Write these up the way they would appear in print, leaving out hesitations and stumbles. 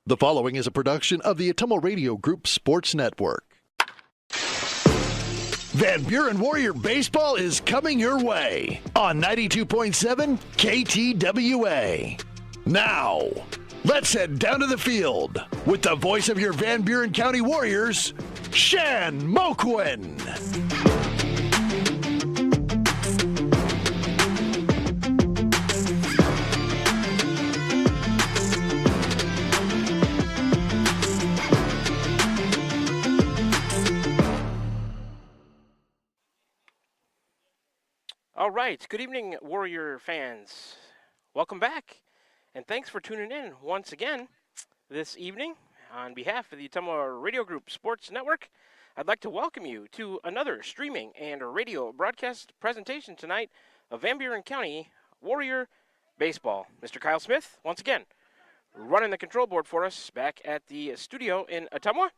The following is a production of the Ottumwa Radio Group Sports Network. Van Buren Warrior Baseball is coming your way on 92.7 KTWA. Now, let's head down to the field with the voice of your Van Buren County Warriors, Shan Moquin. All right, good evening, Warrior fans. Welcome back, and thanks for tuning in once again this evening. On behalf of the Ottumwa Radio Group Sports Network, I'd like to welcome you to another streaming and radio broadcast presentation tonight of Van Buren County Warrior Baseball. Mr. Kyle Smith, once again, running the control board for us back at the studio in Ottumwa.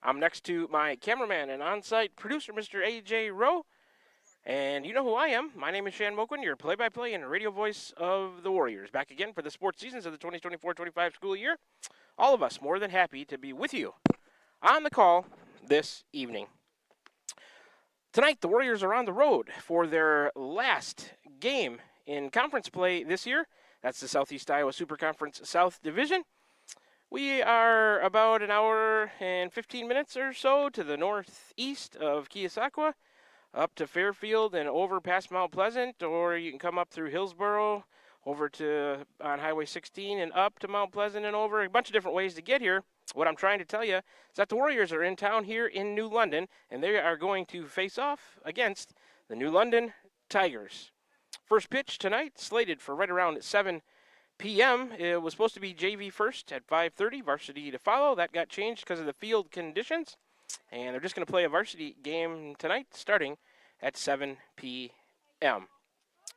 I'm next to my cameraman and on-site producer, Mr. A.J. Rowe. And you know who I am. My name is Shan Moquin, your play-by-play and radio voice of the Warriors. Back again for the sports seasons of the 2024-25 school year. All of us more than happy to be with you on the call this evening. Tonight, the Warriors are on the road for their last game in conference play this year. That's the Southeast Iowa Super Conference South Division. We are about an hour and 15 minutes or so to the northeast of Keosauqua, up to Fairfield and over past Mount Pleasant, or you can come up through Hillsboro, over to on Highway 16 and up to Mount Pleasant and over. A bunch of different ways to get here. What I'm trying to tell you is that the Warriors are in town here in New London, and they are going to face off against the New London Tigers. First pitch tonight, slated for right around 7 p.m. It was supposed to be JV first at 5:30, varsity to follow. That got changed because of the field conditions. And they're just going to play a varsity game tonight, starting at 7 p.m.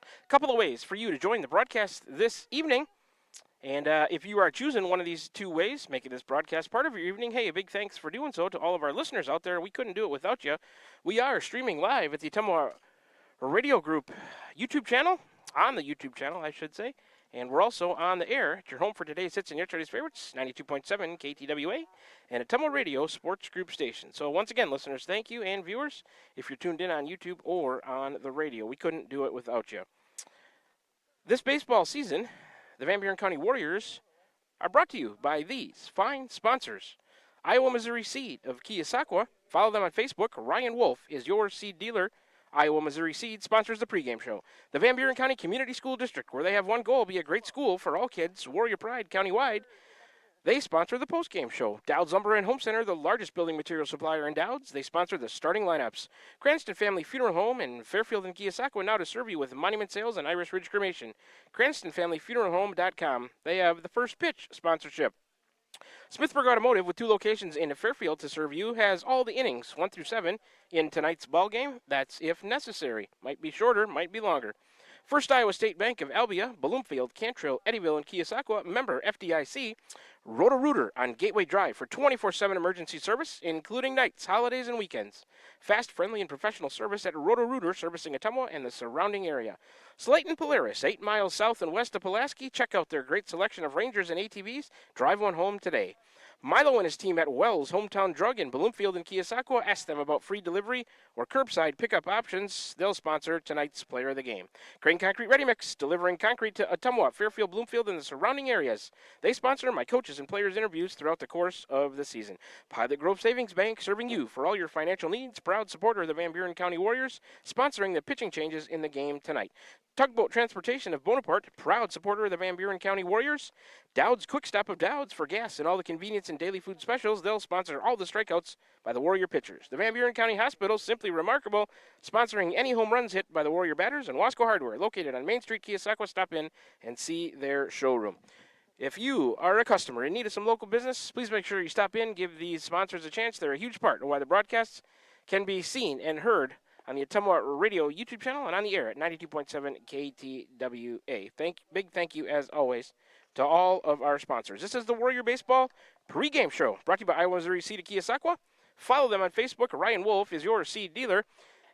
A couple of ways for you to join the broadcast this evening. And if you are choosing one of these two ways, making this broadcast part of your evening, hey, a big thanks for doing so to all of our listeners out there. We couldn't do it without you. We are streaming live at the Ottumwa Radio Group YouTube channel, on the YouTube channel, I should say. And we're also on the air at your home for today's hits and yesterday's favorites, 92.7 KTWA, and Ottumwa Radio Sports Group Station. So once again, listeners, thank you, and viewers, if you're tuned in on YouTube or on the radio. We couldn't do it without you. This baseball season, the Van Buren County Warriors are brought to you by these fine sponsors. Iowa Missouri Seed of Keosauqua. Follow them on Facebook. Ryan Wolf is your seed dealer. Iowa Missouri Seed sponsors the pregame show. The Van Buren County Community School District, where they have one goal, be a great school for all kids, Warrior Pride countywide. They sponsor the postgame show. Dowd's Lumber and Home Center, the largest building material supplier in Dowd's. They sponsor the starting lineups. Cranston Family Funeral Home in Fairfield and Keosauqua now to serve you with monument sales and Irish Ridge cremation. CranstonFamilyFuneralHome.com. They have the first pitch sponsorship. Smithburg Automotive, with 2 locations in Fairfield to serve you, has all the innings, 1 through 7, in tonight's ball game. That's if necessary. Might be shorter, might be longer. First Iowa State Bank of Albia, Bloomfield, Cantrell, Eddyville, and Keosauqua, member FDIC. Roto-Rooter on Gateway Drive for 24/7 emergency service, including nights, holidays, and weekends. Fast, friendly, and professional service at Roto-Rooter, servicing Ottumwa and the surrounding area. Slayton Polaris, 8 miles south and west of Pulaski. Check out their great selection of Rangers and ATVs. Drive one home today. Milo and his team at Wells Hometown Drug in Bloomfield and Keosauqua. Ask them about free delivery or curbside pickup options. They'll sponsor tonight's player of the game. Crane Concrete Ready Mix, delivering concrete to Ottumwa, Fairfield, Bloomfield, and the surrounding areas. They sponsor my coaches and players' interviews throughout the course of the season. Pilot Grove Savings Bank, serving you for all your financial needs. Proud supporter of the Van Buren County Warriors, sponsoring the pitching changes in the game tonight. Tugboat Transportation of Bonaparte, proud supporter of the Van Buren County Warriors. Dowd's Quick Stop of Dowd's for gas and all the convenience and daily food specials. They'll sponsor all the strikeouts by the Warrior pitchers. The Van Buren County Hospital, simply remarkable, sponsoring any home runs hit by the Warrior batters. And Wasco Hardware, located on Main Street, Keosauqua. Stop in and see their showroom. If you are a customer in need of some local business, please make sure you stop in, give these sponsors a chance. They're a huge part of why the broadcasts can be seen and heard on the Ottumwa Radio YouTube channel and on the air at 92.7 KTWA. Big thank you, as always, to all of our sponsors. This is the Warrior Baseball pregame show, brought to you by Iowa Missouri Seed of Keosauqua. Follow them on Facebook. Ryan Wolf is your seed dealer.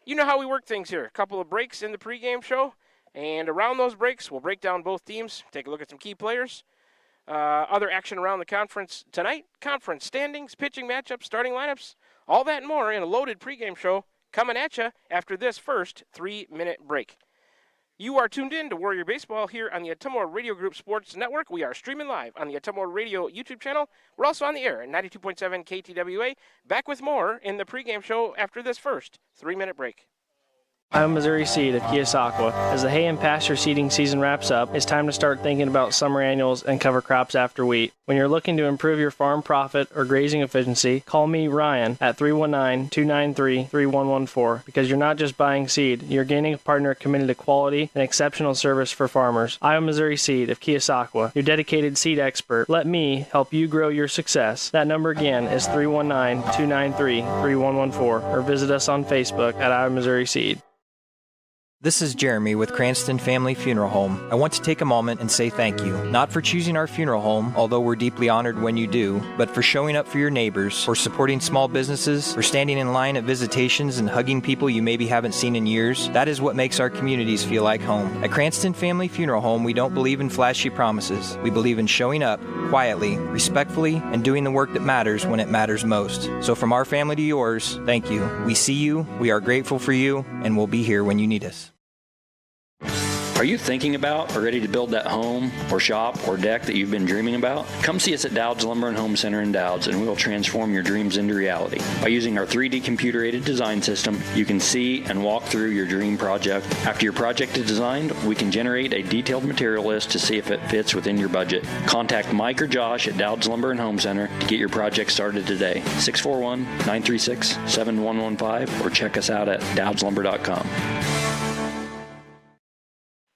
You know how we work things here. A couple of breaks in the pregame show, and around those breaks, we'll break down both teams, take a look at some key players, Other action around the conference tonight, conference standings, pitching matchups, starting lineups, all that and more in a loaded pregame show coming at you after this first 3-minute break. You are tuned in to Warrior Baseball here on the Atumwa Radio Group Sports Network. We are streaming live on the Atumwa Radio YouTube channel. We're also on the air at 92.7 KTWA. Back with more in the pregame show after this first 3-minute break. I'm Missouri Seed of Keosauqua. As the hay and pasture seeding season wraps up, it's time to start thinking about summer annuals and cover crops after wheat. When you're looking to improve your farm profit or grazing efficiency, call me, Ryan, at 319-293-3114, because you're not just buying seed, you're gaining a partner committed to quality and exceptional service for farmers. I'm Missouri Seed of Keosauqua, your dedicated seed expert. Let me help you grow your success. That number again is 319-293-3114, or visit us on Facebook at I'm Missouri Seed. This is Jeremy with Cranston Family Funeral Home. I want to take a moment and say thank you, not for choosing our funeral home, although we're deeply honored when you do, but for showing up for your neighbors, for supporting small businesses, for standing in line at visitations and hugging people you maybe haven't seen in years. That is what makes our communities feel like home. At Cranston Family Funeral Home, we don't believe in flashy promises. We believe in showing up, quietly, respectfully, and doing the work that matters when it matters most. So from our family to yours, thank you. We see you, we are grateful for you, and we'll be here when you need us. Are you thinking about or ready to build that home or shop or deck that you've been dreaming about? Come see us at Dowd's Lumber and Home Center in Dowd's, and we will transform your dreams into reality. By using our 3D computer-aided design system, you can see and walk through your dream project. After your project is designed, we can generate a detailed material list to see if it fits within your budget. Contact Mike or Josh at Dowd's Lumber and Home Center to get your project started today. 641-936-7115, or check us out at dowdslumber.com.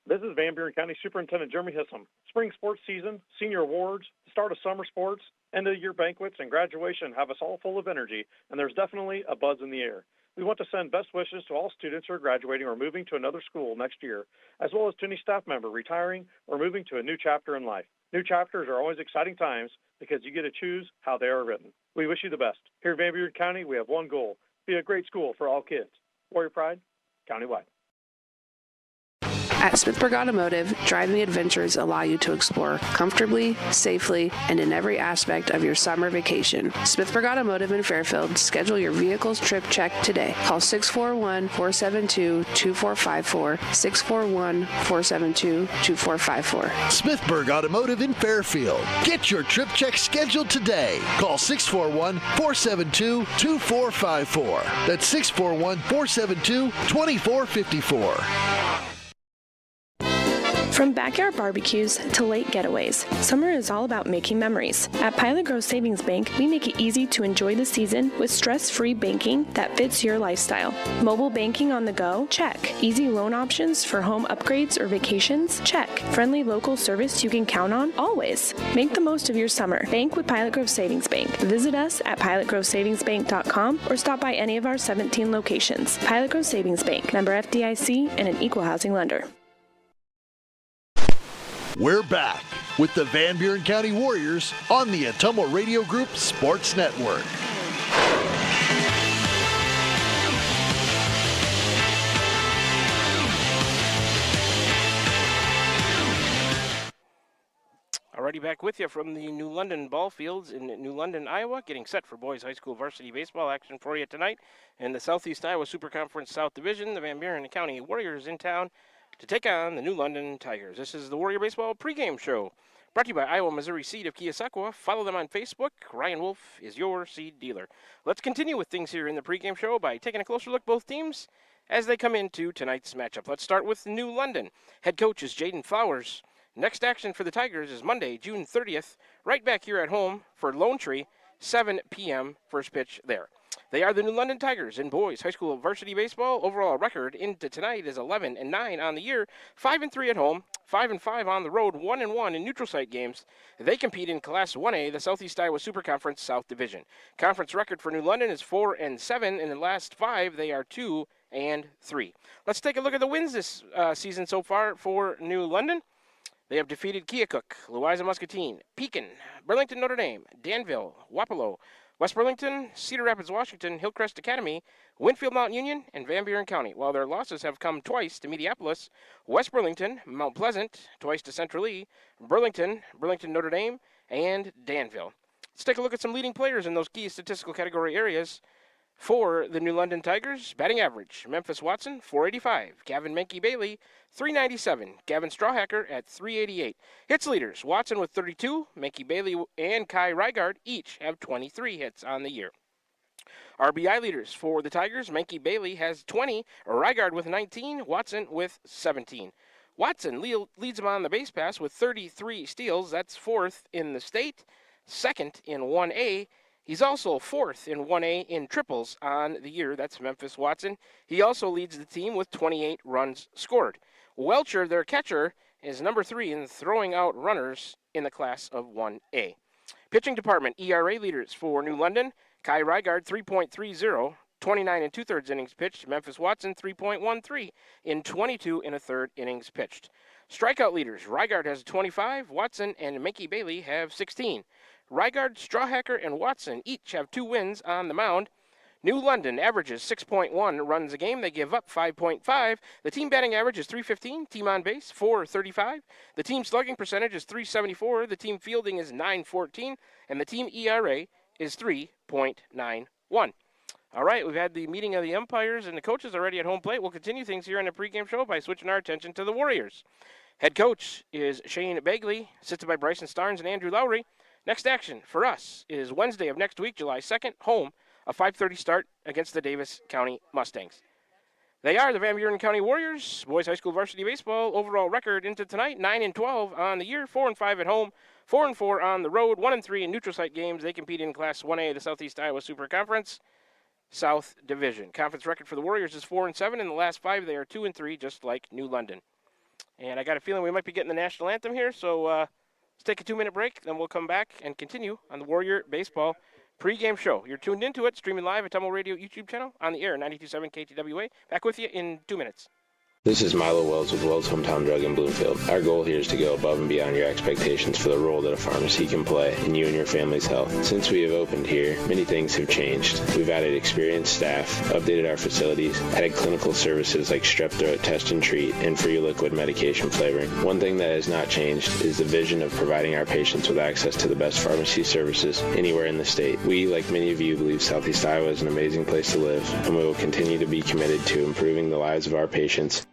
This is Van Buren County Superintendent Jeremy Hissam. Spring sports season, senior awards, start of summer sports, end of year banquets, and graduation have us all full of energy, and there's definitely a buzz in the air. We want to send best wishes to all students who are graduating or moving to another school next year, as well as to any staff member retiring or moving to a new chapter in life. New chapters are always exciting times because you get to choose how they are written. We wish you the best. Here in Van Buren County, we have one goal: be a great school for all kids. Warrior Pride, countywide. At Smithburg Automotive, driving adventures allow you to explore comfortably, safely, and in every aspect of your summer vacation. Smithburg Automotive in Fairfield. Schedule your vehicle's trip check today. Call 641-472-2454, 641-472-2454. Smithburg Automotive in Fairfield. Get your trip check scheduled today. Call 641-472-2454. That's 641-472-2454. From backyard barbecues to late getaways, summer is all about making memories. At Pilot Grove Savings Bank, we make it easy to enjoy the season with stress-free banking that fits your lifestyle. Mobile banking on the go? Check. Easy loan options for home upgrades or vacations? Check. Friendly local service you can count on? Always. Make the most of your summer. Bank with Pilot Grove Savings Bank. Visit us at pilotgrovesavingsbank.com or stop by any of our 17 locations. Pilot Grove Savings Bank, member FDIC, and an equal housing lender. We're back with the Van Buren County Warriors on the Atumwa Radio Group Sports Network. Already back with you from the New London ball fields in New London, Iowa, getting set for boys high school varsity baseball action for you tonight. In the Southeast Iowa Super Conference South Division, the Van Buren County Warriors in town to take on the New London Tigers. This is the Warrior Baseball pregame show, brought to you by Iowa Missouri Seed of Keosauqua. Follow them on Facebook. Ryan Wolf is your seed dealer. Let's continue with things here in the pregame show by taking a closer look at both teams as they come into tonight's matchup. Let's start with New London. Head coach is Jaden Flowers. Next action for the Tigers is Monday, June 30th, right back here at home for Lone Tree, 7 p.m. first pitch there. They are the New London Tigers in boys high school varsity baseball. Overall record into tonight is 11-9 on the year, 5-3 at home, 5-5 on the road, 1-1 in neutral site games. They compete in Class 1A, the Southeast Iowa Super Conference South Division. Conference record for New London is 4-7. In the last 5, they are 2-3. Let's take a look at the wins this season so far for New London. They have defeated Keokuk, Louisa Muscatine, Pekin, Burlington Notre Dame, Danville, Wapello, West Burlington, Cedar Rapids, Washington, Hillcrest Academy, Winfield Mount Union, and Van Buren County. While their losses have come twice to Mediapolis, West Burlington, Mount Pleasant, twice to Central Lee, Burlington, Notre Dame, and Danville. Let's take a look at some leading players in those key statistical category areas. For the New London Tigers, batting average, Memphis Watson, 485. Gavin Menke-Bailey, 397. Gavin Strawhacker at 388. Hits leaders, Watson with 32. Menke-Bailey and Kai Rygard each have 23 hits on the year. RBI leaders for the Tigers, Menke-Bailey has 20. Rygard with 19. Watson with 17. Watson leads him on the base pass with 33 steals. That's fourth in the state, second in 1A. He's also fourth in 1A in triples on the year. That's Memphis Watson. He also leads the team with 28 runs scored. Welcher, their catcher, is number 3 in throwing out runners in the class of 1A. Pitching department, ERA leaders for New London, Kai Rygard, 3.30, 29 and 2/3 innings pitched. Memphis Watson, 3.13 in 22 and 1/3 innings pitched. Strikeout leaders, Rygard has 25, Watson and Menke-Bailey have 16. Rygard, Strawhacker, and Watson each have 2 wins on the mound. New London averages 6.1 runs a game. They give up 5.5. The team batting average is 315. Team on base, 435. The team slugging percentage is 374. The team fielding is 914. And the team ERA is 3.91. All right, we've had the meeting of the umpires and the coaches already at home plate. We'll continue things here on the pregame show by switching our attention to the Warriors. Head coach is Shane Begley, assisted by Bryson Starnes and Andrew Lowry. Next action for us is Wednesday of next week, July 2nd, home, a 5:30 start against the Davis County Mustangs. They are the Van Buren County Warriors, boys high school varsity baseball. Overall record into tonight, 9-12 on the year, 4-5 at home, 4-4 on the road, 1-3 in neutral site games. They compete in Class 1A of the Southeast Iowa Super Conference South Division. Conference record for the Warriors is 4-7. In the last 5, they are 2-3, just like New London. And I got a feeling we might be getting the national anthem here, so let's take a 2-minute break, then we'll come back and continue on the Warrior Baseball pregame show. You're tuned into it, streaming live at Tumble Radio YouTube channel, on the air, 92.7 KTWA. Back with you in 2 minutes. This is Milo Wells with Wells Hometown Drug in Bloomfield. Our goal here is to go above and beyond your expectations for the role that a pharmacy can play in you and your family's health. Since we have opened here, many things have changed. We've added experienced staff, updated our facilities, added clinical services like strep throat test and treat, and free liquid medication flavoring. One thing that has not changed is the vision of providing our patients with access to the best pharmacy services anywhere in the state. We, like many of you, believe Southeast Iowa is an amazing place to live, and we will continue to be committed to improving the lives of our patients.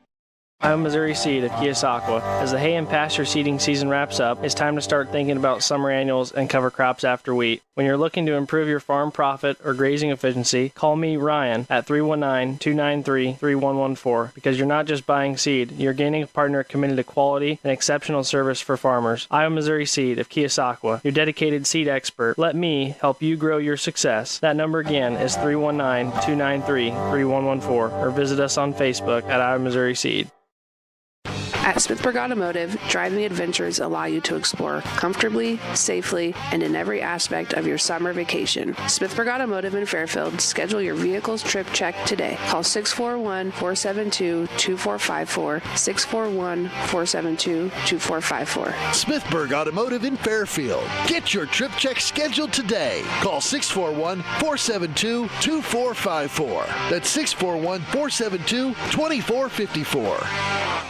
I'm Missouri Seed of Keosauqua. As the hay and pasture seeding season wraps up, it's time to start thinking about summer annuals and cover crops after wheat. When you're looking to improve your farm profit or grazing efficiency, call me, Ryan, at 319-293-3114, because you're not just buying seed, you're gaining a partner committed to quality and exceptional service for farmers. I'm Missouri Seed of Keosauqua, your dedicated seed expert. Let me help you grow your success. That number again is 319-293-3114, or visit us on Facebook at I'm Missouri Seed. At Smithburg Automotive, driving adventures allow you to explore comfortably, safely, and in every aspect of your summer vacation. Smithburg Automotive in Fairfield, schedule your vehicle's trip check today. Call 641-472-2454, 641-472-2454. Smithburg Automotive in Fairfield. Get your trip check scheduled today. Call 641-472-2454. That's 641-472-2454.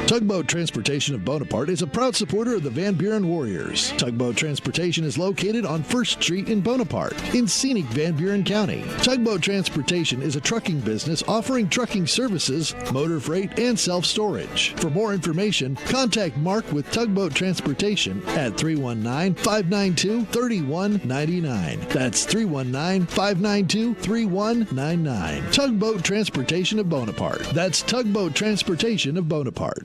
Tugboat Transportation of Bonaparte is a proud supporter of the Van Buren Warriors. Tugboat Transportation is located on 1st Street in Bonaparte, in scenic Van Buren County. Tugboat Transportation is a trucking business offering trucking services, motor freight, and self-storage. For more information, contact Mark with Tugboat Transportation at 319-592-3199. That's 319-592-3199. Tugboat Transportation of Bonaparte. That's Tugboat Transportation of Bonaparte.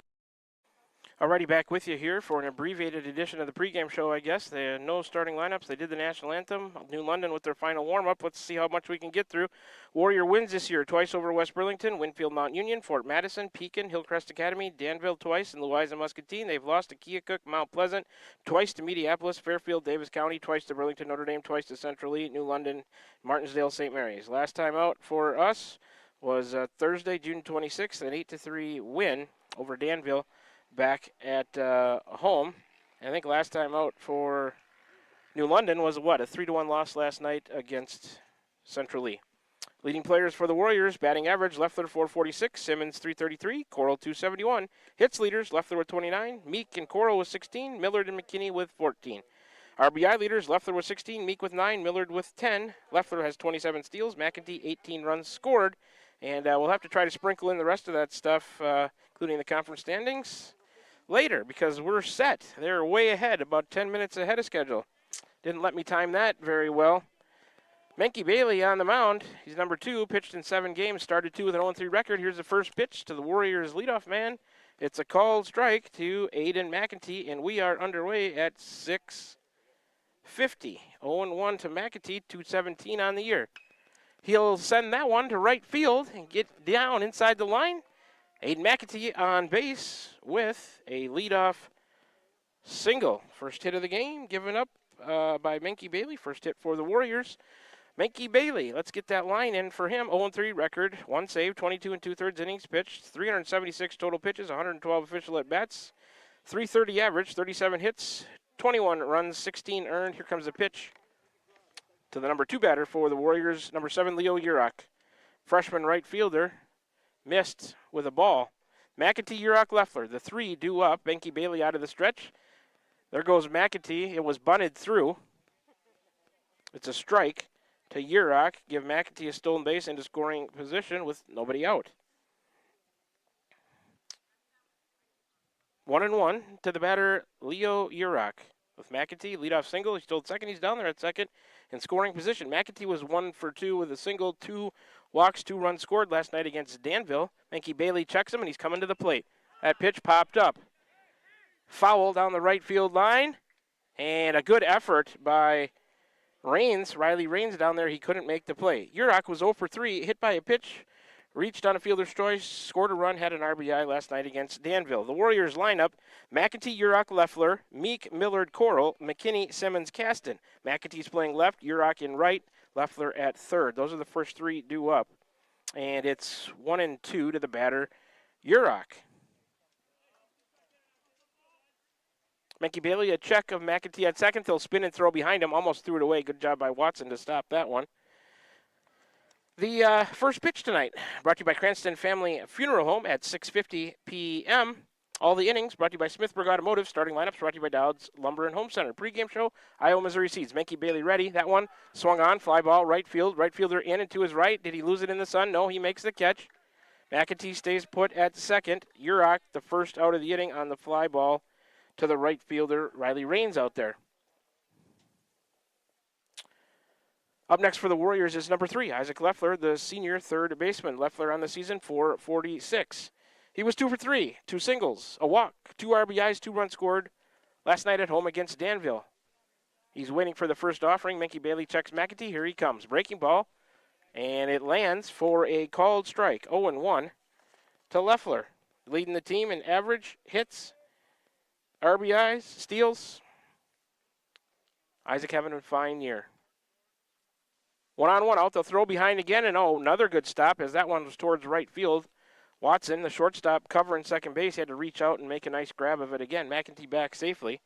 Alrighty, back with you here for an abbreviated edition of the pregame show, I guess. They no starting lineups. They did the national anthem. New London with their final warm-up. Let's see how much we can get through. Warrior wins this year, twice over West Burlington, Winfield Mount Union, Fort Madison, Pekin, Hillcrest Academy, Danville twice, and Louisa Muscatine. They've lost to Keokuk, Mount Pleasant, twice to Mediapolis, Fairfield, Davis County, twice to Burlington, Notre Dame, twice to Central Lee, New London, Martinsdale, St. Mary's. Last time out for us was Thursday, June 26th, an 8-3 win over Danville back at home. I think last time out for New London was, a 3-1 loss last night against Central Lee. Leading players for the Warriors, batting average, Leffler 446, Simmons 333, Coral 271. Hits leaders, Leffler with 29, Meek and Coral with 16, Millard and McKinney with 14. RBI leaders, Leffler with 16, Meek with 9, Millard with 10. Leffler has 27 steals, McEntee 18 runs scored. And we'll have to try to sprinkle in the rest of that stuff, including the conference standings, later, because we're set. They're way ahead, about 10 minutes ahead of schedule. Didn't let me time that very well. Menke Bailey on the mound. He's number 2, pitched in 7 games, started 2 with an 0-3 record. Here's the first pitch to the Warriors leadoff man. It's a called strike to Aiden McEntee, and we are underway at 6:50. 0-1 to McEntee, 217 on the year. He'll send that one to right field and get down inside the line. Aiden McEntee on base with a leadoff single. First hit of the game given up by Menke Bailey. First hit for the Warriors. Menke Bailey, let's get that line in for him. 0-3 record, 1 save, 22 2/3 innings pitched, 376 total pitches, 112 official at-bats, 330 average, 37 hits, 21 runs, 16 earned. Here comes the pitch to the number 2 batter for the Warriors, number 7, Leo Urach. Freshman right fielder, missed with a ball. McEntee, Urach, Leffler, the 3 due up. Menke Bailey out of the stretch. There goes McEntee. It was bunted through. It's a strike to Urach. Give McEntee a stolen base into scoring position with nobody out. 1-1 to the batter, Leo Urach. With McEntee, leadoff single. He stole second. He's down there at second in scoring position. McEntee was 1 for 2 with a single, 2 walks, 2 runs scored last night against Danville. Menke Bailey checks him, and he's coming to the plate. That pitch popped up. Foul down the right field line, and a good effort by Riley Raines down there. He couldn't make the play. Urach was 0 for 3, hit by a pitch, reached on a fielder's choice, scored a run, had an RBI last night against Danville. The Warriors lineup, McEntee, Urach, Leffler, Meek, Millard, Coral, McKinney, Simmons, Caston. McEntee's playing left, Urach in right, Leffler at third. Those are the first 3 due up. And it's 1-2 to the batter, Urach. Menke Bailey, a check of McEntee at second. He'll spin and throw behind him. Almost threw it away. Good job by Watson to stop that one. The first pitch tonight, brought to you by Cranston Family Funeral Home at 6:50 p.m. All the innings brought to you by Smithburg Automotive. Starting lineups brought to you by Dowd's Lumber and Home Center. Pre-game show, Iowa, Missouri Seeds. Menke Bailey ready. That one swung on. Fly ball, right field. Right fielder in and to his right. Did he lose it in the sun? No, he makes the catch. McEntee stays put at second. Urach, the first out of the inning on the fly ball to the right fielder, Riley Raines out there. Up next for the Warriors is number 3, Isaac Leffler, the senior third baseman. Leffler on the season, 446. He was 2 for 3, 2 singles, a walk, 2 RBIs, 2 runs scored last night at home against Danville. He's waiting for the first offering. Menke Bailey checks McEntee. Here he comes. Breaking ball, and it lands for a called strike. 0-1 to Leffler, leading the team in average, hits, RBIs, steals. Isaac having a fine year. 1-on-1 out. They'll throw behind again, and another good stop as that one was towards right field. Watson, the shortstop, covering second base, had to reach out and make a nice grab of it again. McEntee back safely.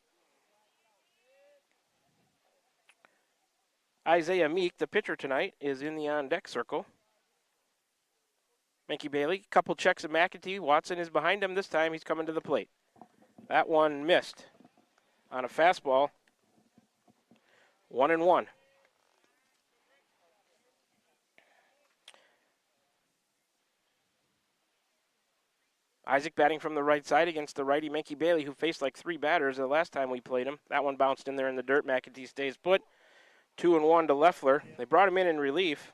Isaiah Meek, the pitcher tonight, is in the on-deck circle. Menke Bailey, couple checks of McEntee. Watson is behind him this time. He's coming to the plate. That one missed on a fastball. 1-1. Isaac batting from the right side against the righty Menke Bailey, who faced like 3 batters the last time we played him. That one bounced in there in the dirt. McEntee stays put. 2-1 to Leffler. They brought him in relief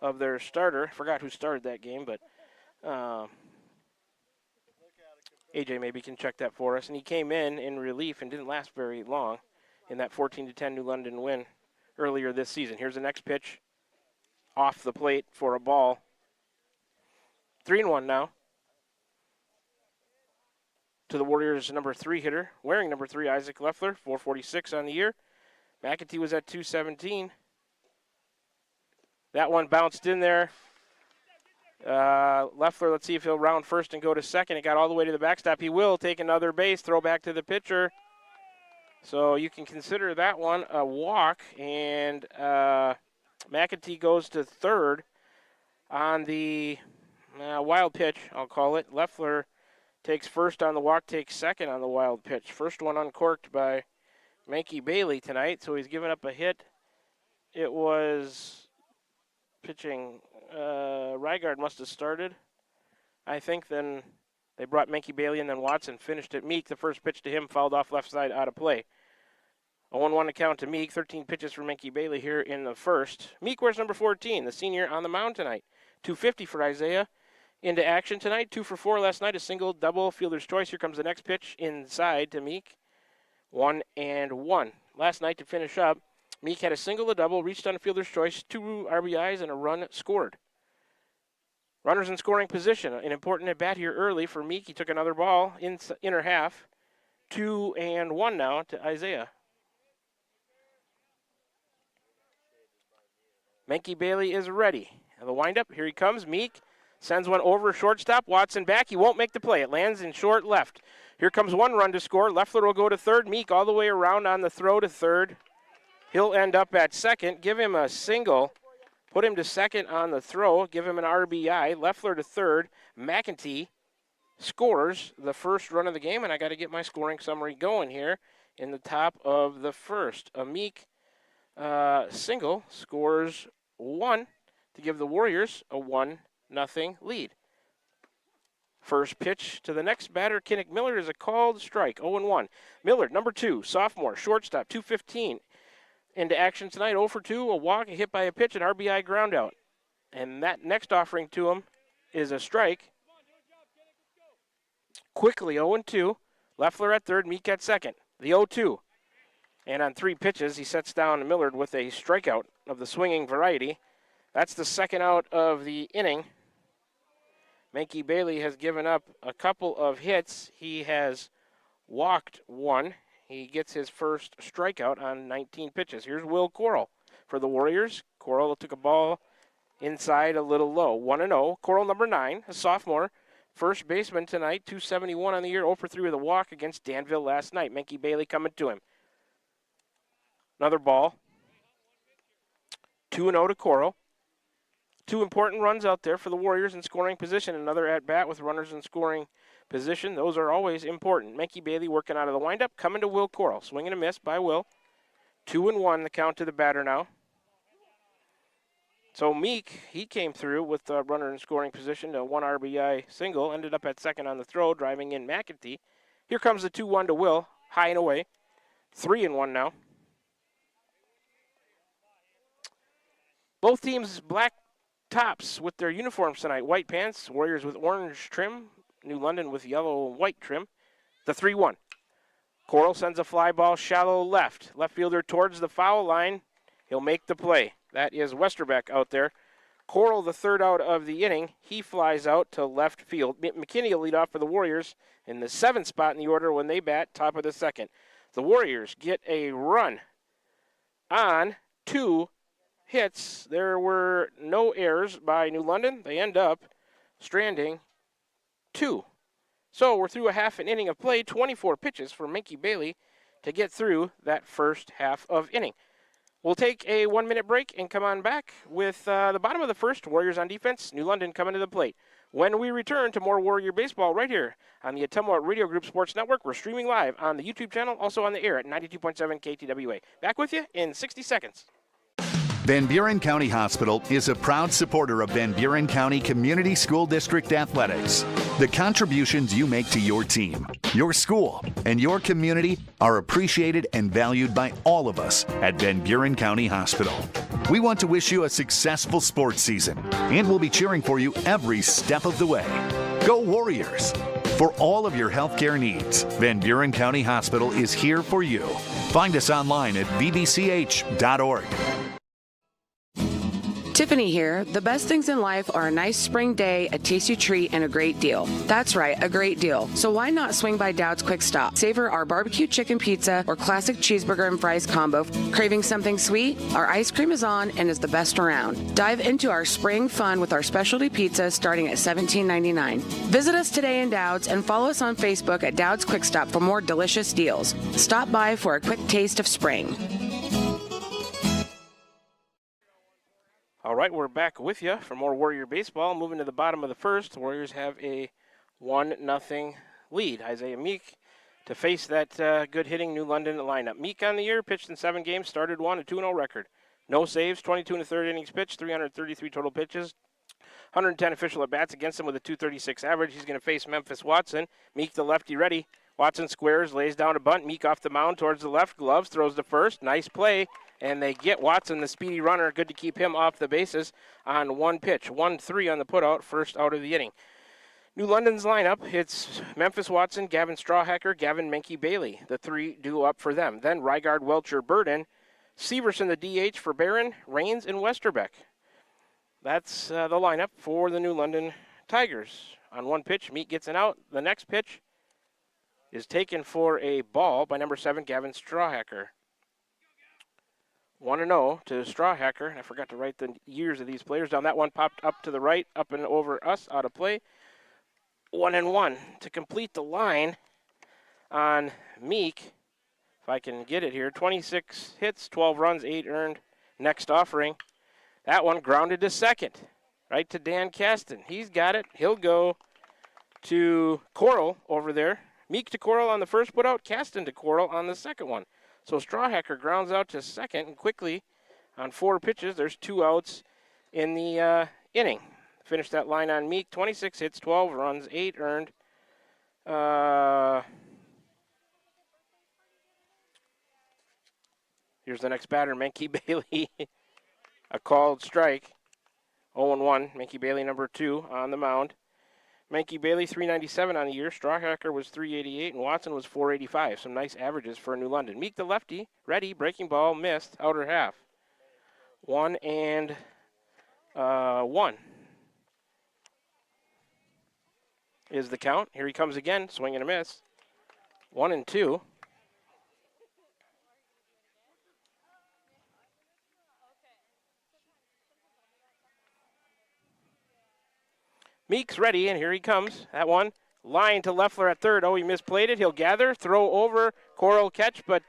of their starter. I forgot who started that game, but AJ maybe can check that for us. And he came in relief and didn't last very long in that 14-10 New London win earlier this season. Here's the next pitch off the plate for a ball. 3-1 now to the Warriors' number 3 hitter, wearing number 3, Isaac Leffler, 446 on the year. McEntee was at 217. That one bounced in there. Leffler, let's see if he'll round first and go to second. It got all the way to the backstop. He will take another base, throw back to the pitcher. So you can consider that one a walk, and McEntee goes to third on the wild pitch, I'll call it. Leffler takes first on the walk, takes second on the wild pitch. First one uncorked by Mankey Bailey tonight, so he's given up a hit. It was pitching. Rygard must have started, I think. Then they brought Mankey Bailey, and then Watson finished it. Meek, the first pitch to him, fouled off left side out of play. 0-1 to count to Meek. 13 pitches for Mankey Bailey here in the first. Meek wears number 14, the senior on the mound tonight. 250 for Isaiah. Into action tonight. 2 for 4 last night. A single, double, fielder's choice. Here comes the next pitch inside to Meek. 1-1. Last night to finish up, Meek had a single, a double, reached on a fielder's choice, 2 RBIs, and a run scored. Runners in scoring position. An important at-bat here early for Meek. He took another ball in inner half. 2-1 now to Isaiah. Mankey Bailey is ready. And the windup, here he comes. Meek sends one over shortstop. Watson back. He won't make the play. It lands in short left. Here comes one run to score. Leffler will go to third. Meek all the way around on the throw to third. He'll end up at second. Give him a single. Put him to second on the throw. Give him an RBI. Leffler to third. McEntee scores the first run of the game, and I got to get my scoring summary going here in the top of the first. A Meek single scores 1 to give the Warriors a 1-0 lead. First pitch to the next batter, Kinnick Miller, is a called strike, 0-1. Miller, number 2, sophomore, shortstop, 215. Into action tonight, 0 for 2, a walk, a hit by a pitch, an RBI ground out. And that next offering to him is a strike. Quickly, 0-2. Leffler at third, Meek at second. The 0-2. And on 3 pitches, he sets down Millard with a strikeout of the swinging variety. That's the second out of the inning. Mankey Bailey has given up a couple of hits. He has walked 1. He gets his first strikeout on 19 pitches. Here's Will Corral for the Warriors. Corral took a ball inside a little low. 1-0. Corral, number 9, a sophomore. First baseman tonight, 271 on the year, 0 for 3 with a walk against Danville last night. Mankey Bailey coming to him. Another ball. 2-0 to Corral. 2 important runs out there for the Warriors in scoring position. Another at-bat with runners in scoring position. Those are always important. Mankey Bailey working out of the windup, coming to Will Corral. Swing and a miss by Will. 2-1 the count to the batter now. So Meek, he came through with a runner in scoring position, a 1 RBI single, ended up at second on the throw, driving in McEntee. Here comes the 2-1 to Will, high and away. 3-1 now. Both teams black tops with their uniforms tonight. White pants, Warriors with orange trim, New London with yellow and white trim. The 3-1. Corral sends a fly ball shallow left. Left fielder towards the foul line. He'll make the play. That is Westerbeck out there. Corral, the third out of the inning. He flies out to left field. McKinney will lead off for the Warriors in the 7th spot in the order when they bat, top of the 2nd. The Warriors get a run on 2 hits. There were no errors by New London. They end up stranding 2. So we're through a half an inning of play, 24 pitches for Mankey Bailey to get through that first half of inning. We'll take a 1-minute break and come on back with the bottom of the first. Warriors on defense, New London coming to the plate. When we return to more Warrior Baseball right here on the Ottumwa Radio Group Sports Network, we're streaming live on the YouTube channel, also on the air at 92.7 KTWA. Back with you in 60 seconds. Van Buren County Hospital is a proud supporter of Van Buren County Community School District Athletics. The contributions you make to your team, your school, and your community are appreciated and valued by all of us at Van Buren County Hospital. We want to wish you a successful sports season, and we'll be cheering for you every step of the way. Go Warriors! For all of your healthcare needs, Van Buren County Hospital is here for you. Find us online at vbch.org. Tiffany here. The best things in life are a nice spring day, a tasty treat, and a great deal. That's right, a great deal. So why not swing by Dowd's Quick Stop? Savor our barbecue chicken pizza or classic cheeseburger and fries combo. Craving something sweet? Our ice cream is on and is the best around. Dive into our spring fun with our specialty pizza starting at $17.99. Visit us today in Dowd's and follow us on Facebook at Dowd's Quick Stop for more delicious deals. Stop by for a quick taste of spring. All right, we're back with you for more Warrior Baseball. Moving to the bottom of the first, the Warriors have a 1-0 lead. Isaiah Meek to face that good hitting New London lineup. Meek on the year, pitched in 7 games, started one, a 2-0 record. No saves, 22 1/3 innings pitched, 333 total pitches, 110 official at-bats against him with a 236 average. He's going to face Memphis Watson. Meek, the lefty, ready. Watson squares, lays down a bunt. Meek off the mound towards the left. Gloves, throws to first. Nice play. And they get Watson, the speedy runner. Good to keep him off the bases on one pitch. 1-3 on the putout, first out of the inning. New London's lineup, it's Memphis Watson, Gavin Strawhacker, Gavin Menke Bailey. The 3 due up for them. Then Rygard, Welcher, Burden. Severson, the DH for Barron, Rains, and Westerbeck. That's the lineup for the New London Tigers. On one pitch, Meek gets an out. The next pitch is taken for a ball by number 7, Gavin Strawhacker. 1-0 to Strawhacker. I forgot to write the years of these players down. That one popped up to the right, up and over us, out of play. 1-1 to complete the line on Meek. If I can get it here, 26 hits, 12 runs, 8 earned. Next offering. That one grounded to second, right to Dan Caston. He's got it. He'll go to Coral over there. Meek to Coral on the first putout, Caston to Coral on the second one. So Strawhacker grounds out to second, and quickly on 4 pitches, there's 2 outs in the inning. Finish that line on Meek, 26 hits, 12 runs, 8 earned. Here's the next batter, Menke Bailey. A called strike. 0-1, Menke Bailey number 2 on the mound. Menke Bailey, 397 on the year. Strawhacker was 388, and Watson was 485. Some nice averages for New London. Meek, the lefty, ready, breaking ball, missed, outer half. 1-1. Is the count. Here he comes again, swing and a miss. 1-2. Meek's ready, and here he comes. That one, line to Leffler at third. Oh, he misplayed it. He'll gather, throw over, Coral catch, but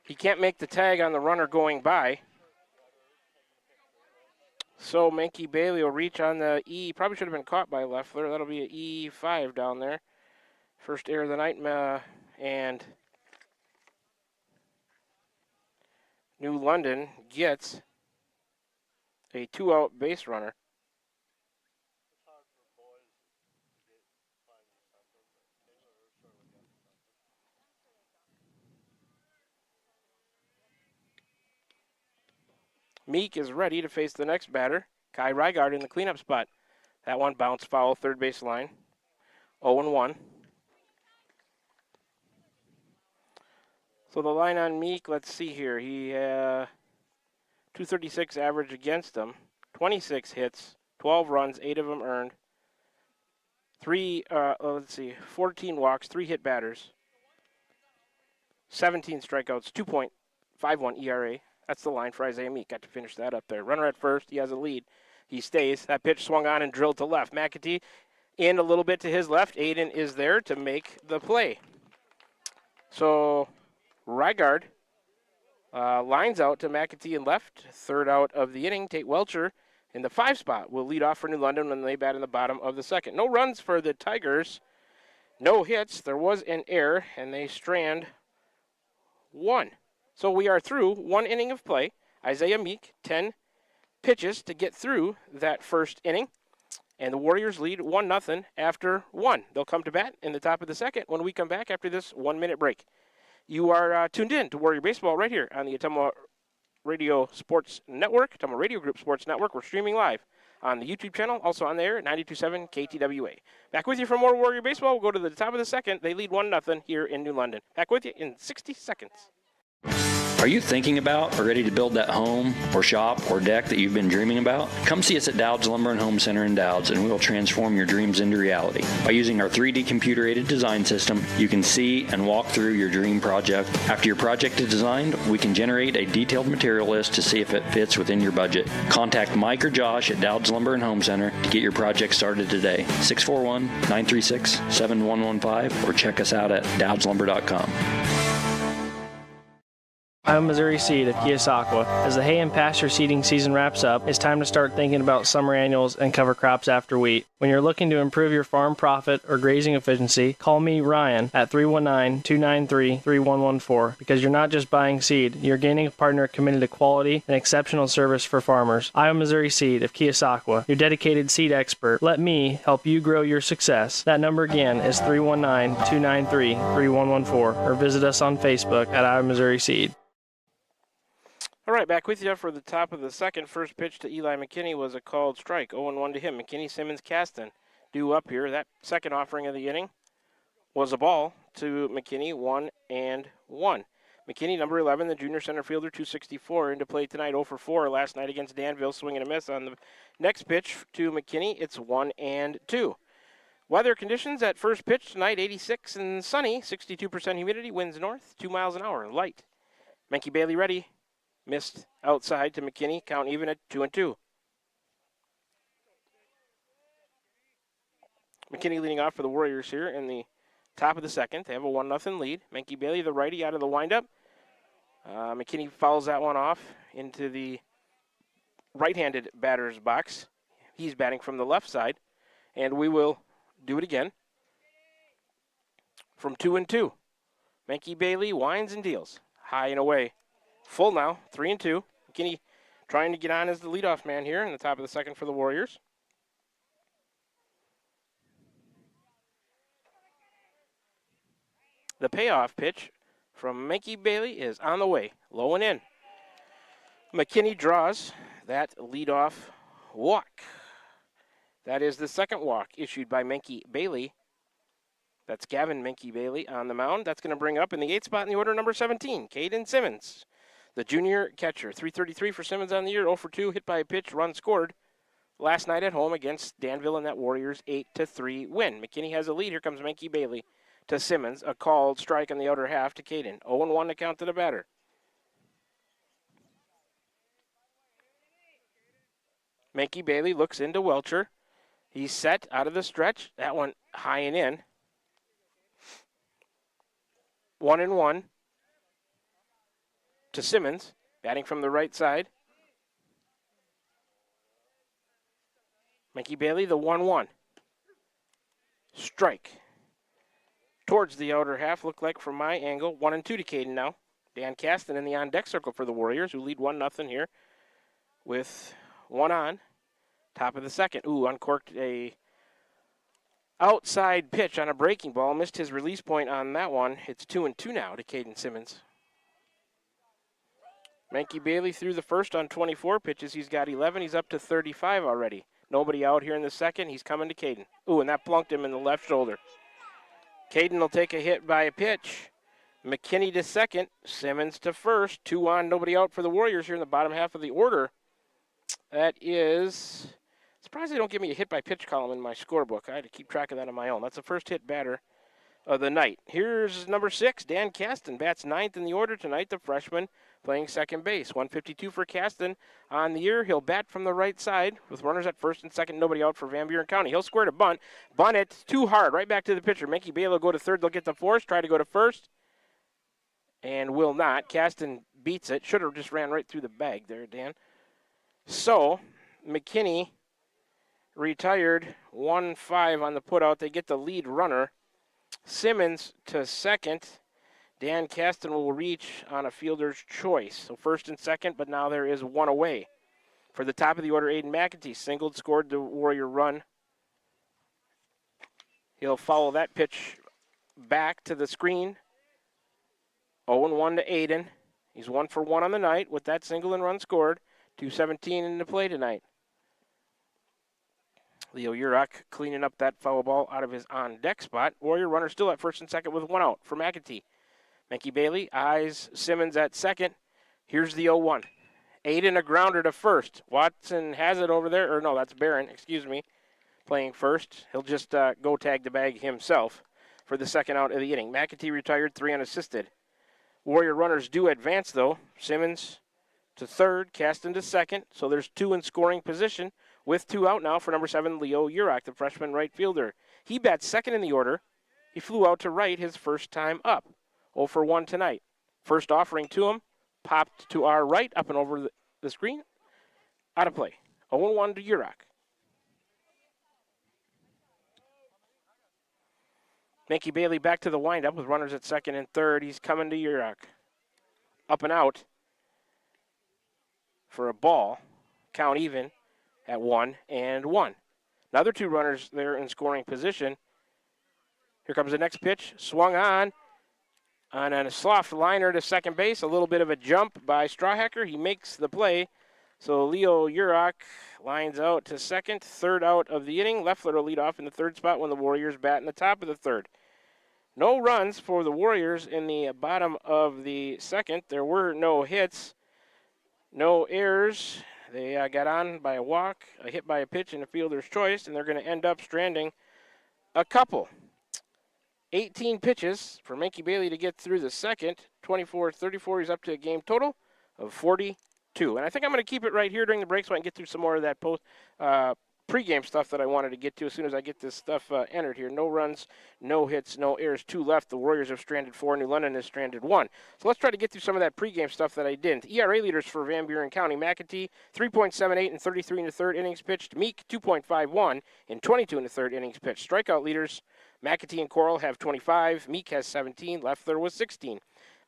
he can't make the tag on the runner going by. So Menke Bailey will reach on the E. Probably should have been caught by Leffler. That'll be an E5 down there. First error of the night, and New London gets a 2-out base runner. Meek is ready to face the next batter, Kai Rygard in the cleanup spot. That one bounced foul, third base line. 0-1. So the line on Meek, let's see here. He 236 average against him, 26 hits, 12 runs, 8 of them earned. 14 walks, 3 hit batters, 17 strikeouts, 2.51 ERA. That's the line for Isaiah Meek. Got to finish that up there. Runner at first. He has a lead. He stays. That pitch swung on and drilled to left. McAtee in a little bit to his left. Aiden is there to make the play. So Rygard lines out to McAtee in left. Third out of the inning. Tate Welcher in the 5 spot will lead off for New London when they bat in the bottom of the second. No runs for the Tigers. No hits. There was an error, and they strand 1. So we are through 1 inning of play. Isaiah Meek, 10 pitches to get through that first inning. And the Warriors lead 1-0 after 1. They'll come to bat in the top of the second when we come back after this 1-minute break. You are tuned in to Warrior Baseball right here on the Ottumwa Radio Sports Network, Ottumwa Radio Group Sports Network. We're streaming live on the YouTube channel, also on the air at 92.7 KTWA. Back with you for more Warrior Baseball. We'll go to the top of the second. They lead 1-0 here in New London. Back with you in 60 seconds. Are you thinking about or ready to build that home or shop or deck that you've been dreaming about? Come see us at Dowd's Lumber and Home Center in Dowd's, and we will transform your dreams into reality. By using our 3D computer-aided design system, you can see and walk through your dream project. After your project is designed, we can generate a detailed material list to see if it fits within your budget. Contact Mike or Josh at Dowd's Lumber and Home Center to get your project started today. 641-936-7115 or check us out at dowdslumber.com. I'm Missouri Seed of Keosauqua. As the hay and pasture seeding season wraps up, it's time to start thinking about summer annuals and cover crops after wheat. When you're looking to improve your farm profit or grazing efficiency, call me, Ryan, at 319-293-3114, because you're not just buying seed, you're gaining a partner committed to quality and exceptional service for farmers. I'm Missouri Seed of Keosauqua, your dedicated seed expert. Let me help you grow your success. That number again is 319-293-3114, or visit us on Facebook at I'm Missouri Seed. All right, back with you for the top of the second. First pitch to Eli McKinney was a called strike. 0-1 to him. McKinney, Simmons, Caston due up here. That second offering of the inning was a ball to McKinney, 1-1. McKinney, number 11, the junior center fielder, 264, into play tonight, 0 for 4 last night against Danville, swing and a miss on the next pitch to McKinney. It's 1-2. Weather conditions at first pitch tonight, 86 and sunny, 62% humidity, winds north, 2 miles an hour, light. Menke Bailey ready. Missed outside to McKinney, count even at 2-2. McKinney leading off for the Warriors here in the top of the second. They have a 1-0 lead. Menke Bailey, the righty, out of the windup. McKinney fouls that one off into the right-handed batter's box. He's batting from the left side, and we will do it again from 2-2. Menke Bailey winds and deals. High and away. Full now, 3-2. McKinney trying to get on as the leadoff man here in the top of the second for the Warriors. The payoff pitch from Menke Bailey is on the way, low and in. McKinney draws that leadoff walk. That is the second walk issued by Menke Bailey. That's Gavin Menke Bailey on the mound. That's going to bring up in the 8th spot in the order, number 17, Caden Simmons. The junior catcher, 333 for Simmons on the year, 0 for 2, hit by a pitch, run scored last night at home against Danville in that Warriors 8-3 win. McKinney has a lead. Here comes Menke Bailey to Simmons, a called strike on the outer half to Caden. 0-1 to count to the batter. Menke Bailey looks into Welcher. He's set out of the stretch. That one high and in. 1-1. To Simmons, batting from the right side. Menke Bailey, the 1-1. Strike. Towards the outer half, looked like from my angle. 1-2 to Caden now. Dan Caston in the on-deck circle for the Warriors, who lead 1-0 here with 1 on. Top of the second. Ooh, uncorked a outside pitch on a breaking ball. Missed his release point on that one. It's 2-2 now to Caden Simmons. Menke Bailey threw the first on 24 pitches. He's got 11. He's up to 35 already. Nobody out here in the second. He's coming to Caden. Ooh, and that plunked him in the left shoulder. Caden will take a hit by a pitch. McKinney to second. Simmons to first. 2 on, nobody out for the Warriors here in the bottom half of the order. That is... Surprised they don't give me a hit by pitch column in my scorebook. I had to keep track of that on my own. That's the first hit batter of the night. Here's number 6, Dan Caston. Bats 9th in the order tonight, the freshman, playing second base. 152 for Caston on the year. He'll bat from the right side with runners at first and second, nobody out for Van Buren County. He'll square to bunt. Bunt it too hard, right back to the pitcher. Menke Bailey will go to third. They'll get the force, try to go to first, and will not. Caston beats it. Should have just ran right through the bag there, Dan. So, McKinney retired 1-5 on the putout. They get the lead runner. Simmons to second. Dan Caston will reach on a fielder's choice. So first and second, but now there is one away. For the top of the order, Aiden McEntee singled, scored the Warrior run. He'll follow that pitch back to the screen. 0-1 to Aiden. He's 1 for 1 on the night with that single and run scored. 2:17 into play tonight. Leo Urach cleaning up that foul ball out of his on-deck spot. Warrior runner still at first and second with 1 out for McEntee. Menke Bailey eyes Simmons at second. Here's the 0-1. Aiden a grounder to first. Watson has it over there. Or no, that's Buren, excuse me, playing first. He'll just go tag the bag himself for the second out of the inning. McAtee retired, 3 unassisted. Warrior runners do advance, though. Simmons to third, Caston to second. So there's 2 in scoring position with 2 out now for number 7, Leo Urach, the freshman right fielder. He bats second in the order. He flew out to right his first time up. 0 for 1 tonight. First offering to him, popped to our right, up and over the screen. Out of play. 0-1 to Urach. Menke Bailey back to the windup with runners at second and third. He's coming to Urach. Up and out for a ball. Count even at 1-1. Another 2 runners there in scoring position. Here comes the next pitch. Swung on a soft liner to second base. A little bit of a jump by Strawhacker. He makes the play. So Leo Urach lines out to second. Third out of the inning. Leffler will lead off in the third spot when the Warriors bat in the top of the third. No runs for the Warriors in the bottom of the second. There were no hits, no errors. They got on by a walk, a hit by a pitch, and a fielder's choice, and they're going to end up stranding a couple. 18 pitches for Menke Bailey to get through the second. 24-34, he's up to a game total of 42. And I think I'm going to keep it right here during the break so I can get through some more of that pregame stuff that I wanted to get to as soon as I get this stuff entered here. No runs, no hits, no errors, 2 left. The Warriors have stranded 4. New London has stranded 1. So let's try to get through some of that pregame stuff that I didn't. ERA leaders for Van Buren County. McAtee, 3.78 in 33 in the third innings pitched. Meek, 2.51 in 22 in the third innings pitched. Strikeout leaders, McAtee and Coral have 25. Meek has 17. Leffler was 16.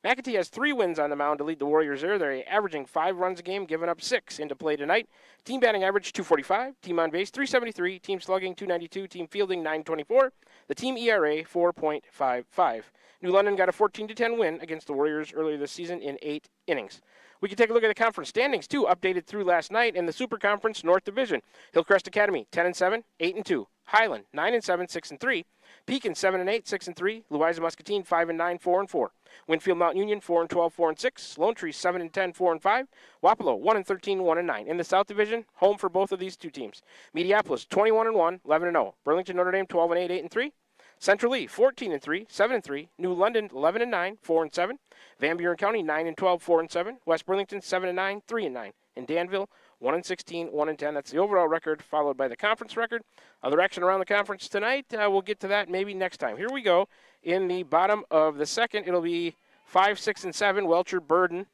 McAtee has 3 wins on the mound to lead the Warriors there. They're averaging 5 runs a game, giving up 6 into play tonight. Team batting average 245, team on base 373, team slugging 292, team fielding 924. The team ERA 4.55. New London got a 14-10 win against the Warriors earlier this season in 8 innings. We can take a look at the conference standings too, updated through last night in the Super Conference North Division. Hillcrest Academy 10-7, 8-2. Highland 9-7, 6-3. Pekin 7-8, 6-3. Louisa Muscatine 5-9, 4-4. Winfield Mount Union 4-12, 4-6. Lone Tree 7-10, 4-5. Wapello 1-13, 1-9. In the South Division, home for both of these 2 teams. Mediapolis 21-1, 11-0. Burlington Notre Dame 12-8, 8-3. Central Lee 14-3, 7-3. New London 11-9, 4-7. Van Buren County 9-12, 4-7. West Burlington 7-9, 3-9. And Danville 1-16, 1-10. That's the overall record, followed by the conference record. Other action around the conference tonight, we'll get to that maybe next time. Here we go. In the bottom of the second, it'll be 5, 6, and 7, Welcher, Burden,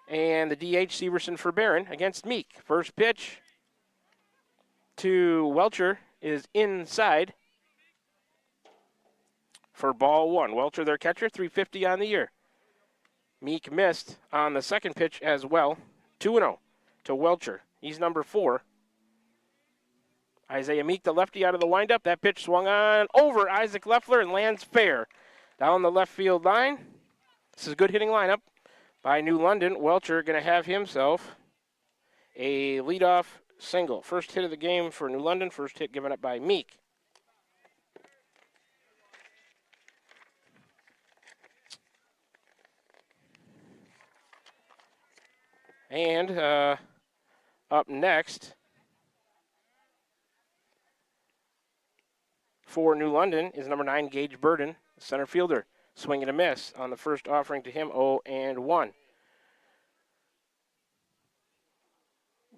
and the DH Severson for Barron against Meek. First pitch to Welcher is inside for ball 1. Welcher, their catcher, 350 on the year. Meek missed on the second pitch as well. 2-0 to Welcher. He's number 4. Isaiah Meek, the lefty, out of the windup. That pitch swung on over Isaac Leffler and lands fair down the left field line. This is a good hitting lineup by New London. Welcher going to have himself a leadoff single. First hit of the game for New London. First hit given up by Meek. And up next for New London is number 9, Gage Burden, center fielder. Swing and a miss on the first offering to him, 0-1.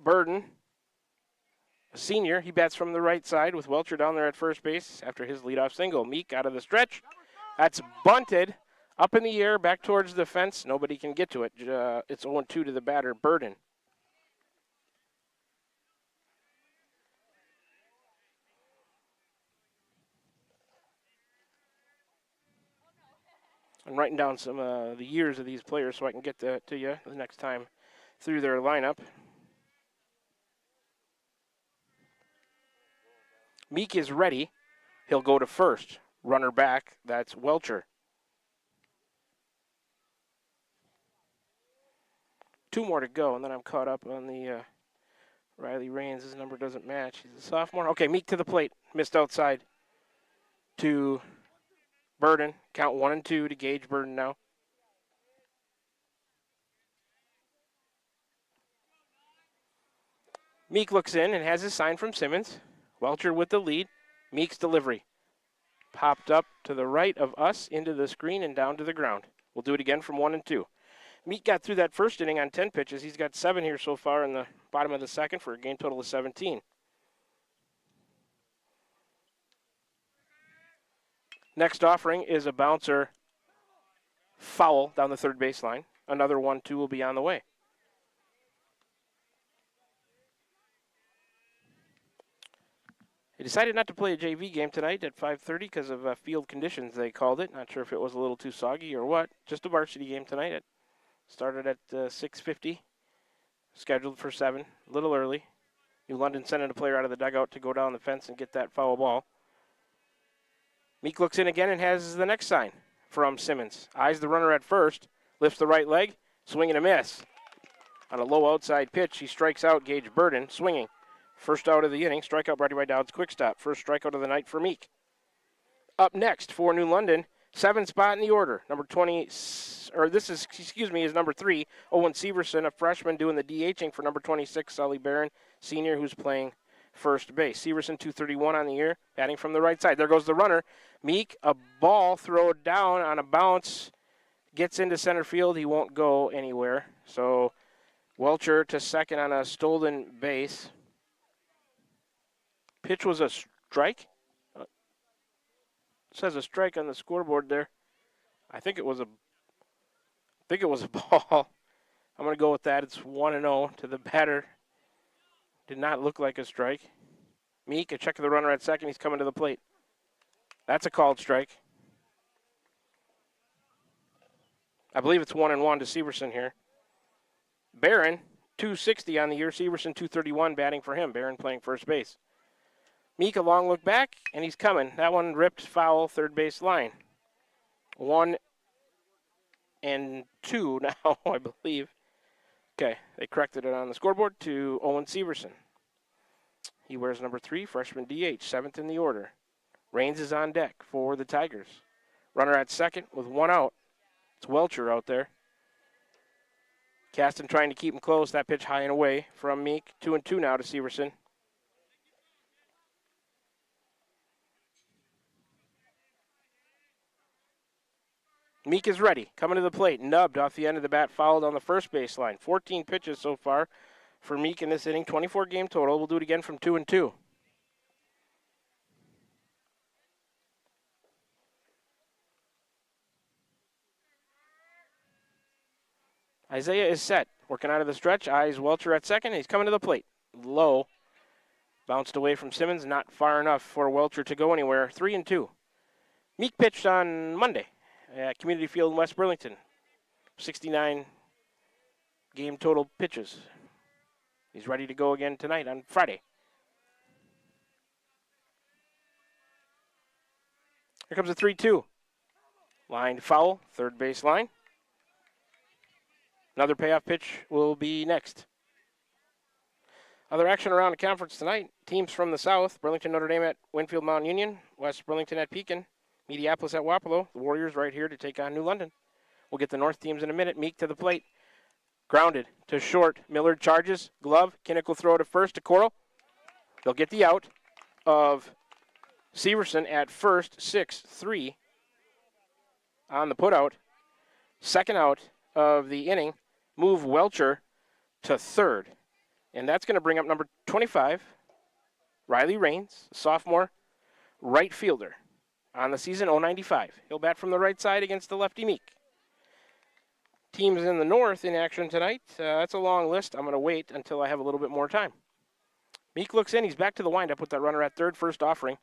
Burden, a senior, he bats from the right side with Welcher down there at first base after his leadoff single. Meek out of the stretch. That's bunted. Up in the air, back towards the fence. Nobody can get to it. It's 0-2 to the batter, Burden. I'm writing down some of the years of these players so I can get that to you the next time through their lineup. Meek is ready. He'll go to first. Runner back, that's Welcher. 2 more to go, and then I'm caught up on the Riley Raines. His number doesn't match. He's a sophomore. Okay, Meek to the plate. Missed outside to Burden. Count 1-2 to Gage Burden now. Meek looks in and has his sign from Simmons. Welcher with the lead. Meek's delivery. Popped up to the right of us, into the screen, and down to the ground. We'll do it again from 1 and 2. Meek got through that first inning on 10 pitches. He's got 7 here so far in the bottom of the second for a game total of 17. Next offering is a bouncer foul down the third baseline. Another 1-2 will be on the way. They decided not to play a JV game tonight at 5:30 because of field conditions, they called it. Not sure if it was a little too soggy or what. Just a varsity game tonight. It started at 6:50, scheduled for 7, a little early. New London sending a player out of the dugout to go down the fence and get that foul ball. Meek looks in again and has the next sign from Simmons. Eyes the runner at first, lifts the right leg, swing and a miss. On a low outside pitch, he strikes out Gage Burden, swinging. First out of the inning, strikeout brought to you by Dowd's Quick Stop. First strikeout of the night for Meek. Up next for New London, 7th spot in the order. Number 20, or this is, is number 3, Owen Severson, a freshman doing the DHing for number 26, Sully Barron, senior, who's playing first base. Severson, 231 on the year, batting from the right side. There goes the runner. Meek, a ball thrown down on a bounce, gets into center field. He won't go anywhere. So Welcher to second on a stolen base. Pitch was a strike. It says a strike on the scoreboard there. I think it was a ball. I'm going to go with that. It's 1-0 to the batter. Did not look like a strike. Meek, a check of the runner at second. He's coming to the plate. That's a called strike. I believe it's 1-1 to Severson here. Barron, 260 on the year. Severson, 231 batting for him. Barron playing first base. Meek, a long look back, and he's coming. That one ripped foul, third base line. 1 and 2 now, I believe. Okay, they corrected it on the scoreboard to Owen Severson. He wears number 3, freshman DH, 7th in the order. Raines is on deck for the Tigers. Runner at second with 1 out. It's Welcher out there. Caston trying to keep him close. That pitch high and away from Meek. 2-2 now to Severson. Meek is ready, coming to the plate, nubbed off the end of the bat, fouled on the first baseline. 14 pitches so far for Meek in this inning, 24 game total. We'll do it again from 2-2. Isaiah is set, working out of the stretch, eyes Welcher at second, he's coming to the plate. Low, bounced away from Simmons, not far enough for Welcher to go anywhere. 3-2. Meek pitched on Monday at Community Field in West Burlington. 69 game total pitches. He's ready to go again tonight on Friday. Here comes a 3-2. Lined foul, third base line. Another payoff pitch will be next. Other action around the conference tonight. Teams from the south, Burlington Notre Dame at Winfield Mount Union, West Burlington at Pekin, Mediapolis at Wapello. The Warriors right here to take on New London. We'll get the north teams in a minute. Meek to the plate. Grounded to short. Millard charges. Glove. Kinnick will throw to first to Coral. They'll get the out of Severson at first. 6-3 on the putout. Second out of the inning. Move Welcher to third. And that's going to bring up number 25, Riley Raines, sophomore right fielder. On the season, 0.95. He'll bat from the right side against the lefty Meek. Teams in the north in action tonight. That's a long list. I'm going to wait until I have a little bit more time. Meek looks in. He's back to the windup with that runner at third. First offering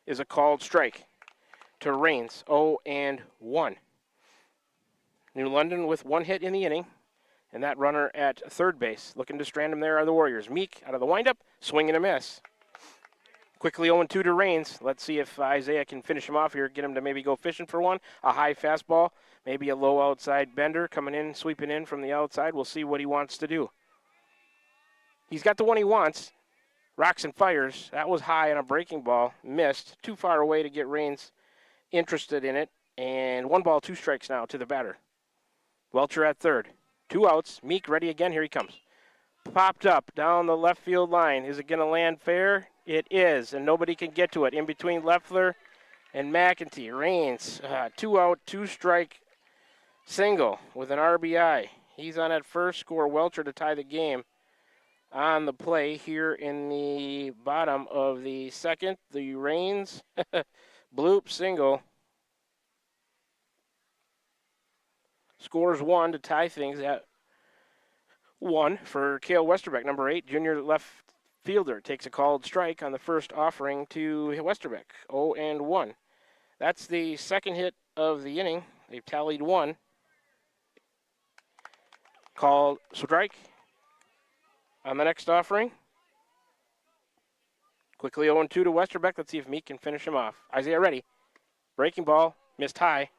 is a called strike to Raines, 0-1. New London with 1 hit in the inning, and that runner at third base. Looking to strand him there are the Warriors. Meek out of the windup, swing and a miss. Quickly 0-2 to Raines. Let's see if Isaiah can finish him off here, get him to maybe go fishing for one. A high fastball, maybe a low outside bender coming in, sweeping in from the outside. We'll see what he wants to do. He's got the one he wants. Rocks and fires. That was high on a breaking ball. Missed. Too far away to get Raines interested in it. And 1 ball, 2 strikes now to the batter. Welcher at third. 2 outs. Meek ready again. Here he comes. popped up down the left field line. Is it going to land fair? It is, and nobody can get to it. In between Leffler and McEntee. Rains, 2 out, 2 strike single with an RBI. He's on at first. Score Welcher to tie the game. On the play here in the bottom of the second, the Rains bloop single scores 1 to tie things at 1 for Cale Westerbeck, number 8, junior left fielder. Takes a called strike on the first offering to Westerbeck, 0-1. That's the second hit of the inning. They've tallied 1. Called strike on the next offering. Quickly 0-2 to Westerbeck. Let's see if Meek can finish him off. Isaiah ready. Breaking ball. Missed high.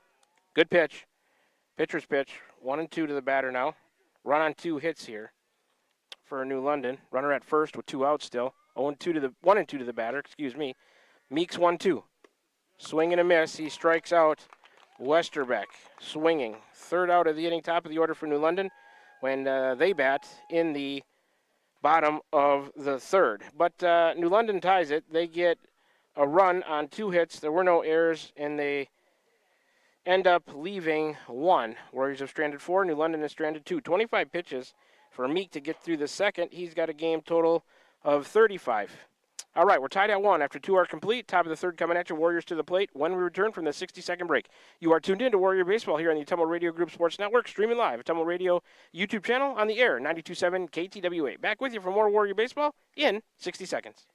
Good pitch. Pitcher's pitch. 1-2 to the batter now. Run on 2 hits here for New London. Runner at first with 2 outs still. 1-2 to the batter. Excuse me. Meeks 1-2. Swing and a miss. He strikes out Westerbeck. Swinging. Third out of the inning. Top of the order for New London when they bat in the bottom of the third. But New London ties it. They get a run on 2 hits. There were no errors, and they end up leaving 1. Warriors have stranded 4. New London has stranded 2. 25 pitches for Meek to get through the second. He's got a game total of 35. All right, we're tied at 1 after 2 are complete. Top of the third coming at you, Warriors to the plate when we return from the 60-second break. You are tuned in to Warrior Baseball here on the Tumble Radio Group Sports Network, streaming live at Tumble Radio YouTube channel on the air, 92.7 KTWA. Back with you for more Warrior Baseball in 60 seconds.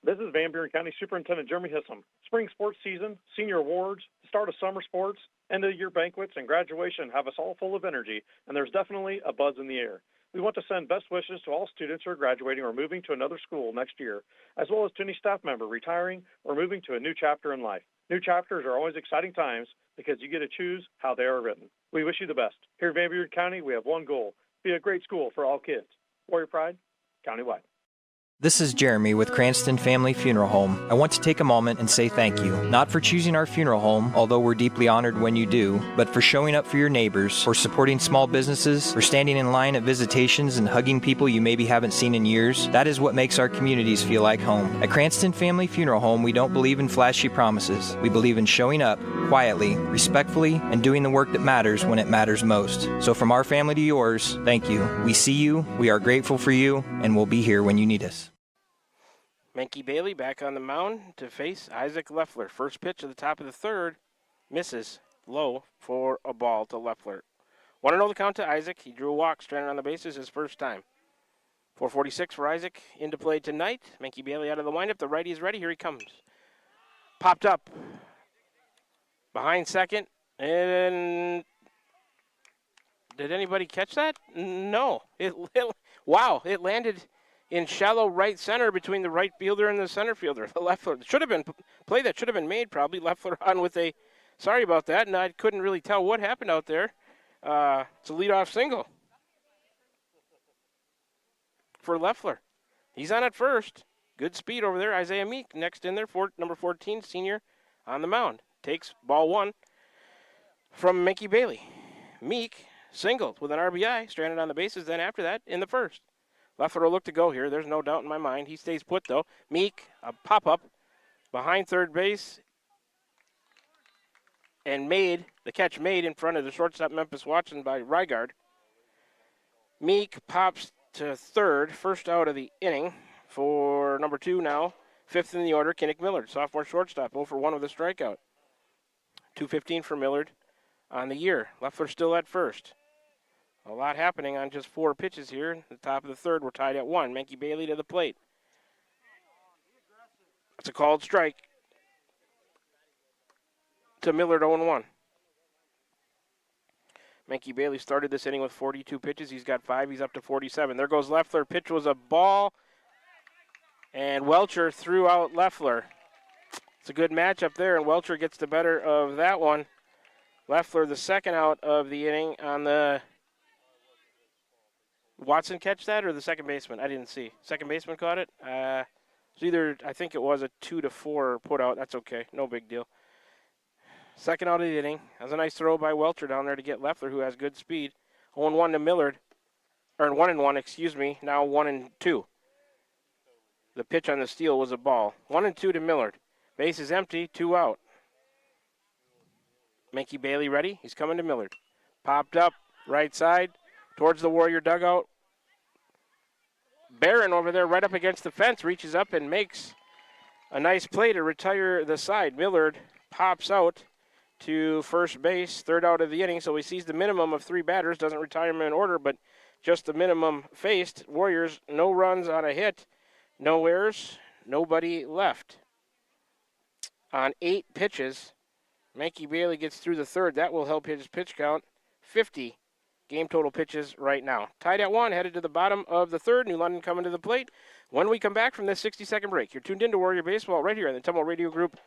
This is Van Buren County Superintendent Jeremy Hissom. Spring sports season, senior awards, the start of summer sports, end of year banquets, and graduation have us all full of energy, and there's definitely a buzz in the air. We want to send best wishes to all students who are graduating or moving to another school next year, as well as to any staff member retiring or moving to a new chapter in life. New chapters are always exciting times because you get to choose how they are written. We wish you the best. Here in Van Buren County, we have one goal: be a great school for all kids. Warrior Pride, countywide. This is Jeremy with Cranston Family Funeral Home. I want to take a moment and say thank you, not for choosing our funeral home, although we're deeply honored when you do, but for showing up for your neighbors, for supporting small businesses, for standing in line at visitations and hugging people you maybe haven't seen in years. That is what makes our communities feel like home. At Cranston Family Funeral Home, we don't believe in flashy promises. We believe in showing up quietly, respectfully, and doing the work that matters when it matters most. So from our family to yours, thank you. We see you, we are grateful for you, and we'll be here when you need us. Menke Bailey back on the mound to face Isaac Leffler. First pitch at the top of the third. Misses low for a ball to Leffler. 1-0 the count to Isaac. He drew a walk, stranded on the bases his first time. 4:46 for Isaac into play tonight. Menke Bailey out of the windup. The righty is ready. Here he comes. Popped up behind second. And did anybody catch that? No. Wow, it landed in shallow right center between the right fielder and the center fielder. The Leffler should have been play that should have been made probably. Leffler on with a, sorry about that, and I couldn't really tell what happened out there. It's a leadoff single for Leffler. He's on at first. Good speed over there. Isaiah Meek next in there for number 14, senior on the mound. Takes ball 1 from Menke Bailey. Meek singled with an RBI, stranded on the bases. Then after that in the first. Leffler will look to go here. There's no doubt in my mind. He stays put, though. Meek, a pop-up behind third base. And the catch made in front of the shortstop Memphis Watson by Rygard. Meek pops to third, first out of the inning for number 2 now. 5th in the order, Kinnick Millard, sophomore shortstop, 0 for 1 with a strikeout. 2:15 for Millard on the year. Leffler still at first. A lot happening on just 4 pitches here. At the top of the third, we're tied at 1. Menke Bailey to the plate. It's a called strike to Millard, 0-1. Menke Bailey started this inning with 42 pitches. He's got 5. He's up to 47. There goes Leffler. Pitch was a ball, and Welcher threw out Leffler. It's a good matchup there, and Welcher gets the better of that one. Leffler, the second out of the inning on the Watson catch that or the second baseman? I didn't see. Second baseman caught it. It's either, I think it was a 2-4 put out. That's okay. No big deal. Second out of the inning. That was a nice throw by Welcher down there to get Leffler, who has good speed. 0-1 to Millard. or 1-1, excuse me, now 1-2. The pitch on the steal was a ball. 1-2 to Millard. Base is empty, 2 out. Menke Bailey ready. He's coming to Millard. Popped up, right side, towards the Warrior dugout. Barron over there right up against the fence, reaches up and makes a nice play to retire the side. Millard pops out to first base, third out of the inning, so he sees the minimum of 3 batters, doesn't retire him in order, but just the minimum faced. Warriors, no runs on a hit, no errors, nobody left. On 8 pitches, Menke Bailey gets through the third. That will help his pitch count. 50 game total pitches right now. Tied at 1, headed to the bottom of the third. New London coming to the plate. When we come back from this 60-second break, you're tuned into Warrior Baseball right here on the Tumble Radio Group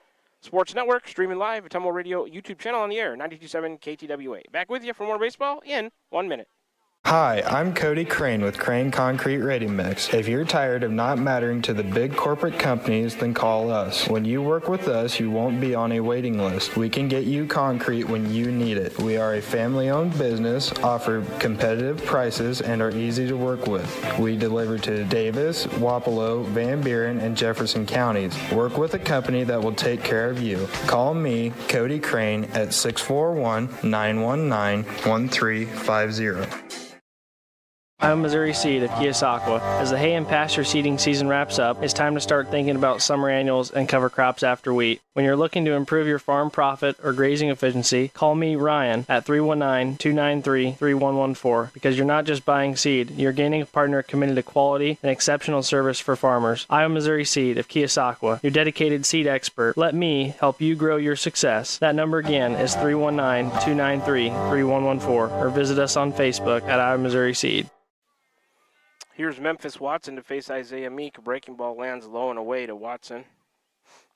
Sports Network, streaming live at Tumble Radio YouTube channel on the air, 92.7 KTWA. Back with you for more baseball in 1 minute. Hi, I'm Cody Crane with Crane Concrete Ready Mix. If you're tired of not mattering to the big corporate companies, then call us. When you work with us, you won't be on a waiting list. We can get you concrete when you need it. We are a family-owned business, offer competitive prices, and are easy to work with. We deliver to Davis, Wapello, Van Buren, and Jefferson counties. Work with a company that will take care of you. Call me, Cody Crane, at 641-919-1350. I'm Missouri Seed of Keosauqua. As the hay and pasture seeding season wraps up, it's time to start thinking about summer annuals and cover crops after wheat. When you're looking to improve your farm profit or grazing efficiency, call me, Ryan, at 319-293-3114, because you're not just buying seed, you're gaining a partner committed to quality and exceptional service for farmers. I'm Missouri Seed of Keosauqua, your dedicated seed expert. Let me help you grow your success. That number again is 319-293-3114, or visit us on Facebook at I'm Missouri Seed. Here's Memphis Watson to face Isaiah Meek. A breaking ball lands low and away to Watson.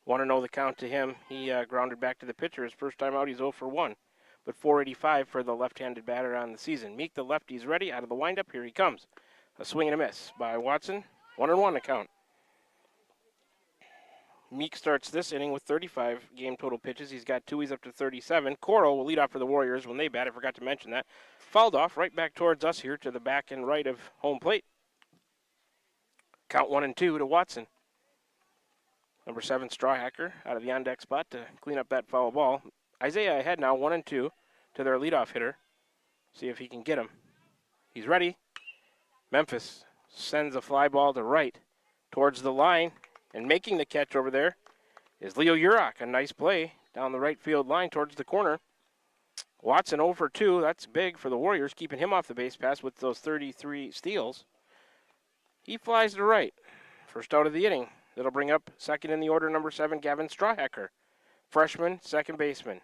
1-0 the count to him. He grounded back to the pitcher. His first time out, he's 0 for 1. But 485 for the left-handed batter on the season. Meek, the lefty's ready. Out of the windup, here he comes. A swing and a miss by Watson. 1-1 the count. Meek starts this inning with 35 game total pitches. He's got 2. He's up to 37. Coro will lead off for the Warriors when they bat. I forgot to mention that. Fouled off right back towards us here to the back and right of home plate. Count 1-2 to Watson. Number 7, Strawhacker, out of the on-deck spot to clean up that foul ball. Isaiah ahead now, 1-2 to their leadoff hitter. See if he can get him. He's ready. Memphis sends a fly ball to right towards the line, and making the catch over there is Leo Urach. A nice play down the right field line towards the corner. Watson 0 for 2. That's big for the Warriors, keeping him off the base pass with those 33 steals. He flies to right. First out of the inning. That'll bring up second in the order, number 7, Gavin Strawhacker. Freshman, second baseman.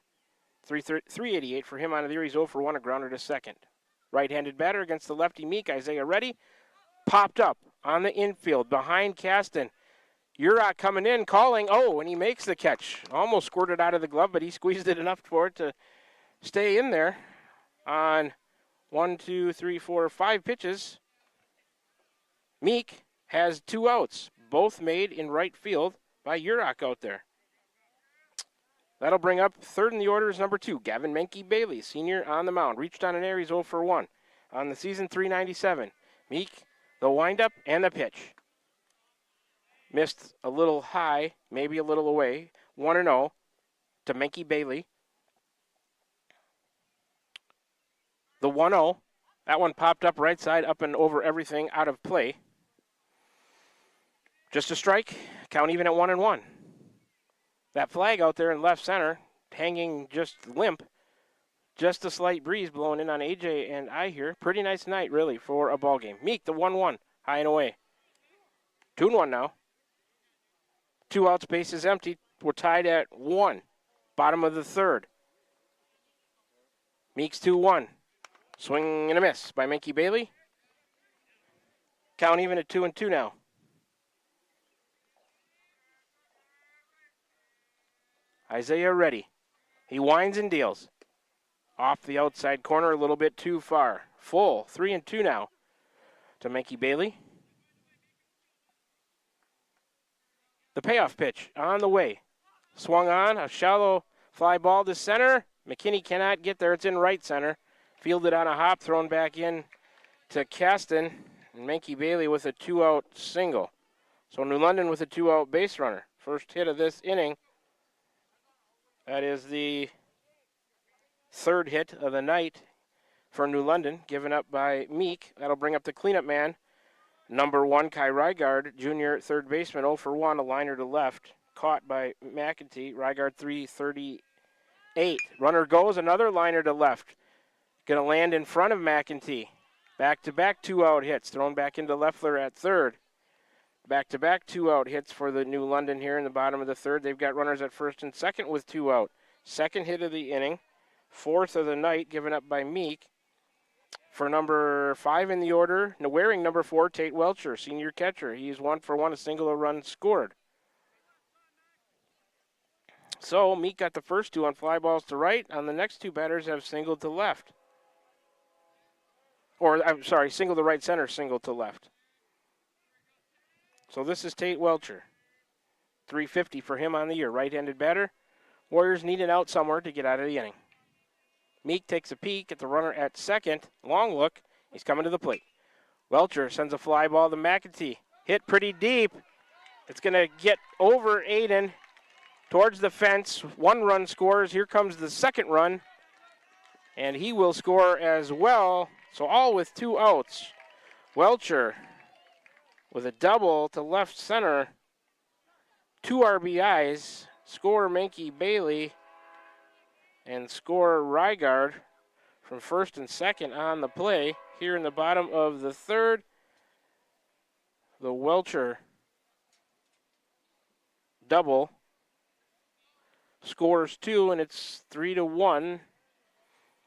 388 for him on the year. He's 0 for 1, a grounder to second. Right-handed batter against the lefty Meek. Isaiah ready. Popped up on the infield behind Caston. Urach coming in, calling. Oh, and he makes the catch. Almost squirted out of the glove, but he squeezed it enough for it to stay in there on 1, 2, 3, 4, 5 pitches. Meek has 2 outs, both made in right field by Urach out there. That'll bring up third in the order is number 2, Gavin Menke Bailey, senior on the mound. Reached on an air, he's 0 for 1. On the season, 397. Meek, the windup, and the pitch. Missed a little high, maybe a little away. 1-0 to Menke Bailey. The 1-0, that one popped up right side, up and over everything, out of play. Just a strike, count even at 1-1. That flag out there in left center, hanging just limp. Just a slight breeze blowing in on AJ and I here. Pretty nice night, really, for a ball game. Meek, the 1-1, high and away. 2-1 now. 2 outs, base is empty. We're tied at 1. Bottom of the third. Meek's 2-1. Swing and a miss by Menke Bailey. Count even at 2-2 now. Isaiah ready. He winds and deals. Off the outside corner a little bit too far. Full, 3-2 now to Menke Bailey. The payoff pitch on the way. Swung on, a shallow fly ball to center. McKinney cannot get there. It's in right center. Fielded on a hop, thrown back in to Caston, and Menke Bailey with a 2-out single. So New London with a 2-out base runner. First hit of this inning. That is the third hit of the night for New London, given up by Meek. That'll bring up the cleanup man. Number 1, Kai Rygard, junior third baseman, 0 for 1, a liner to left. Caught by McEntee. Rygard 338. Runner goes, another liner to left. Going to land in front of McEntee. Back-to-back 2-out hits. Thrown back into Leffler at third. Back-to-back 2-out hits for the New London here in the bottom of the third. They've got runners at first and second with 2 out. Second hit of the inning. Fourth of the night given up by Meek. For number 5 in the order, wearing number 4, Tate Welcher, senior catcher. He's 1 for 1, a single, a run scored. So Meek got the first 2 on fly balls to right. On the next 2 batters have singled to left. Or, I'm sorry, single to right center, single to left. So this is Tate Welcher. 350 for him on the year. Right-handed batter. Warriors need an out somewhere to get out of the inning. Meek takes a peek at the runner at second. Long look. He's coming to the plate. Welcher sends a fly ball to McEntee. Hit pretty deep. It's going to get over Aiden towards the fence. 1 run scores. Here comes the second run. And he will score as well. So all with 2 outs. Welcher with a double to left center. 2 RBIs. Score Menke Bailey. And score Rygard from first and second on the play. Here in the bottom of the third, the Welcher double scores 2, and it's 3-1.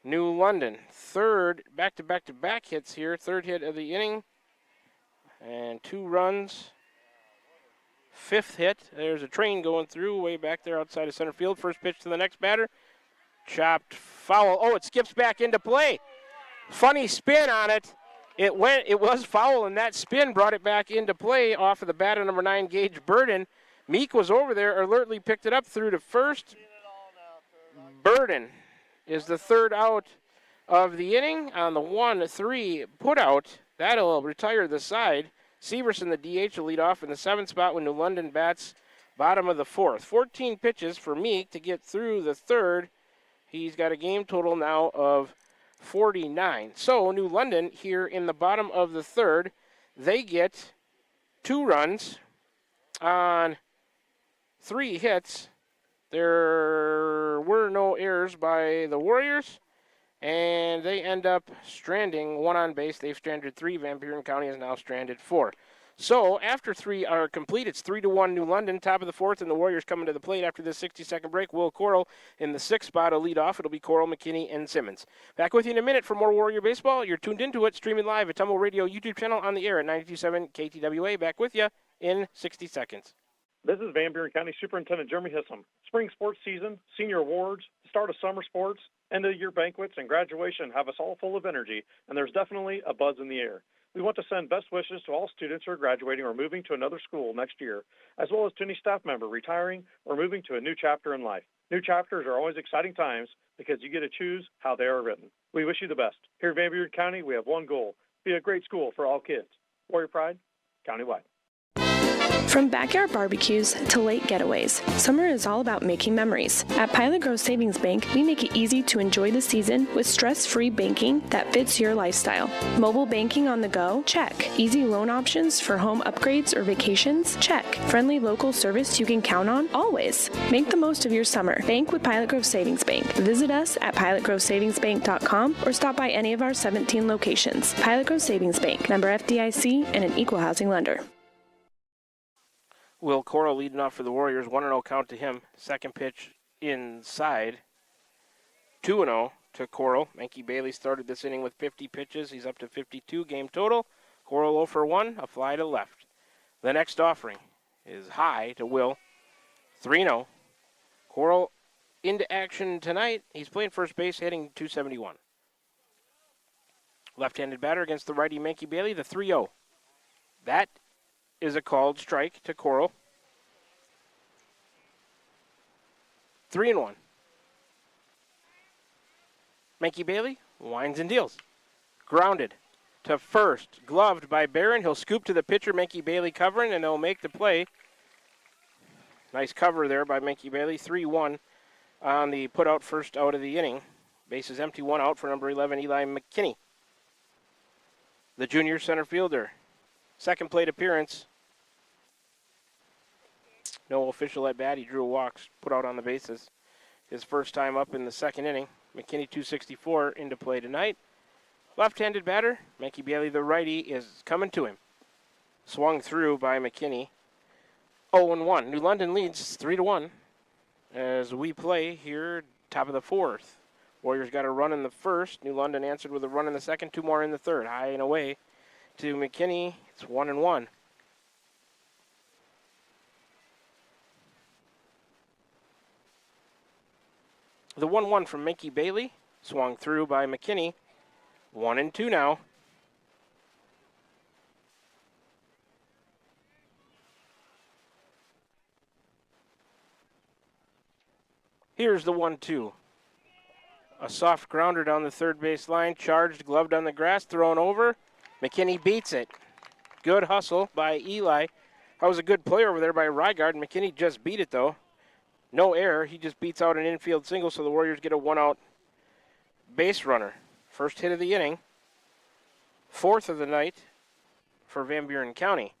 New London. Third, back-to-back hits here. Third hit of the inning. And 2 runs. Fifth hit. There's a train going through way back there outside of center field. First pitch to the next batter. Chopped foul. Oh, it skips back into play. Funny spin on it. It was foul, and that spin brought it back into play off of the bat of number 9, Gage Burden. Meek was over there, alertly picked it up through to first. Burden is the third out of the inning on the 1-3 put out. That'll retire the side. Severson, the DH, will lead off in the 7th spot when New London bats bottom of the 4th. 14 pitches for Meek to get through the third. He's got a game total now of 49. So New London here in the bottom of the third, they get 2 runs on 3 hits. There were no errors by the Warriors, and they end up stranding 1 on base. They've stranded 3. Van Buren County has now stranded 4. So after 3 are complete, it's 3-1 New London, top of the 4th, and the Warriors coming to the plate after this 60-second break. Will Coral in the 6th spot will lead off. It'll be Coral, McKinney, and Simmons. Back with you in a minute for more Warrior Baseball. You're tuned into it, streaming live at Tumble Radio YouTube channel on the air at 92.7 KTWA. Back with you in 60 seconds. This is Van Buren County Superintendent Jeremy Hissam. Spring sports season, senior awards, the start of summer sports, end of year banquets, and graduation have us all full of energy, and there's definitely a buzz in the air. We want to send best wishes to all students who are graduating or moving to another school next year, as well as to any staff member retiring or moving to a new chapter in life. New chapters are always exciting times because you get to choose how they are written. We wish you the best. Here in Van Buren County, we have one goal: be a great school for all kids. Warrior Pride, countywide. From backyard barbecues to late getaways, summer is all about making memories. At Pilot Grove Savings Bank, we make it easy to enjoy the season with stress-free banking that fits your lifestyle. Mobile banking on the go? Check. Easy loan options for home upgrades or vacations? Check. Friendly local service you can count on? Always. Make the most of your summer. Bank with Pilot Grove Savings Bank. Visit us at pilotgrovesavingsbank.com or stop by any of our 17 locations. Pilot Grove Savings Bank, member FDIC, and an equal housing lender. Will Coral leading off for the Warriors. 1-0 count to him. Second pitch inside. 2-0 to Coral. Menke Bailey started this inning with 50 pitches. He's up to 52 game total. Coral 0 for 1, a fly to left. The next offering is high to Will. 3-0. Coral into action tonight. He's playing first base, hitting .271. Left-handed batter against the righty Menke Bailey, the 3-0. That is a called strike to Coral. 3-1. Menke Bailey winds and deals. Grounded. to first. Gloved by Barron. He'll scoop to the pitcher, Menke Bailey covering, and they'll make the play. Nice cover there by Menke Bailey. 3-1 on the put out first out of the inning. Bases empty, 1 out for number 11, Eli McKinney. The junior center fielder. Second plate appearance. No official at bat. He drew a walk, put out on the bases. His first time up in the second inning. McKinney 264 into play tonight. Left-handed batter, Menke Bailey, the righty, is coming to him. Swung through by McKinney. 0-1. New London leads 3-1 as we play here, top of the fourth. Warriors got a run in the first. New London answered with a run in the second, 2 more in the third. High and away to McKinney. It's 1-1. The 1-1 from Menke Bailey, swung through by McKinney. 1-2 now. Here's the 1-2. A soft grounder down the third base line, charged, gloved on the grass, thrown over. McKinney beats it. Good hustle by Eli. That was a good play over there by Rygaard. McKinney just beat it, though. No error. He just beats out an infield single, so the Warriors get a 1-out base runner. First hit of the inning. Fourth of the night for Van Buren County.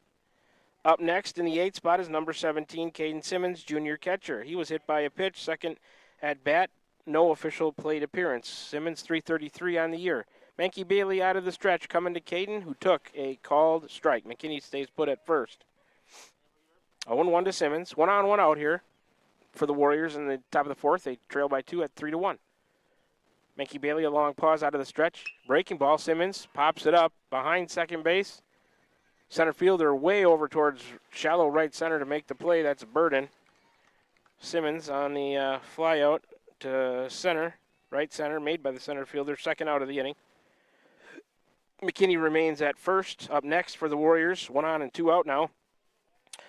Up next in the 8th spot is number 17, Caden Simmons, junior catcher. He was hit by a pitch, second at bat. No official plate appearance. Simmons 333 on the year. Menke Bailey out of the stretch coming to Caden, who took a called strike. McKinney stays put at first. 0-1 to Simmons. 1 on, 1 out here for the Warriors in the top of the fourth. They trail by 2 at 3-1. Menke Bailey, a long pause out of the stretch. Breaking ball. Simmons pops it up behind second base. Center fielder way over towards shallow right center to make the play. That's Burden. Simmons on the fly out to center, right center, made by the center fielder, second out of the inning. McKinney remains at first. Up next for the Warriors, 1 on and 2 out now.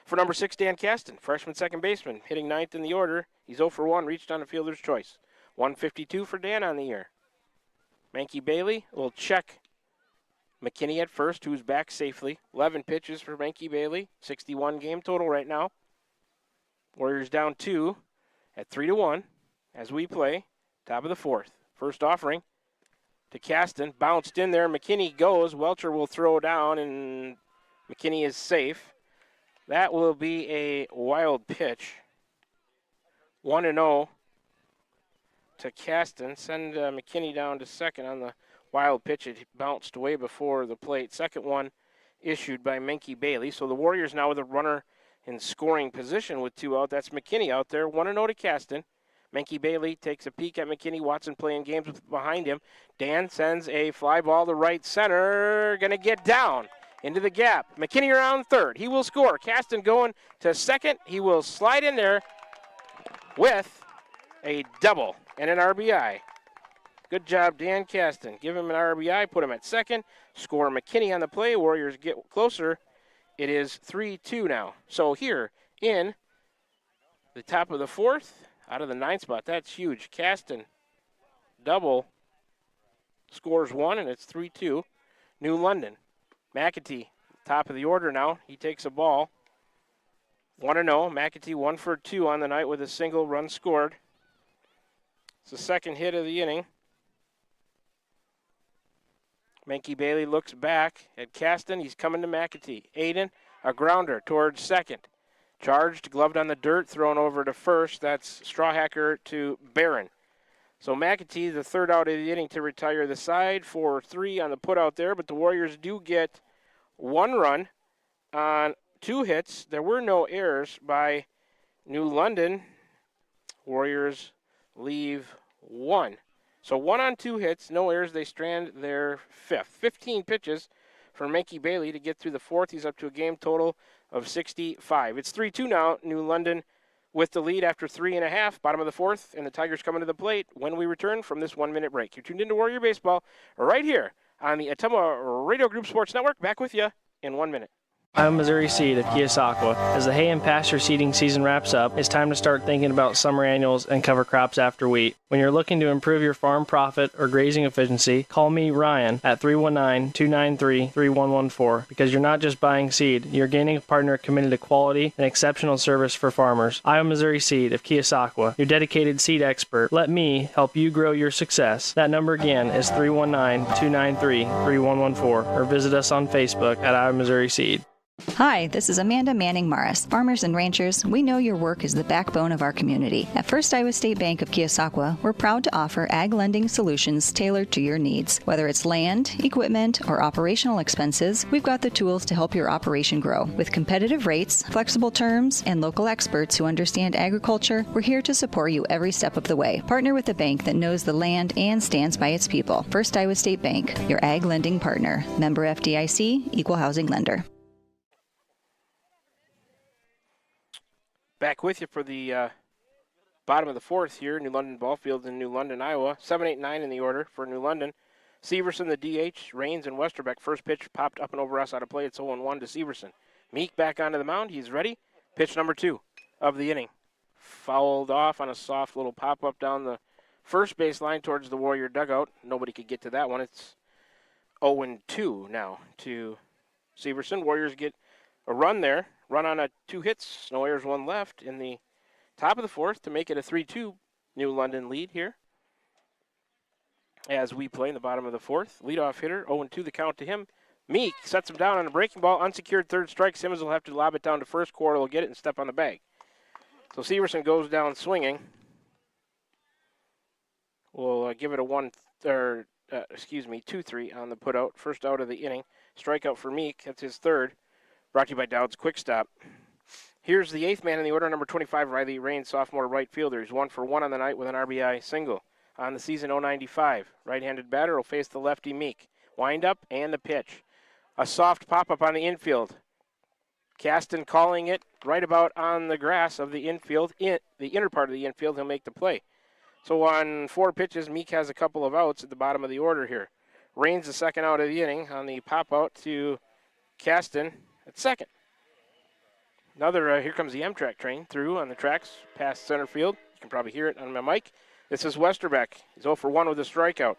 For number 6, Dan Caston, freshman second baseman, hitting 9th in the order. He's 0 for 1, reached on a fielder's choice. 152 for Dan on the year. Menke Bailey will check McKinney at first, who's back safely. 11 pitches for Menke Bailey, 61 game total right now. Warriors down 2 at 3-1 as we play, top of the fourth. First offering to Caston, bounced in there. McKinney goes. Welcher will throw down, and McKinney is safe. That will be a wild pitch. 1-0 to Caston. Send McKinney down to second on the wild pitch. It bounced way before the plate. Second one issued by Menke Bailey. So the Warriors now with a runner in scoring position with 2 out. That's McKinney out there. 1-0 to Caston. Menke Bailey takes a peek at McKinney. Watson playing games behind him. Dan sends a fly ball to right center. Going to get down into the gap. McKinney around third. He will score. Caston going to second. He will slide in there with a double and an RBI. Good job, Dan Caston. Give him an RBI, put him at second. Score McKinney on the play. Warriors get closer. It is 3-2 now. So here in the top of the fourth, out of the 9th spot, that's huge. Caston double scores 1, and it's 3-2. New London. McAtee, top of the order now. He takes a ball. 1-0. McAtee 1 for 2 on the night with a single run scored. It's the second hit of the inning. Menke Bailey looks back at Caston. He's coming to McAtee. Aiden, a grounder towards second. Charged, gloved on the dirt, thrown over to first. That's Strawhacker to Barron. So McAtee, the third out of the inning to retire the side. 4-3 on the put out there, but the Warriors do get 1 run on 2 hits. There were no errors by New London. Warriors leave 1. So 1 on 2 hits, no errors. They strand their 5th. 15 pitches for Menke Bailey to get through the 4th. He's up to a game total of 65. It's 3-2 now. New London with the lead after 3.5, bottom of the 4th, and the Tigers coming to the plate when we return from this 1-minute break. You're tuned into Warrior Baseball right here on the Ottumwa Radio Group Sports Network. Back with you in 1 minute. Iowa Missouri Seed of Keosauqua. As the hay and pasture seeding season wraps up, it's time to start thinking about summer annuals and cover crops after wheat. When you're looking to improve your farm profit or grazing efficiency, call me, Ryan, at 319-293-3114, because you're not just buying seed, you're gaining a partner committed to quality and exceptional service for farmers. Iowa Missouri Seed of Keosauqua, your dedicated seed expert. Let me help you grow your success. That number again is 319-293-3114, or visit us on Facebook at Iowa Missouri Seed. Hi, this is Amanda Manning Morris. Farmers and ranchers, we know your work is the backbone of our community. At First Iowa State Bank of Keosauqua, we're proud to offer ag lending solutions tailored to your needs. Whether it's land, equipment, or operational expenses, we've got the tools to help your operation grow. With competitive rates, flexible terms, and local experts who understand agriculture, we're here to support you every step of the way. Partner with a bank that knows the land and stands by its people. First Iowa State Bank, your ag lending partner. Member FDIC, Equal Housing Lender. Back with you for the bottom of the fourth here. New London Ballfield in New London, Iowa. 7-8-9 in the order for New London. Severson, the DH, Rains, and Westerbeck. First pitch popped up and over us out of play. It's 0-1 to Severson. Meek back onto the mound. He's ready. Pitch number 2 of the inning. Fouled off on a soft little pop-up down the first base line towards the Warrior dugout. Nobody could get to that one. It's 0-2 now to Severson. Warriors get a run there. Run on 2 hits, no errors, 1 left in the top of the fourth to make it a 3-2 New London lead here. As we play in the bottom of the fourth, leadoff hitter, 0-2 the count to him. Meek sets him down on a breaking ball, unsecured third strike. Simmons will have to lob it down to first. Quarter will get it and step on the bag. So Severson goes down swinging. We'll give it a 2-3 on the putout. First out of the inning. Strikeout for Meek, that's his third. Brought to you by Dowd's Quick Stop. Here's the 8th man in the order, number 25, Riley Rains, sophomore right fielder. He's 1 for 1 on the night with an RBI single. On the season, 0.95. Right-handed batter will face the lefty Meek. Wind up and the pitch. A soft pop-up on the infield. Caston calling it right about on the grass of the infield. The inner part of the infield, he'll make the play. So on 4 pitches, Meek has a couple of outs at the bottom of the order here. Rains the second out of the inning on the pop-out to Caston at second. Another, here comes the Amtrak train through on the tracks past center field. You can probably hear it on my mic. This is Westerbeck. He's 0 for 1 with a strikeout.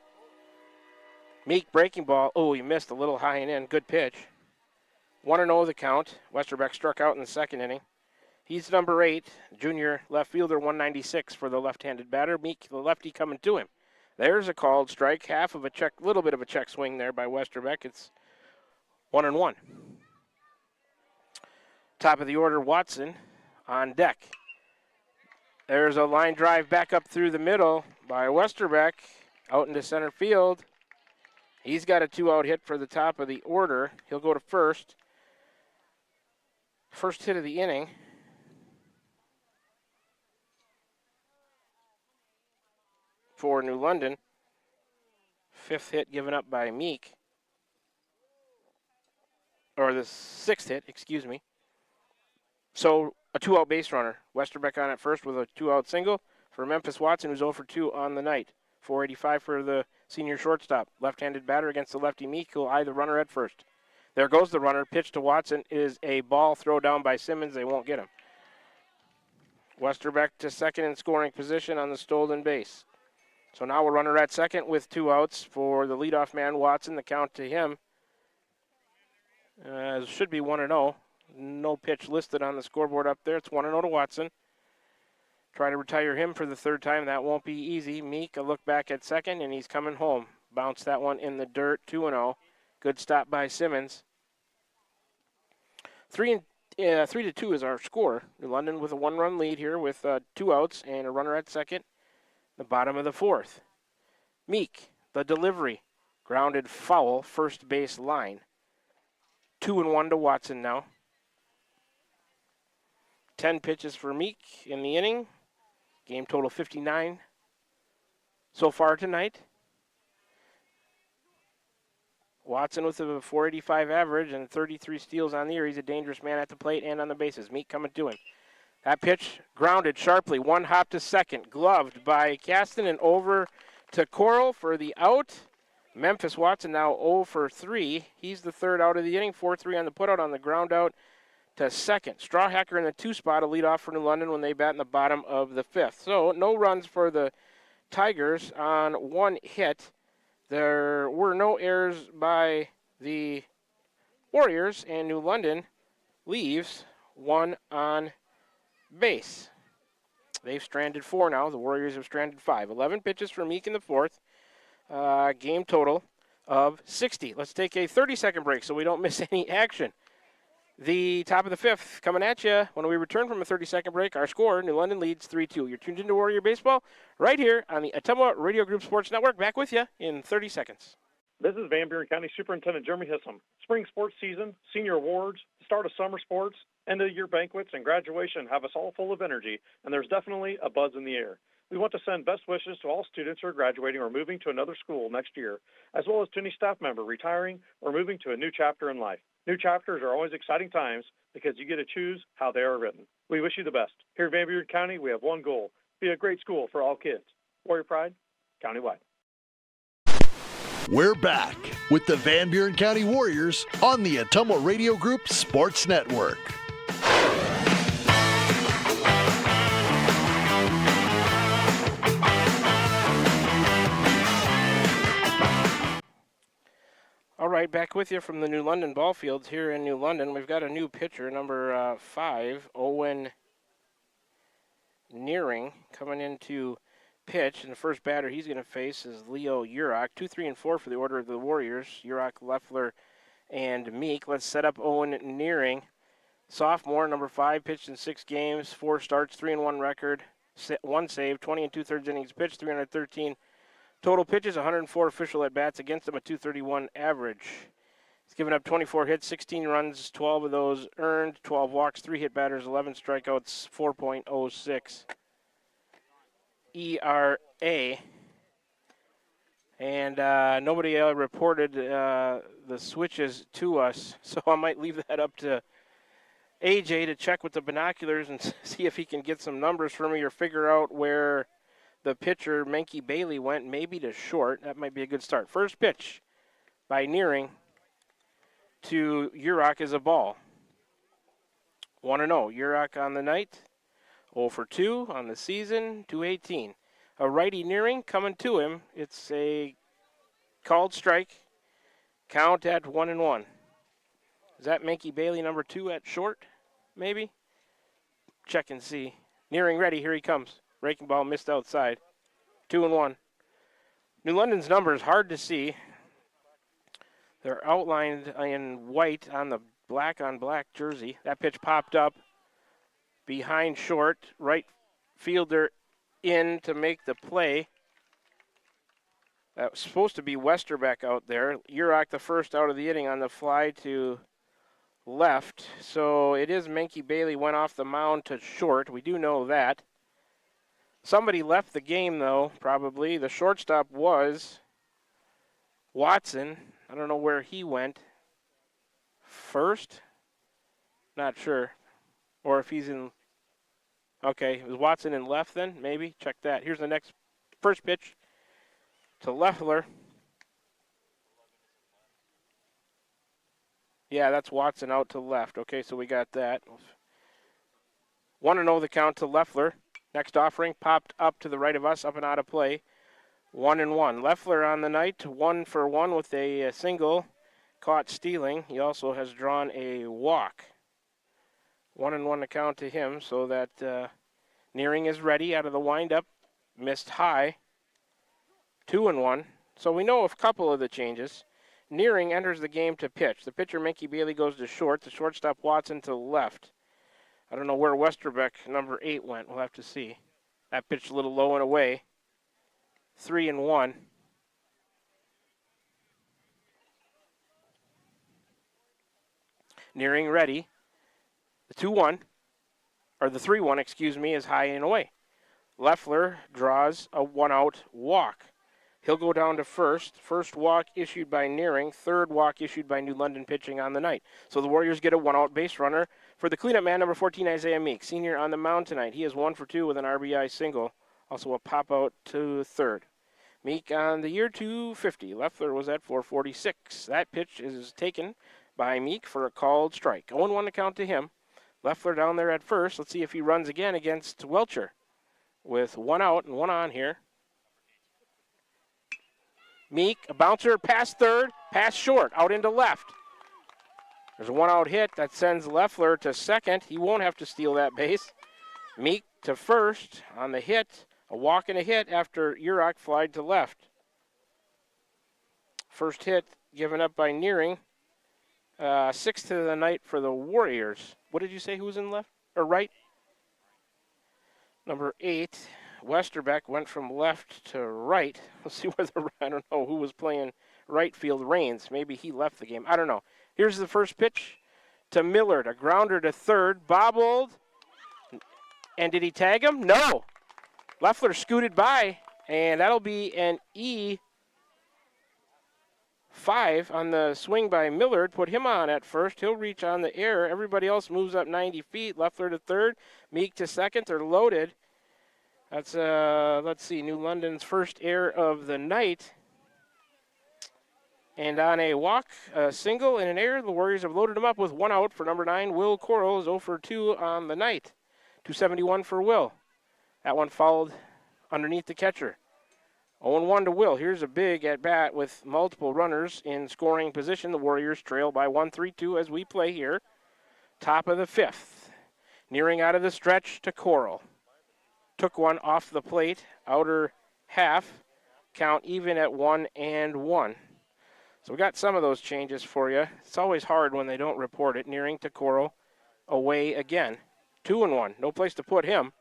Meek breaking ball. Oh, he missed a little high and in. Good pitch. 1-0 the count. Westerbeck struck out in the second inning. He's number 8, junior left fielder, 196 for the left-handed batter. Meek, the lefty, coming to him. There's a called strike. Half of a check, little bit of a check swing there by Westerbeck. It's 1-1. Top of the order, Watson on deck. There's a line drive back up through the middle by Westerbeck out into center field. He's got a 2-out hit for the top of the order. He'll go to first. First hit of the inning. For New London. 5th hit given up by Meek. Or the 6th hit, excuse me. So a 2-out base runner. Westerbeck on at first with a 2-out single for Memphis Watson, who's 0 for 2 on the night. 485 for the senior shortstop. Left-handed batter against the lefty Meek, who'll eye the runner at first. There goes the runner. Pitch to Watson is a ball throw down by Simmons. They won't get him. Westerbeck to second in scoring position on the stolen base. So now a runner at second with 2 outs for the leadoff man, Watson. The count to him should be 1-0. No pitch listed on the scoreboard up there. It's 1-0 to Watson. Try to retire him for the 3rd time. That won't be easy. Meek, a look back at second, and he's coming home. Bounced that one in the dirt, 2-0. Good stop by Simmons. 3-2 is our score. New London with a 1-run lead here with 2 outs and a runner at second. The bottom of the 4th. Meek, the delivery. Grounded foul, first base line. 2-1 to Watson now. 10 pitches for Meek in the inning. Game total 59 so far tonight. Watson with a 485 average and 33 steals on the year. He's a dangerous man at the plate and on the bases. Meek coming to him. That pitch grounded sharply. 1 hop to second. Gloved by Caston and over to Coral for the out. Memphis Watson now 0 for 3. He's the third out of the inning, 4-3 on the putout on the ground out to second. Strawhacker in the 2 spot, a lead off for New London when they bat in the bottom of the 5th. So no runs for the Tigers on 1 hit. There were no errors by the Warriors, and New London leaves 1 on base. They've stranded 4 now. The Warriors have stranded 5. 11 pitches for Meek in the 4th. Game total of 60. Let's take a 30-second break so we don't miss any action. The top of the 5th coming at you when we return from a 30-second break. Our score, New London leads 3-2. You're tuned into Warrior Baseball right here on the Ottumwa Radio Group Sports Network. Back with you in 30 seconds. This is Van Buren County Superintendent Jeremy Hissom. Spring sports season, senior awards, start of summer sports, end of year banquets, and graduation have us all full of energy, and there's definitely a buzz in the air. We want to send best wishes to all students who are graduating or moving to another school next year, as well as to any staff member retiring or moving to a new chapter in life. New chapters are always exciting times because you get to choose how they are written. We wish you the best. Here in Van Buren County, we have one goal: be a great school for all kids. Warrior Pride, countywide. We're back with the Van Buren County Warriors on the Ottumwa Radio Group Sports Network. All right, back with you from the New London ball fields here in New London. We've got a new pitcher, number 5, Owen Nearing, coming into pitch. And the first batter he's going to face is Leo Urach. 2, 3, and 4 for the order of the Warriors. Urach, Leffler, and Meek. Let's set up Owen Nearing. Sophomore, number 5, pitched in 6 games, 4 starts, 3-1 record, 1 save, 20 2/3 innings pitched, 313 total pitches, 104 official at-bats against him, a .231 average. He's given up 24 hits, 16 runs, 12 of those earned, 12 walks, 3 hit batters, 11 strikeouts, 4.06 ERA. And nobody reported the switches to us, so I might leave that up to AJ to check with the binoculars and see if he can get some numbers for me or figure out where the pitcher, Menke Bailey, went maybe to short. That might be a good start. First pitch by Nearing to Urach is a ball. 1-0. Urach on the night. 0 for 2 on the season, 218. A righty Nearing coming to him. It's a called strike. Count at 1-1. Is that Menke Bailey number 2 at short? Maybe? Check and see. Nearing ready. Here he comes. Breaking ball missed outside. 2-1. New London's numbers hard to see. They're outlined in white on the black on black jersey. That pitch popped up behind short. Right fielder in to make the play. That was supposed to be Westerbeck out there. Urach the first out of the inning on the fly to left. So it is Menke Bailey went off the mound to short. We do know that. Somebody left the game, though, probably. The shortstop was Watson. I don't know where he went. First? Not sure. Or if he's in... Okay, was Watson in left then? Maybe. Check that. Here's the next first pitch to Leffler. Yeah, that's Watson out to left. Okay, so we got that. 1-0 the count to Leffler. Next offering popped up to the right of us, up and out of play. 1-1. Leffler on the night, 1 for 1 with a single, caught stealing. He also has drawn a walk. 1-1 to count to him, so that Nearing is ready out of the windup. Missed high. 2-1. So we know a couple of the changes. Nearing enters the game to pitch. The pitcher, Menke Bailey, goes to short. The shortstop, Watson, to left. I don't know where Westerbeck, number 8, went. We'll have to see. That pitched a little low and away. 3-1. Nearing ready. The 2-1, or the 3-1, excuse me, is high and away. Leffler draws a 1-out walk. He'll go down to first. First walk issued by Nearing. Third walk issued by New London pitching on the night. So the Warriors get a 1-out base runner for the cleanup man, number 14, Isaiah Meek. Senior on the mound tonight. He is 1 for 2 with an RBI single. Also a pop out to third. Meek on the year 250. Leffler was at 446. That pitch is taken by Meek for a called strike. 0-1 to count to him. Leffler down there at first. Let's see if he runs again against Welcher with 1 out and 1 on here. Meek, a bouncer, past third, pass short, out into left. There's a 1 out hit that sends Leffler to second. He won't have to steal that base. Meek to first on the hit. A walk and a hit after Urach flied to left. First hit given up by Nearing. 6th of the night for the Warriors. What did you say, who was in left or right? Number 8, Westerbeck went from left to right. Let's see whether, I don't know who was playing right field. Rains. Maybe he left the game. I don't know. Here's the first pitch to Millard. A grounder to third. Bobbled. And did he tag him? No. Leffler scooted by, and that'll be an E5 on the swing by Millard. Put him on at first. He'll reach on the air. Everybody else moves up 90 feet. Leffler to third. Meek to second. They're loaded. That's, let's see, New London's first error of the night. And on a walk, a single, and an error, the Warriors have loaded him up with 1 out for number 9. Will Coral is 0 for 2 on the night. 271 for Will. That one fouled underneath the catcher. 0-1 to Will. Here's a big at-bat with multiple runners in scoring position. The Warriors trail by 1-3-2 as we play here. Top of the 5th. Nearing out of the stretch to Coral. Took one off the plate. Outer half. Count even at 1-1. So we got some of those changes for you. It's always hard when they don't report it. Nearing to Coral. Away again. 2-1. No place to put him.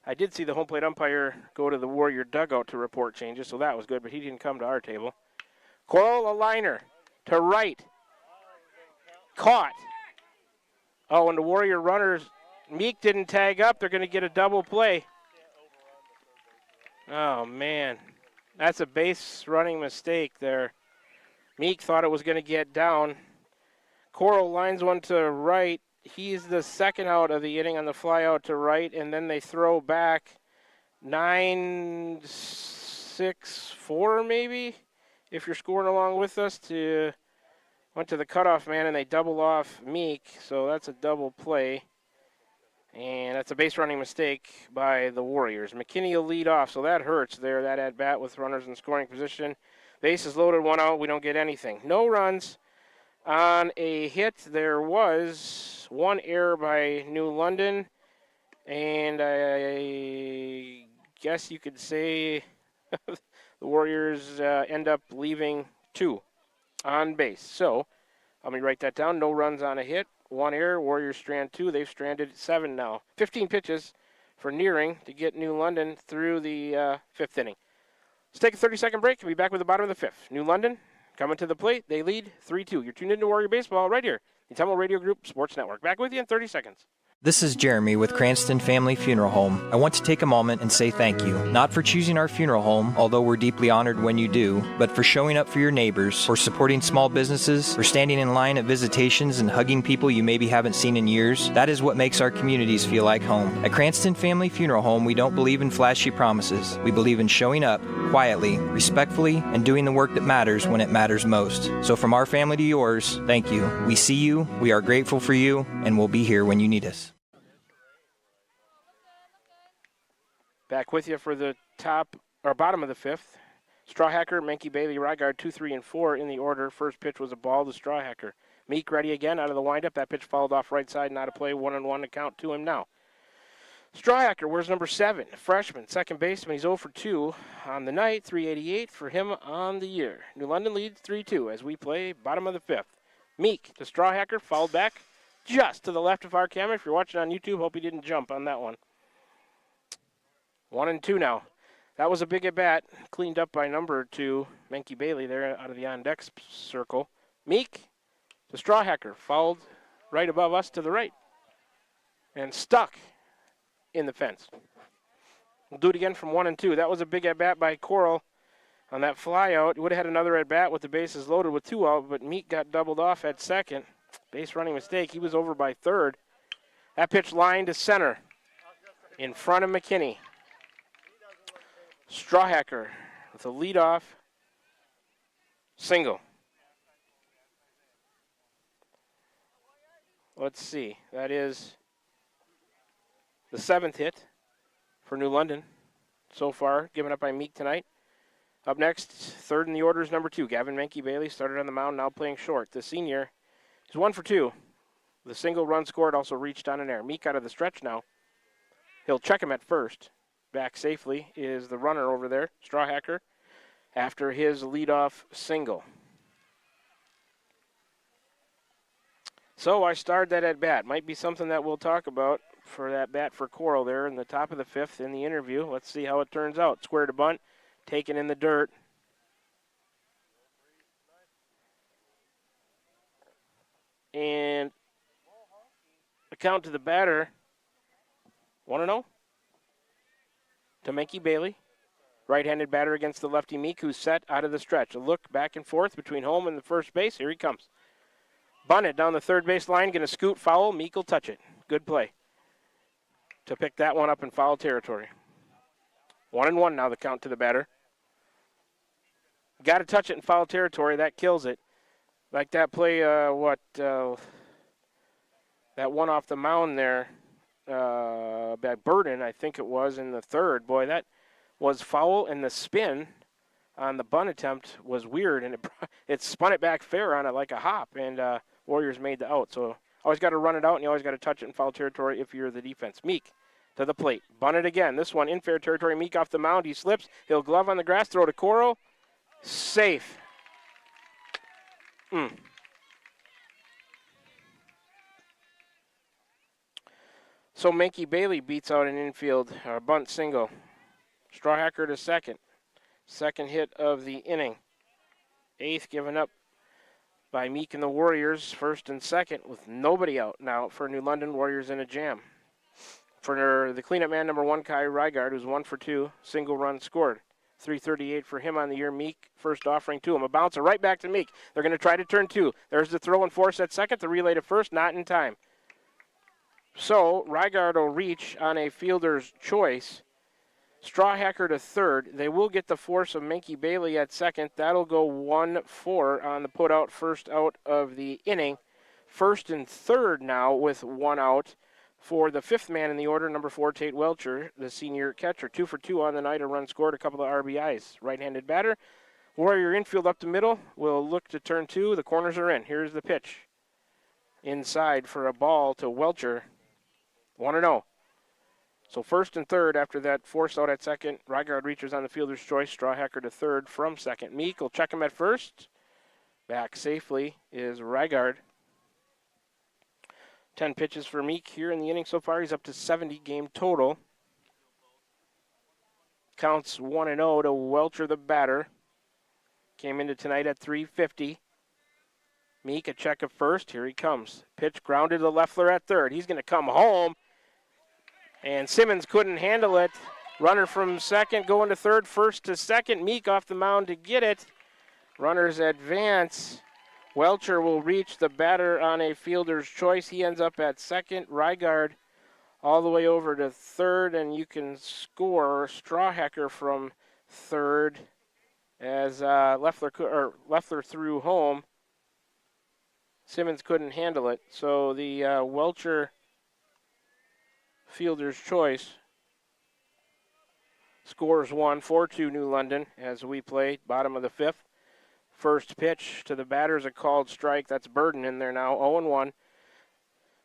I did see the home plate umpire go to the Warrior dugout to report changes, so that was good, but he didn't come to our table. Coral, a liner to right. Caught. Oh, and the Warrior runners, Meek didn't tag up. They're going to get a double play. Oh, man. That's a base running mistake there. Meek thought it was going to get down. Coral lines one to right. He's the second out of the inning on the fly out to right, and then they throw back 9-6-4 maybe, if you're scoring along with us. Went to the cutoff man, and they double off Meek, so that's a double play. And that's a base running mistake by the Warriors. McKinney will lead off, so that hurts there, that at-bat with runners in scoring position. Base is loaded, 1 out, we don't get anything. No runs. On a hit, there was 1 error by New London, and I guess you could say the Warriors end up leaving 2 on base. So let me write that down. No runs on a hit, 1 error. Warriors strand 2. They've stranded 7 now. 15 pitches for Nearing to get New London through the 5th inning. Let's take a 30-second break and be back with the bottom of the 5th. New London coming to the plate. They lead 3-2. You're tuned into Warrior Baseball right here, the Temple Radio Group Sports Network. Back with you in 30 seconds. This is Jeremy with Cranston Family Funeral Home. I want to take a moment and say thank you, not for choosing our funeral home, although we're deeply honored when you do, but for showing up for your neighbors, for supporting small businesses, for standing in line at visitations and hugging people you maybe haven't seen in years. That is what makes our communities feel like home. At Cranston Family Funeral Home, we don't believe in flashy promises. We believe in showing up quietly, respectfully, and doing the work that matters when it matters most. So from our family to yours, thank you. We see you, we are grateful for you, and we'll be here when you need us. Back with you for the bottom of the 5th. Strawhacker, Menke Bailey, Rygard 2, 3, and 4 in the order. First pitch was a ball to Strawhacker. Meek ready again out of the windup. That pitch fouled off right side, not a play. 1-1 to count to him now. Strawhacker, where's number 7? Freshman, second baseman. He's 0 for 2 on the night. 388 for him on the year. New London leads 3-2 as we play bottom of the 5th. Meek to Strawhacker, fouled back just to the left of our camera. If you're watching on YouTube, hope he didn't jump on that one. 1-2 now. That was a big at-bat, cleaned up by number 2, Menke Bailey there out of the on-deck circle. Meek to Strawhacker, fouled right above us to the right, and stuck in the fence. We'll do it again from 1-2. That was a big at-bat by Coral on that fly-out. Would have had another at-bat with the bases loaded with 2 out, but Meek got doubled off at second. Base running mistake. He was over by third. That pitch lined to center in front of McKinney. Strawhacker with a leadoff single. Let's see. That is the 7th hit for New London so far, given up by Meek tonight. Up next, third in the order is number 2. Gavin Menke-Bailey started on the mound, now playing short. The senior is 1 for 2. The single run scored also reached on an error. Meek out of the stretch now. He'll check him at first. Back safely is the runner over there, Strawhacker, after his leadoff single. So I starred that at bat. Might be something that we'll talk about for that bat for Coral there in the top of the 5th in the interview. Let's see how it turns out. Square to bunt, taken in the dirt. And the count to the batter, 1-0 to Menke-Bailey. Right-handed batter against the lefty Meek, who's set out of the stretch. A look back and forth between home and the first base. Here he comes. Bunted down the third base line, going to scoot foul. Meek will touch it. Good play to pick that one up in foul territory. 1-1 now the count to the batter. Got to touch it in foul territory. That kills it. Like that play, that one off the mound there by Burden, I think it was, in the third. Boy, that was foul, and the spin on the bunt attempt was weird, and it spun it back fair on it like a hop, and Warriors made the out. So always got to run it out, and you always got to touch it in foul territory if you're the defense. Meek to the plate. Bunted again. This one in fair territory. Meek off the mound. He slips. He'll glove on the grass. Throw to Coral. Safe. So Menke-Bailey beats out an infield bunt single. Strawhacker to second. Second hit of the inning. 8th given up by Meek and the Warriors, first and second, with nobody out now for New London. Warriors in a jam. For the cleanup man, number 1, Kai Rygard, who's 1 for 2, single run scored. 338 for him on the year. Meek, first offering to him. A bouncer right back to Meek. They're going to try to turn 2. There's the throw and force at second. The relay to first, not in time. So Rygard will reach on a fielder's choice. Strawhacker to third. They will get the force of Menke-Bailey at second. That'll go 1-4 on the put-out, first out of the inning. First and third now with 1 out for the 5th man in the order, number 4, Tate Welcher, the senior catcher. 2 for 2 on the night, a run scored, a couple of RBIs. Right-handed batter. Warrior infield up the middle. Will look to turn 2. The corners are in. Here's the pitch. Inside for a ball to Welcher. 1-0. So first and third after that force out at second. Rygard reaches on the fielder's choice. Strawhacker to third from second. Meek will check him at first. Back safely is Rygard. 10 pitches for Meek here in the inning so far. He's up to 70 game total. Counts 1-0 to Welcher, the batter. Came into tonight at 350. Meek a check at first. Here he comes. Pitch grounded to Leffler at third. He's going to come home. And Simmons couldn't handle it. Runner from second going to third, first to second. Meek off the mound to get it. Runners advance. Welcher will reach the batter on a fielder's choice. He ends up at second. Rygard all the way over to third, and you can score Strawhacker from third as Leffler threw home. Simmons couldn't handle it. So the Welcher fielder's choice scores 1, 4-2 New London as we play bottom of the 5th. First pitch to the batter is a called strike. That's Burden in there now, 0-1.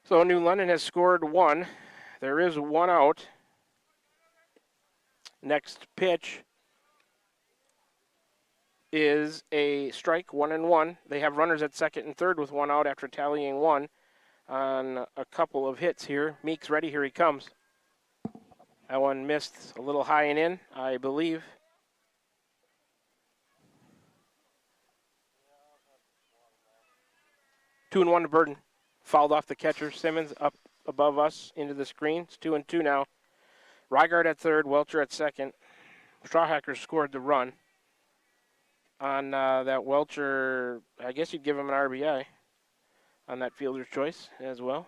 So New London has scored 1. There is 1 out. Next pitch is a strike, 1-1. They have runners at second and third with 1 out after tallying 1 on a couple of hits here. Meek's ready. Here he comes. That one missed a little high and in, I believe. Two and 1 to Burden. Fouled off the catcher. Simmons up above us into the screen. It's 2-2 now. Rygard at third, Welcher at second. Strawhacker scored the run. On that Welcher, I guess you'd give him an RBI on that fielder's choice as well.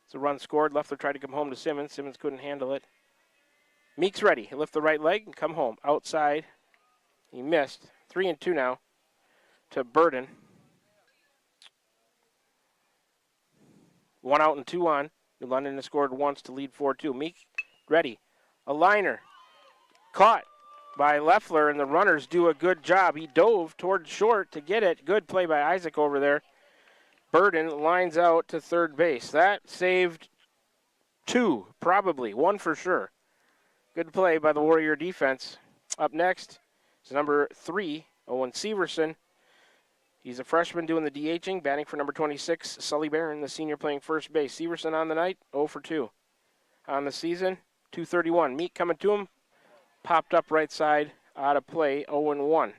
It's a run scored. Leffler tried to come home to Simmons. Simmons couldn't handle it. Meek's ready. He'll lift the right leg and come home. Outside. He missed. 3-2 now to Burden. 1 out and 2 on. New London has scored once to lead 4-2. Meek ready. A liner. Caught by Leffler, and the runners do a good job. He dove towards short to get it. Good play by Isaac over there. Burden lines out to third base. That saved 2, probably. 1 for sure. Good play by the Warrior defense. Up next is number 3, Owen Severson. He's a freshman doing the DHing, batting for number 26, Sully Barron, the senior playing first base. Severson on the night, 0 for 2. On the season, 231. Meek coming to him, popped up right side, out of play, 0-1.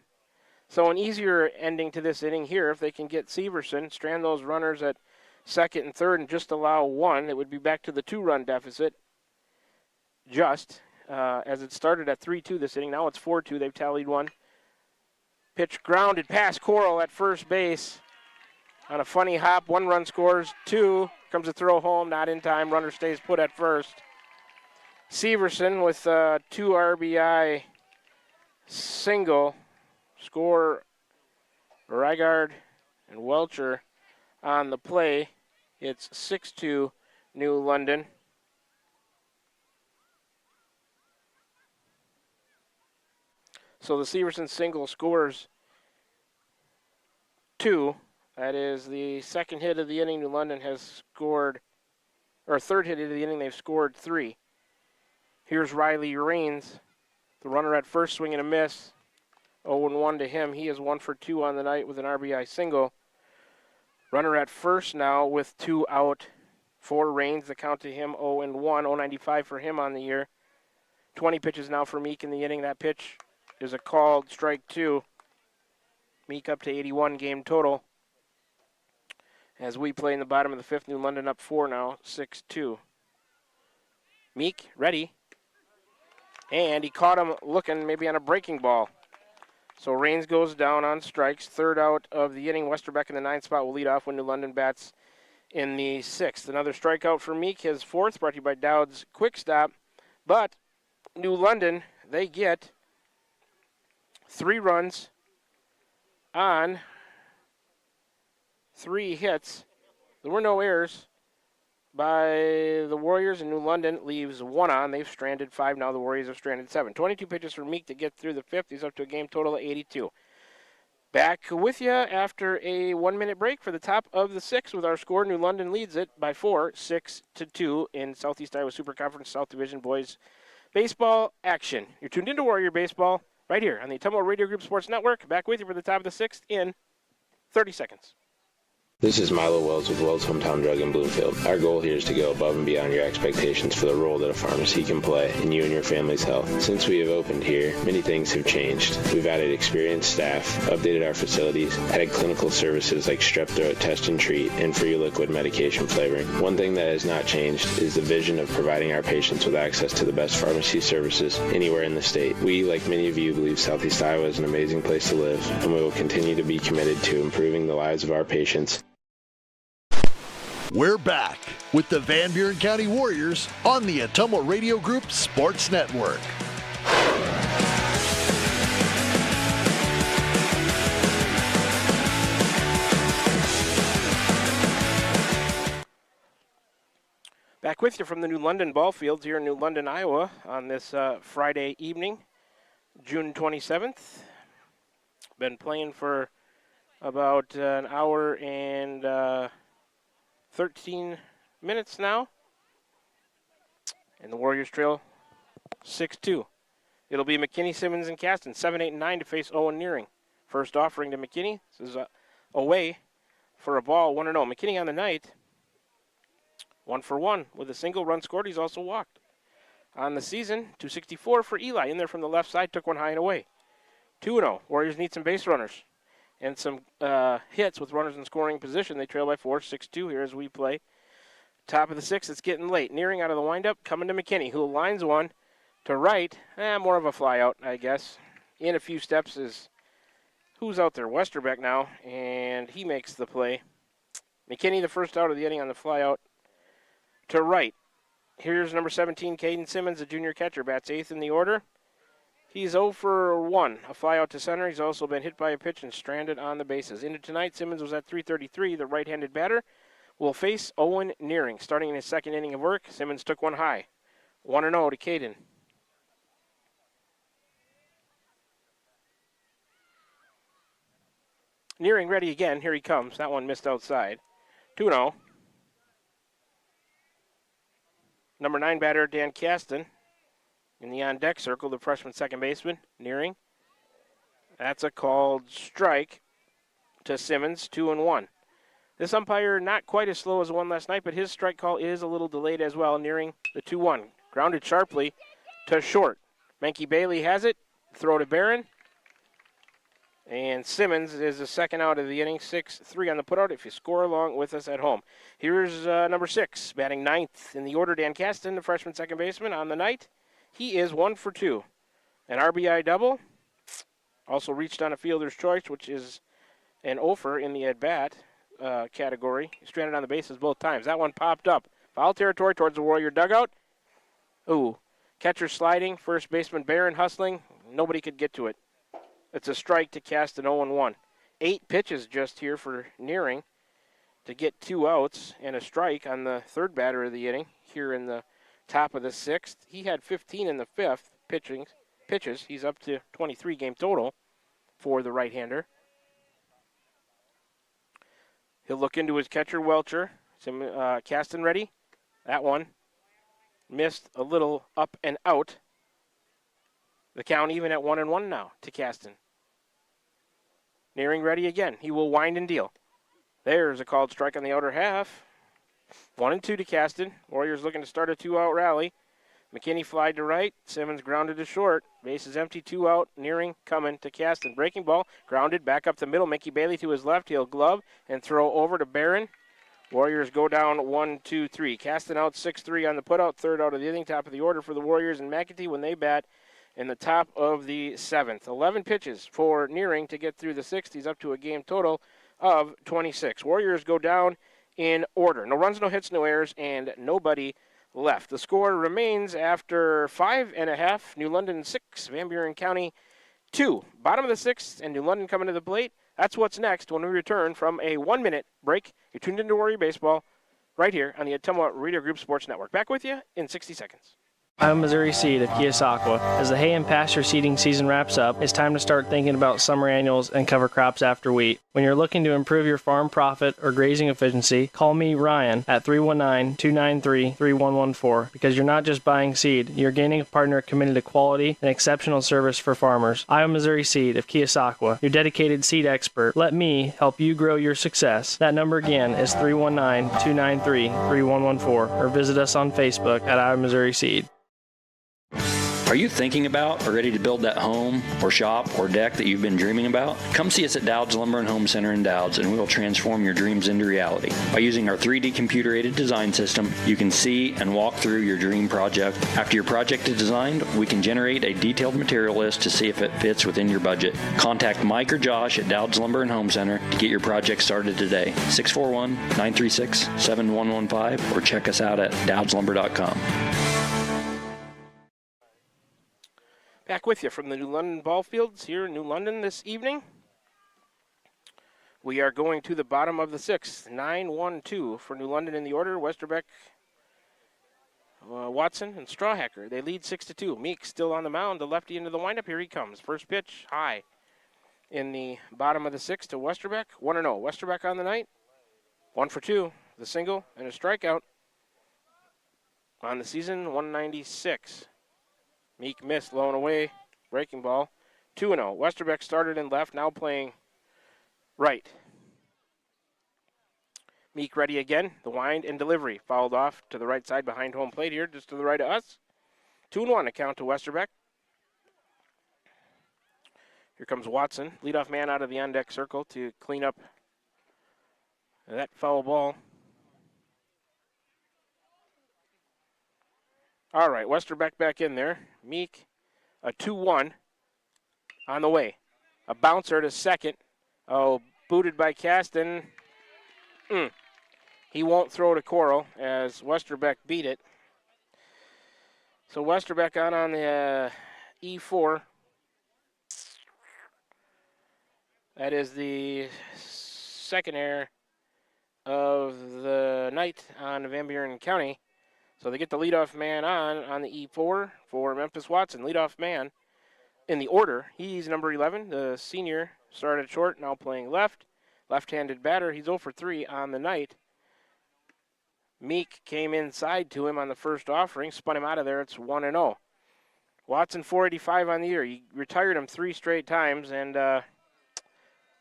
So an easier ending to this inning here if they can get Severson, strand those runners at second and third, and just allow 1. It would be back to the 2-run deficit. As it started at 3-2 this inning, now it's 4-2. They've tallied 1. Pitch grounded past Coral at first base. On a funny hop, 1 run scores, 2. Comes a throw home, not in time. Runner stays put at first. Severson with 2 RBI single. Score Rygard and Welcher on the play. It's 6-2 New London. So the Severson single scores 2. That is the second hit of the inning. New London has scored, or third hit of the inning, they've scored 3. Here's Riley Raines, the runner at first, swing and a miss. 0-1 to him. He is 1 for 2 on the night with an RBI single. Runner at first now with 2 out for Raines. The count to him 0-1. 0.95 for him on the year. 20 pitches now for Meek in the inning. That pitch is a called strike 2. Meek up to 81 game total. As we play in the bottom of the 5th, New London up 4 now, 6-2. Meek ready. And he caught him looking maybe on a breaking ball. So Raines goes down on strikes. 3rd out of the inning. Westerbeck in the 9th spot will lead off when New London bats in the 6th. Another strikeout for Meek, his 4th, brought to you by Dowd's Quick Stop. But New London, they get 3 runs on 3 hits. There were no errors by the Warriors, and New London leaves 1 on. They've stranded 5 now. The Warriors have stranded 7. 22 pitches for Meek to get through the 5th. He's up to a game total of 82. Back with you after a 1-minute break for the top of the 6th with our score. New London leads it by 4, 6-2 in Southeast Iowa Super Conference South Division Boys Baseball action. You're tuned into Warrior Baseball right here on the Tummo Radio Group Sports Network. Back with you for the top of the 6th in 30 seconds. This is Milo Wells with Wells Hometown Drug in Bloomfield. Our goal here is to go above and beyond your expectations for the role that a pharmacy can play in you and your family's health. Since we have opened here, many things have changed. We've added experienced staff, updated our facilities, added clinical services like strep throat test and treat, and free liquid medication flavoring. One thing that has not changed is the vision of providing our patients with access to the best pharmacy services anywhere in the state. We, like many of you, believe Southeast Iowa is an amazing place to live, and we will continue to be committed to improving the lives of our patients. We're back with the Van Buren County Warriors on the Atomo Radio Group Sports Network. Back with you from the New London ball fields here in New London, Iowa on this Friday evening, June 27th. Been playing for about an hour and 13 minutes now. And the Warriors trail 6-2. It'll be McKinney, Simmons, and Caston, 7, 8, and 9 to face Owen Nearing. First offering to McKinney. This is away for a ball, 1-0. McKinney on the night, 1 for 1 with a single run scored. He's also walked. On the season, 264 for Eli. In there from the left side, took one high and away. 2-0. Warriors need some base runners and some hits with runners in scoring position. They trail by 4, 6-2 here as we play. Top of the 6th, it's getting late. Nearing out of the windup, coming to McKinney, who lines one to right. More of a fly out, I guess. In a few steps is, who's out there? Westerbeck now, and he makes the play. McKinney, the first out of the inning on the fly out to right. Here's number 17, Caden Simmons, the junior catcher, bats 8th in the order. He's 0 for 1, a fly out to center. He's also been hit by a pitch and stranded on the bases. Into tonight, Simmons was at 333. The right-handed batter will face Owen Nearing. Starting in his second inning of work, Simmons took one high. 1-0 to Caden. Nearing ready again. Here he comes. That one missed outside. 2-0. Number 9 batter, Dan Caston. In the on-deck circle, the freshman second baseman, Nearing. That's a called strike to Simmons, 2-1. This umpire not quite as slow as the one last night, but his strike call is a little delayed as well. Nearing the 2-1. Grounded sharply to short. Menke Bailey has it. Throw to Barron. And Simmons is the second out of the inning, 6-3 on the putout if you score along with us at home. Here's number 6, batting 9th in the order, Dan Caston, the freshman second baseman on the night. He is 1 for 2. An RBI double. Also reached on a fielder's choice, which is an offer in the at-bat category. Stranded on the bases both times. That one popped up. Foul territory towards the Warrior dugout. Ooh. Catcher sliding. First baseman Barron hustling. Nobody could get to it. It's a strike to Caston, 0-1. 8 pitches just here for Nearing to get 2 outs and a strike on the third batter of the inning here in the top of the 6th. He had 15 in the 5th pitches. He's up to 23 game total for the right-hander. He'll look into his catcher, Welcher. Caston ready. That one missed a little up and out. The count even at 1-1 now to Caston. Nearing ready again. He will wind and deal. There's a called strike on the outer half. 1-2 to Caston. Warriors looking to start a 2-out rally. McKinney flied to right. Simmons grounded to short. Base is empty, 2 out. Nearing coming to Caston. Breaking ball. Grounded back up the middle. Menke Bailey to his left. He'll glove and throw over to Barron. Warriors go down 1-2-3. Caston out 6-3 on the putout. Third out of the inning. Top of the order for the Warriors and McAtee when they bat in the top of the 7th. 11 pitches for Nearing to get through the 6th. He's up to a game total of 26. Warriors go down in order. No runs, no hits, no errors, and nobody left. The score remains after 5.5. New London 6, Van Buren County 2. Bottom of the 6th, and New London coming to the plate. That's what's next when we return from a 1-minute break. You're tuned into Warrior Baseball right here on the Ottumwa Radio Group Sports Network. Back with you in 60 seconds. I'm Missouri Seed of Keosauqua. As the hay and pasture seeding season wraps up, it's time to start thinking about summer annuals and cover crops after wheat. When you're looking to improve your farm profit or grazing efficiency, call me, Ryan, at 319-293-3114 because you're not just buying seed, you're gaining a partner committed to quality and exceptional service for farmers. I'm Missouri Seed of Keosauqua, your dedicated seed expert. Let me help you grow your success. That number again is 319-293-3114 or visit us on Facebook at I'm Missouri Seed. Are you thinking about or ready to build that home or shop or deck that you've been dreaming about? Come see us at Dowd's Lumber and Home Center in Dowd's and we will transform your dreams into reality. By using our 3D computer-aided design system, you can see and walk through your dream project. After your project is designed, we can generate a detailed material list to see if it fits within your budget. Contact Mike or Josh at Dowd's Lumber and Home Center to get your project started today. 641-936-7115 or check us out at dowdslumber.com. Back with you from the New London ball fields here in New London this evening. We are going to the bottom of the 6th, 9-1-2 for New London in the order. Westerbeck, Watson, and Strawhacker. They lead 6-2. Meek still on the mound, the lefty into the windup. Here he comes. First pitch, high in the bottom of the 6th to Westerbeck. 1-0. Westerbeck on the night. 1 for 2. The single and a strikeout on the season, 196. Meek missed, blown away, breaking ball, 2-0. Westerbeck started in left, now playing right. Meek ready again, the wind and delivery. Fouled off to the right side behind home plate here, just to the right of us. 2-1 a count to Westerbeck. Here comes Watson, leadoff man out of the on-deck circle to clean up that foul ball. All right, Westerbeck back in there. Meek, a 2-1 on the way. A bouncer to second. Oh, booted by Caston. He won't throw to Coral as Westerbeck beat it. So Westerbeck on the E4. That is the second error of the night on Van Buren County. So they get the leadoff man on the E4 for Memphis Watson. Leadoff man in the order. He's number 11, the senior, started short, now playing left. Left-handed batter. He's 0 for 3 on the night. Meek came inside to him on the first offering, spun him out of there. It's 1-0. Watson 485 on the year. He retired him 3 straight times, and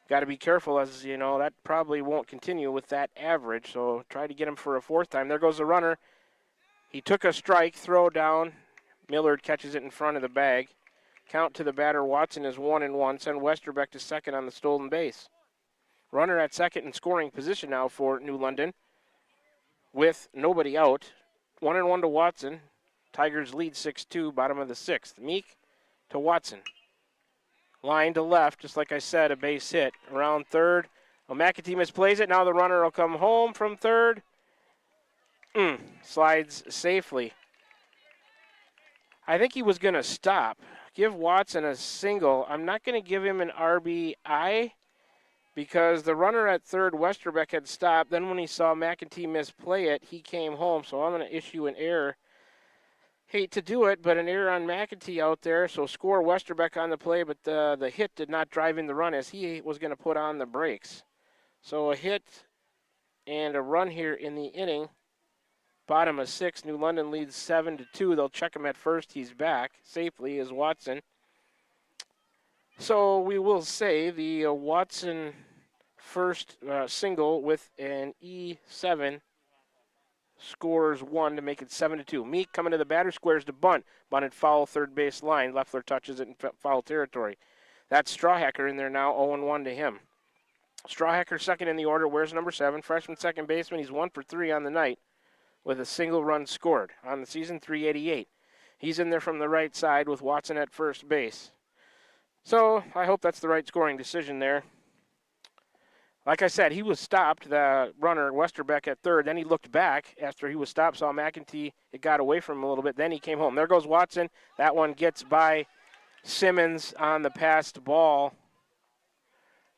got to be careful, as you know, that probably won't continue with that average. So try to get him for a 4th time. There goes the runner. He took a strike, throw down. Millard catches it in front of the bag. Count to the batter. Watson is 1-1. Send Westerbeck to second on the stolen base. Runner at second in scoring position now for New London with nobody out. 1-1 to Watson. Tigers lead 6-2, bottom of the 6th. Meek to Watson. Line to left, just like I said, a base hit. Around third. McAtee misplays it. Now the runner will come home from third. Slides safely. I think he was going to stop. Give Watson a single. I'm not going to give him an RBI because the runner at third, Westerbeck, had stopped. Then when he saw McAtee misplay it, he came home. So I'm going to issue an error. Hate to do it, but an error on McAtee out there. So score Westerbeck on the play, but the hit did not drive in the run as he was going to put on the brakes. So a hit and a run here in the inning. Bottom of 6, New London leads 7-2. They'll check him at first. He's back safely as Watson. So we will say the Watson first single with an E7 scores 1 to make it 7-2. Meek coming to the batter, squares to bunt. Bunted foul third base line. Leffler touches it in foul territory. That's Strawhacker in there now, 0-1 to him. Strawhacker second in the order. Where's number 7? Freshman second baseman. He's 1 for 3 on the night with a single run scored. On the season, 388. He's in there from the right side with Watson at first base. So I hope that's the right scoring decision there. Like I said, he was stopped, the runner, Westerbeck, at third. Then he looked back after he was stopped, saw McAtee. It got away from him a little bit. Then he came home. There goes Watson. That one gets by Simmons on the passed ball.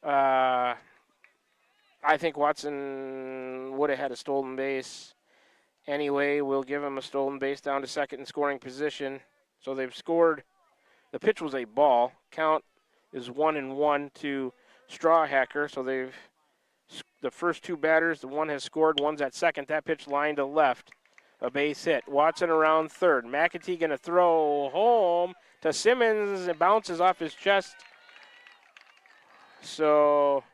I think Watson would have had a stolen base. Anyway, we'll give him a stolen base down to second in scoring position. So they've scored. The pitch was a ball. Count is 1-1 to Strawhacker. So they've the first 2 batters, the one has scored, one's at second. That pitch line to left, a base hit. Watson around third. McAtee going to throw home to Simmons. It bounces off his chest. So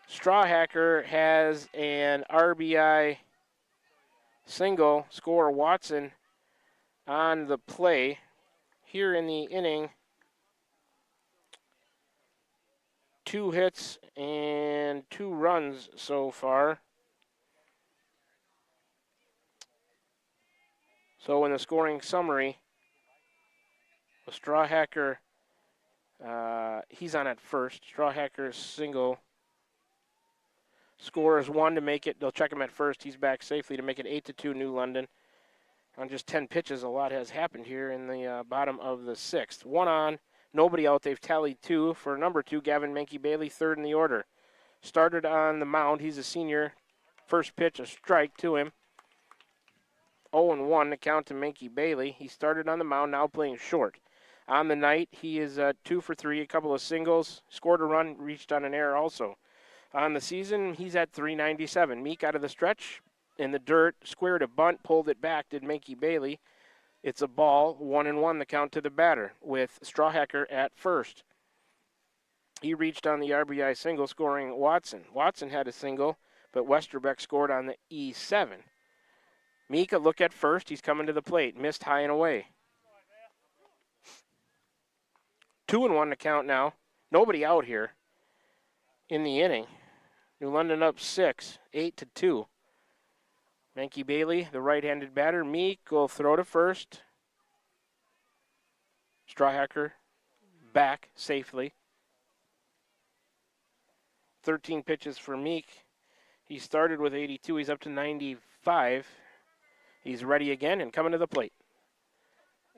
Strawhacker has an RBI single. Score Watson on the play here in the inning. 2 hits and 2 runs so far. So in the scoring summary, Strawhacker, he's on at first. Strawhacker's single scores 1 to make it. They'll check him at first. He's back safely to make it 8-2 New London. On just 10 pitches, a lot has happened here in the bottom of the 6th. 1 on. Nobody out. They've tallied 2 for number 2, Gavin Menke-Bailey, third in the order. Started on the mound. He's a senior. First pitch, a strike to him. 0-1 to count to Menke-Bailey. He started on the mound, now playing short. On the night, he is 2 for 3, a couple of singles. Scored a run, reached on an error also. On the season, he's at 397. Meek out of the stretch in the dirt, squared a bunt, pulled it back, did Menke-Bailey. It's a ball, 1-1 the count to the batter with Strawhacker at first. He reached on the RBI single, scoring Watson. Watson had a single, but Westerbeck scored on the E7. Meek, a look at first. He's coming to the plate. Missed high and away. 2-1 to count now. Nobody out here in the inning. New London up 6, 8-2. Menke-Bailey, the right-handed batter. Meek will throw to first. Strawhacker back safely. 13 pitches for Meek. He started with 82. He's up to 95. He's ready again and coming to the plate.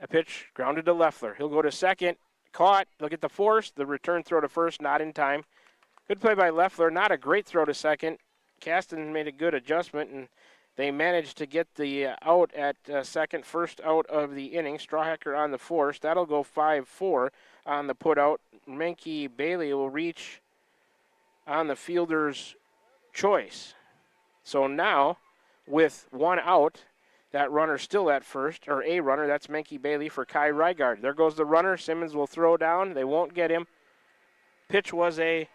A pitch grounded to Leffler. He'll go to second. Caught. They'll get the force. The return throw to first, not in time. Good play by Leffler. Not a great throw to second. Kasten made a good adjustment, and they managed to get the out at second, first out of the inning. Strawhacker on the force. That'll go 5-4 on the put out. Menke Bailey will reach on the fielder's choice. So now, with one out, that runner still at first, or a runner, that's Menke Bailey for Kai Rygaard. There goes the runner. Simmons will throw down. They won't get him. Pitch was a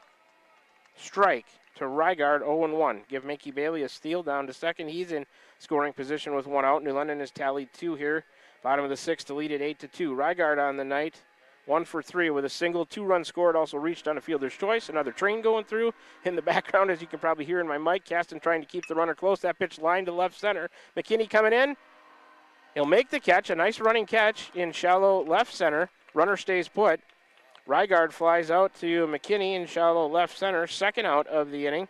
strike to Rygaard, 0-1. Give Menke Bailey a steal down to second. He's in scoring position with one out. New London has tallied 2 here. Bottom of the 6th to lead it 8-2. Rygaard on the night, 1 for 3 with a single, 2-run scored. Also reached on a fielder's choice. Another train going through in the background, as you can probably hear in my mic. Kasten trying to keep the runner close. That pitch lined to left center. McKinney coming in. He'll make the catch. A nice running catch in shallow left center. Runner stays put. Rygaard flies out to McKinney in shallow left center. Second out of the inning.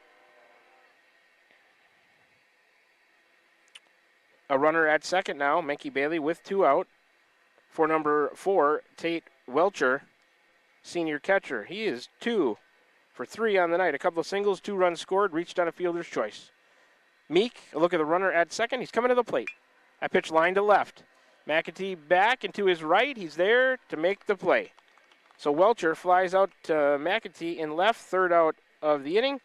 A runner at second now. Menke Bailey with 2 out. For number 4, Tate Welcher, senior catcher. He is 2 for 3 on the night. A couple of singles, 2 runs scored, reached on a fielder's choice. Meek, a look at the runner at second. He's coming to the plate. That pitch line to left. McAtee back and to his right. He's there to make the play. So Welcher flies out to McAtee in left, third out of the inning.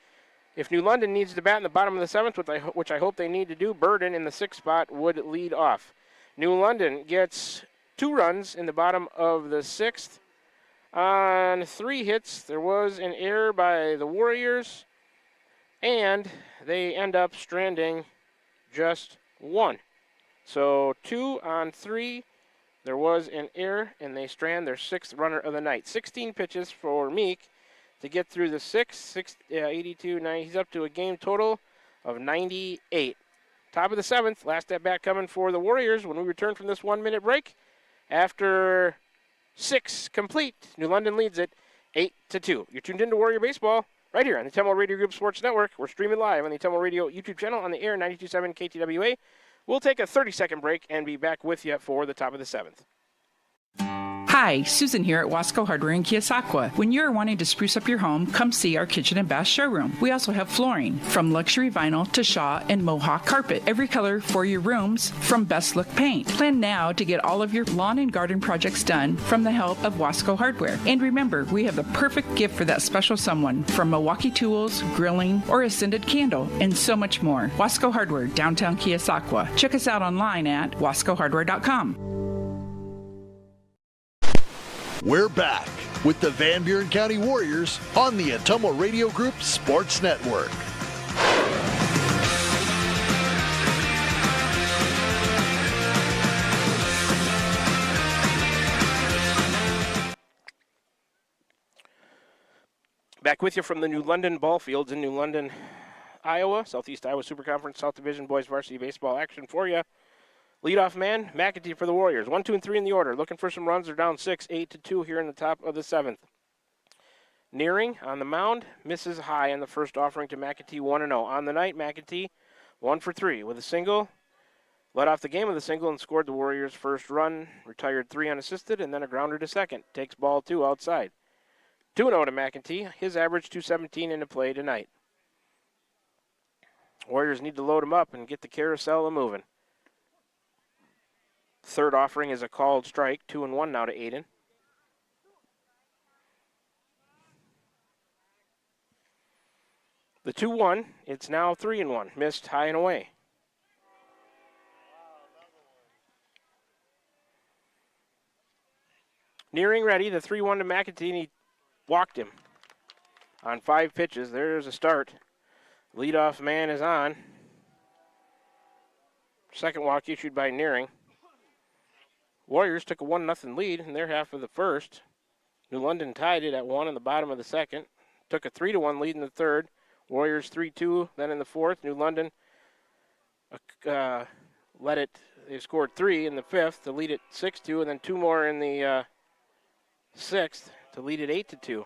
If New London needs to bat in the bottom of the 7th, which I hope they need to do, Burden in the 6th spot would lead off. New London gets 2 runs in the bottom of the 6th. On 3 hits, there was an error by the Warriors, and they end up stranding just 1. So 2 on 3. There was an error, and they strand their 6th runner of the night. 16 pitches for Meek to get through the 6th, 82, 90. He's up to a game total of 98. Top of the 7th, last at bat coming for the Warriors when we return from this 1-minute break. After 6 complete, New London leads it 8-2. You're tuned into Warrior Baseball right here on the Temple Radio Group Sports Network. We're streaming live on the Temple Radio YouTube channel on the air 92.7 KTWA. We'll take a 30-second break and be back with you for the top of the 7th. Hi, Susan here at Wasco Hardware in Keosauqua. When you're wanting to spruce up your home, come see our kitchen and bath showroom. We also have flooring, from luxury vinyl to Shaw and Mohawk carpet. Every color for your rooms, from Best Look paint. Plan now to get all of your lawn and garden projects done from the help of Wasco Hardware. And remember, we have the perfect gift for that special someone, from Milwaukee tools, grilling, or a scented candle, and so much more. Wasco Hardware, downtown Keosauqua. Check us out online at wascohardware.com. We're back with the Van Buren County Warriors on the Atomo Radio Group Sports Network. Back with you from the New London ball fields in New London, Iowa. Southeast Iowa Super Conference, South Division Boys Varsity Baseball action for you. Leadoff man, McAtee for the Warriors. 1, 2, and 3 in the order. Looking for some runs. They're down 6, 8-2 here in the top of the 7th. Nearing on the mound, misses high in the first offering to McAtee, 1-0. On the night, McAtee 1 for 3 with a single. Led off the game with a single and scored the Warriors' first run. Retired 3 unassisted and then a grounder to second. Takes ball 2 outside. 2-0 to McAtee. His average 217 into play tonight. Warriors need to load him up and get the carousel moving. Third offering is a called strike. 2-1 now to Aiden. The 2-1, it's now 3-1. Missed high and away. Nearing ready, the 3-1 to McAtee, and he walked him on 5 pitches. There's a start. Leadoff man is on. Second walk issued by Nearing. Warriors took a 1-0 lead in their half of the first. New London tied it at 1 in the bottom of the second. Took a 3-1 lead in the third. Warriors 3-2, then in the fourth. New London let it, they scored 3 in the fifth to lead it 6-2, and then 2 more in the sixth to lead it 8-2.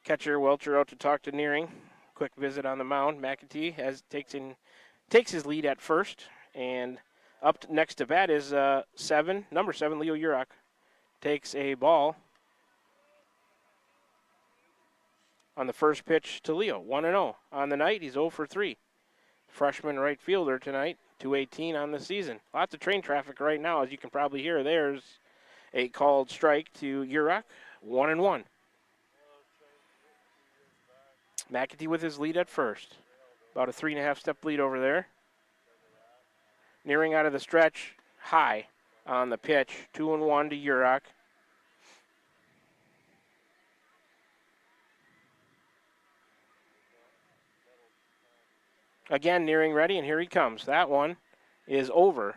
Catcher Welcher out to talk to Nearing. Quick visit on the mound. McAtee takes his lead at first, and Up next to bat is number 7, Leo Urach. Takes a ball on the first pitch to Leo. 1-0 on the night. He's 0 for 3. Freshman right fielder tonight, 218 on the season. Lots of train traffic right now, as you can probably hear. There's a called strike to Urach, 1-1. McAtee with his lead at first. About a 3.5-step lead over there. Nearing out of the stretch, high on the pitch, 2-1 to Urach. Again, nearing ready, and here he comes. That one is over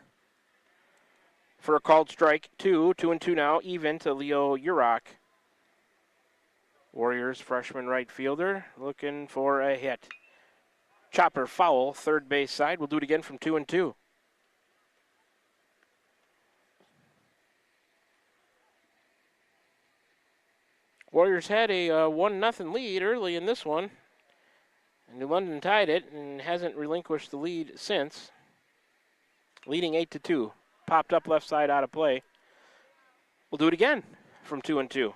for a called strike. 2-2 now, even to Leo Urach. Warriors freshman right fielder looking for a hit. Chopper foul, third base side. We'll do it again from 2-2. Warriors had a 1-0 lead early in this one. New London tied it and hasn't relinquished the lead since. Leading 8-2. Popped up left side out of play. We'll do it again from 2-2.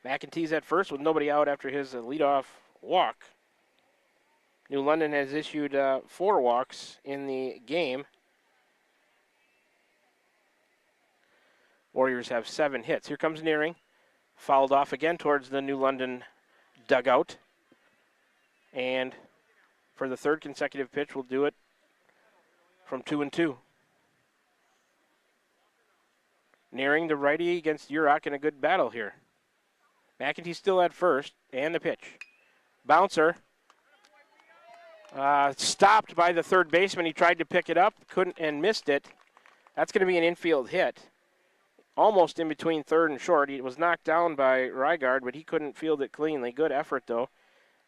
McEntee's at first with nobody out after his leadoff walk. New London has issued 4 walks in the game. Warriors have 7 hits. Here comes Nearing. Fouled off again towards the New London dugout. And for the third consecutive pitch, we'll do it from 2-2. Nearing the righty against Urach in a good battle here. McEntee still at first, and the pitch. Bouncer. Stopped by the third baseman. He tried to pick it up, couldn't, and missed it. That's going to be an infield hit. Almost in between third and short. He was knocked down by Rygaard, but he couldn't field it cleanly. Good effort, though.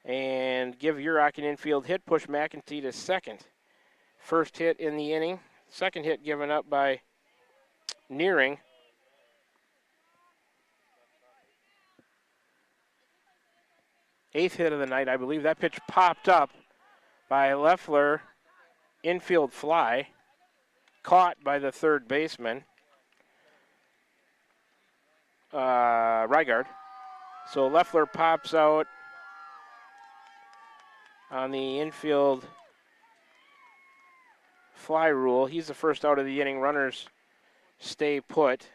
And give Urach an infield hit, push McEntee to second. First hit in the inning. Second hit given up by Nearing. Eighth hit of the night, I believe. That pitch popped up by Leffler. Infield fly. Caught by the third baseman, Rygaard. So Leffler pops out on the infield fly rule. He's the first out of the inning. Runners stay put.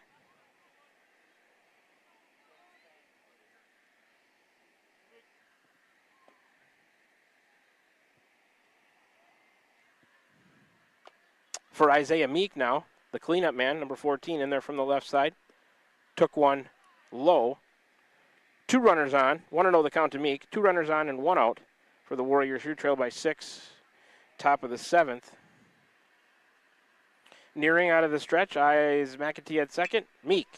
For Isaiah Meek now, the cleanup man, number 14, in there from the left side. Took one low. 2 runners on. 1-0 the count to Meek. 2 runners on and 1 out for the Warriors here, trailed by 6, top of the 7th. Nearing out of the stretch, eyes McEntee at second. Meek,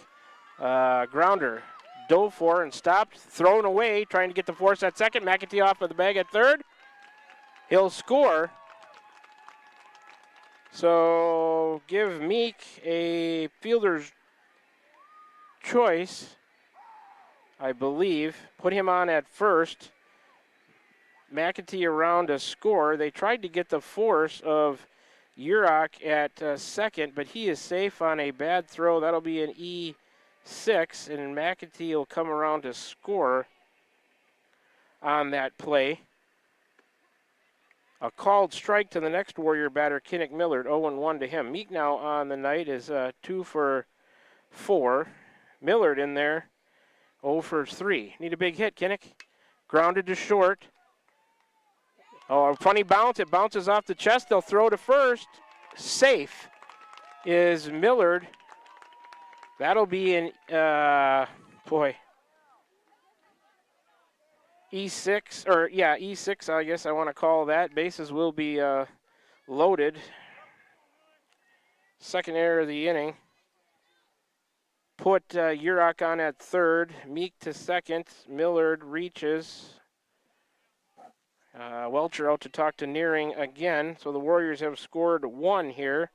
grounder, dove for and stopped, thrown away, trying to get the force at second. McEntee off of the bag at third. He'll score. So give Meek a fielder's choice, I believe. Put him on at first. McEntee around to score. They tried to get the force of Urach at second, but he is safe on a bad throw. That'll be an E6, and McEntee will come around to score on that play. A called strike to the next Warrior batter, Kinnick Millard, 0-1 to him. Meek now on the night is 2 for 4. Millard in there, 0 for 3. Need a big hit, Kinnick. Grounded to short. Oh, a funny bounce. It bounces off the chest. They'll throw to first. Safe is Millard. That'll be an, E6, or yeah, E6, I guess I want to call that. Bases will be loaded. Second error of the inning. Put Urach on at third. Meek to second. Millard reaches. Welcher out to talk to Nearing again. So the Warriors have scored 1 here.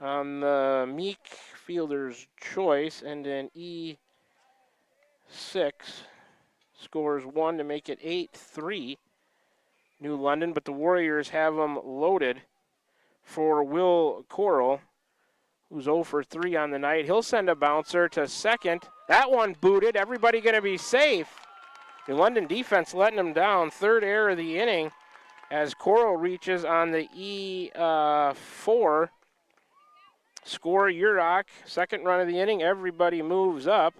On the Meek fielder's choice, and then E6 scores 1 to make it 8-3 New London, but the Warriors have them loaded for Will Coral, who's 0 for 3 on the night. He'll send a bouncer to second. That one booted. Everybody going to be safe. The London defense letting them down. Third error of the inning as Coral reaches on the E4. Score Urach. Second run of the inning. Everybody moves up.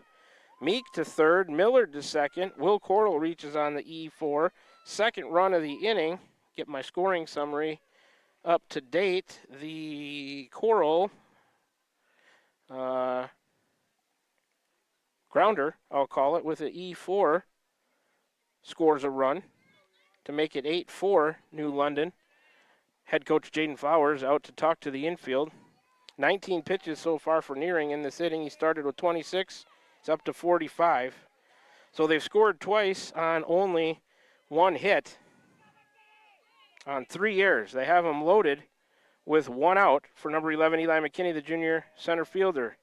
Meek to third. Millard to second. Will Coral reaches on the E4. Second run of the inning. Get my scoring summary up to date. The Coral grounder, I'll call it, with an E4, scores a run to make it 8-4 New London. Head coach Jaden Flowers out to talk to the infield. 19 pitches so far for Nearing in this inning. He started with 26. He's up to 45. So they've scored twice on only one hit on 3 errors. They have them loaded with 1 out for number 11, Eli McKinney, the junior center fielder.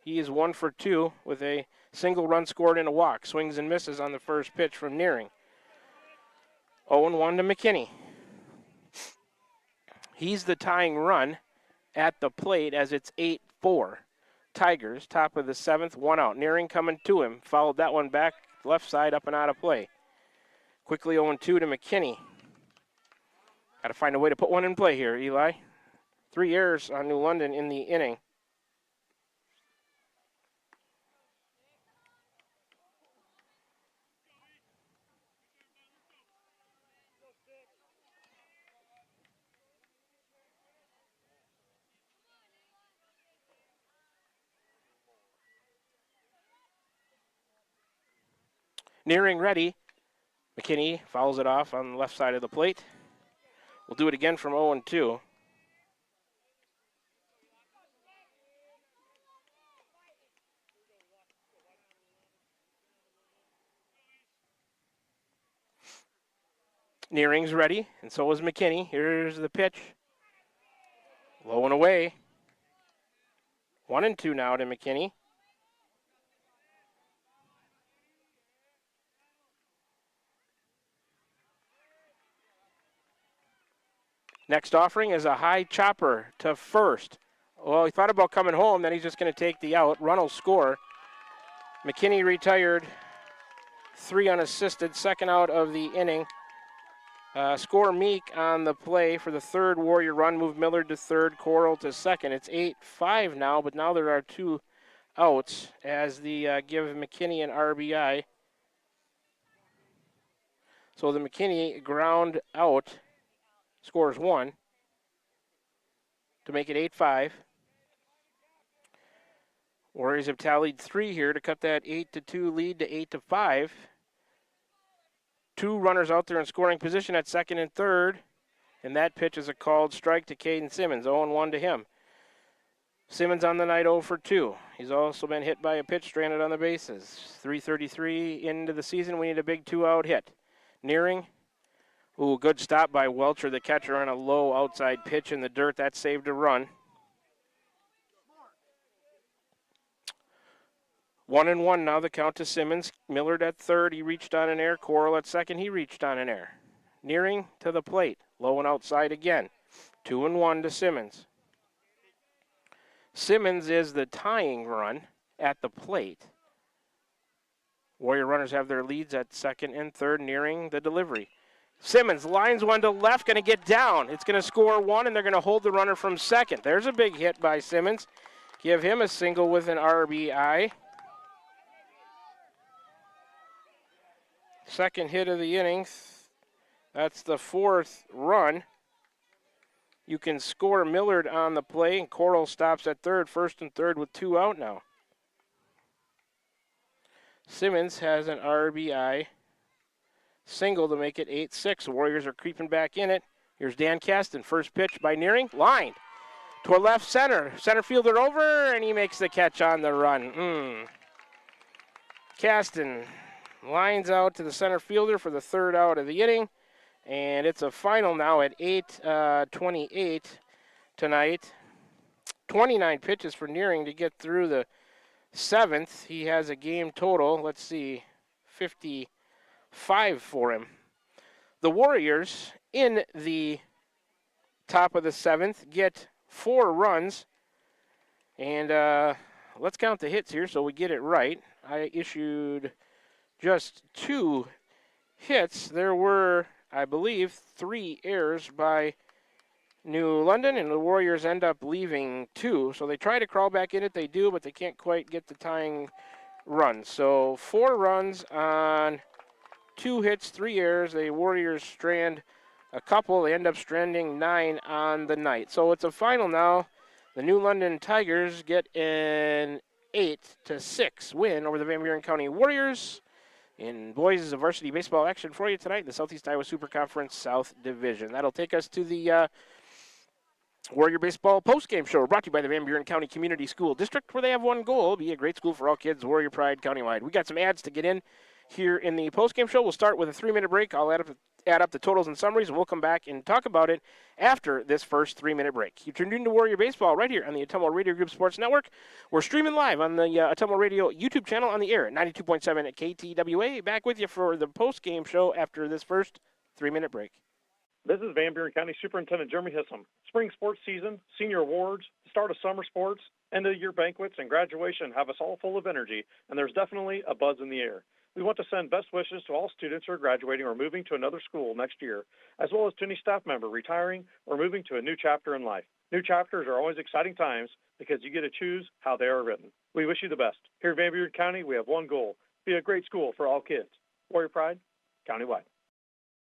He is 1 for 2 with a single run scored and a walk. Swings and misses on the first pitch from Nearing. 0-1 to McKinney. He's the tying run at the plate as it's 8-4. Tigers, top of the 7th, 1 out. Nearing coming to him. Fouled that one back, left side, up and out of play. Quickly 0-2 to McKinney. Got to find a way to put one in play here, Eli. 3 errors on New London in the inning. Nearing ready. McKinney fouls it off on the left side of the plate. We'll do it again from 0-2. Nearing's ready, and so is McKinney. Here's the pitch. Low and away. 1-2 now to McKinney. Next offering is a high chopper to first. Well, he thought about coming home, then he's just going to take the out. Run will score. McKinney retired, 3 unassisted, second out of the inning. Score Meek on the play for the third Warrior run. Move Millard to third, Coral to second. It's 8-5 now, but now there are 2 outs as the give McKinney an RBI. So the McKinney ground out scores 1 to make it 8-5. Warriors have tallied 3 here to cut that 8-2 lead to 8-5. 2 runners out there in scoring position at second and third, and that pitch is a called strike to Caden Simmons. 0-1 to him. Simmons on the night 0 for 2. He's also been hit by a pitch stranded on the bases. 3:33 into the season. We need a big 2-out hit. Nearing. Ooh, good stop by Welcher, the catcher, on a low outside pitch in the dirt. That saved a run. 1-1 now, the count to Simmons. Millard at third, he reached on an air. Coral at second, he reached on an air. Nearing to the plate, low and outside again. 2-1 to Simmons. Simmons is the tying run at the plate. Warrior runners have their leads at second and third, Nearing the delivery. Simmons lines one to left, going to get down. It's going to score 1, and they're going to hold the runner from second. There's a big hit by Simmons. Give him a single with an RBI. Second hit of the inning. That's the 4th run. You can score Millard on the play, and Coral stops at third, first and third with 2 out now. Simmons has an RBI single to make it 8-6. The Warriors are creeping back in it. Here's Dan Caston. First pitch by Nearing. Lined toward left center. Center fielder over, and he makes the catch on the run. Caston lines out to the center fielder for the 3rd out of the inning. And it's a final now at 8:28 tonight. 29 pitches for Nearing to get through the 7th. He has a game total, let's see, 55 for him. The Warriors in the top of the 7th get 4 runs. And let's count the hits here so we get it right. I issued just 2 hits. There were, I believe, 3 errors by New London, and the Warriors end up leaving 2. So they try to crawl back in it. They do, but they can't quite get the tying run. So 4 runs on 2 hits, 3 errors. The Warriors strand a couple. They end up stranding 9 on the night. So it's a final now. The New London Tigers get an 8-6 win over the Van Buren County Warriors in boys varsity baseball action for you tonight in the Southeast Iowa Super Conference South Division. That'll take us to the Warrior Baseball postgame show, brought to you by the Van Buren County Community School District, where they have one goal: be a great school for all kids, Warrior Pride countywide. We got some ads to get in here in the postgame show. We'll start with a 3-minute break. I'll add up the totals and summaries, and we'll come back and talk about it after this first 3-minute break. You tuned into Warrior Baseball right here on the Ottumwa Radio Group Sports Network. We're streaming live on the Ottumwa Radio YouTube channel on the air at 92.7 at KTWA. Back with you for the postgame show after this first 3-minute break. This is Van Buren County Superintendent Jeremy Hissom. Spring sports season, senior awards, the start of summer sports, end-of-the-year banquets, and graduation have us all full of energy, and there's definitely a buzz in the air. We want to send best wishes to all students who are graduating or moving to another school next year, as well as to any staff member retiring or moving to a new chapter in life. New chapters are always exciting times because you get to choose how they are written. We wish you the best. Here in Van Buren County, we have one goal: be a great school for all kids. Warrior Pride, countywide.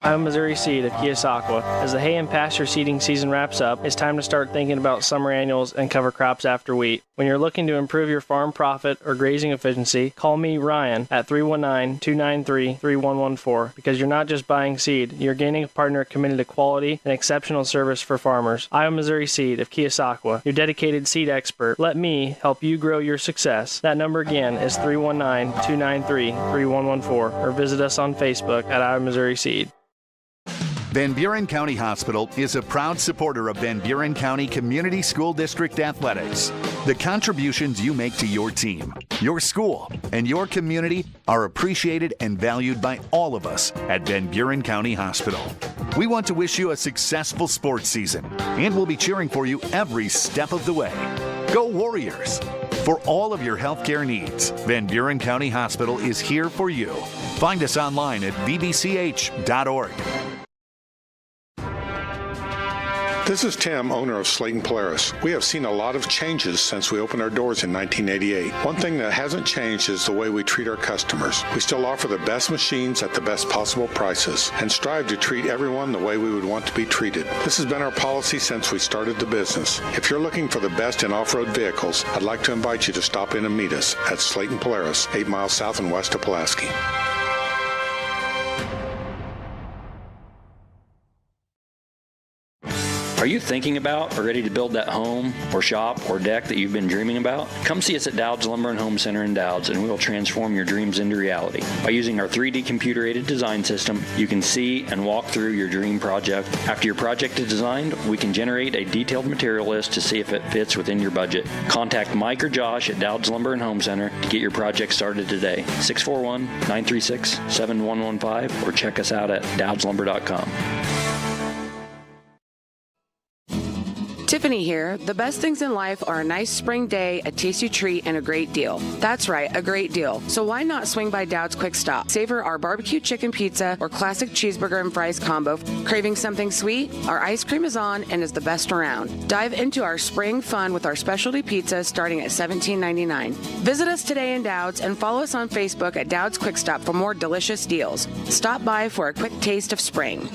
I'm Missouri Seed of Keosauqua. As the hay and pasture seeding season wraps up, it's time to start thinking about summer annuals and cover crops after wheat. When you're looking to improve your farm profit or grazing efficiency, call me, Ryan, at 319-293-3114, because you're not just buying seed, you're gaining a partner committed to quality and exceptional service for farmers. I'm Missouri Seed of Keosauqua, your dedicated seed expert. Let me help you grow your success. That number again is 319-293-3114, or visit us on Facebook at I'm Missouri Seed. Van Buren County Hospital is a proud supporter of Van Buren County Community School District Athletics. The contributions you make to your team, your school, and your community are appreciated and valued by all of us at Van Buren County Hospital. We want to wish you a successful sports season, and we'll be cheering for you every step of the way. Go Warriors! For all of your healthcare needs, Van Buren County Hospital is here for you. Find us online at vbch.org. This is Tim, owner of Slayton Polaris. We have seen a lot of changes since we opened our doors in 1988. One thing that hasn't changed is the way we treat our customers. We still offer the best machines at the best possible prices and strive to treat everyone the way we would want to be treated. This has been our policy since we started the business. If you're looking for the best in off-road vehicles, I'd like to invite you to stop in and meet us at Slayton Polaris, 8 miles south and west of Pulaski. Are you thinking about or ready to build that home or shop or deck that you've been dreaming about? Come see us at Dowd's Lumber and Home Center in Dowd's, and we will transform your dreams into reality. By using our 3D computer-aided design system, you can see and walk through your dream project. After your project is designed, we can generate a detailed material list to see if it fits within your budget. Contact Mike or Josh at Dowd's Lumber and Home Center to get your project started today. 641-936-7115, or check us out at dowdslumber.com. Tiffany here. The best things in life are a nice spring day, a tasty treat, and a great deal. That's right, a great deal. So why not swing by Dowd's Quick Stop? Savor our barbecue chicken pizza or classic cheeseburger and fries combo. Craving something sweet? Our ice cream is on and is the best around. Dive into our spring fun with our specialty pizza starting at $17.99. Visit us today in Dowd's and follow us on Facebook at Dowd's Quick Stop for more delicious deals. Stop by for a quick taste of spring.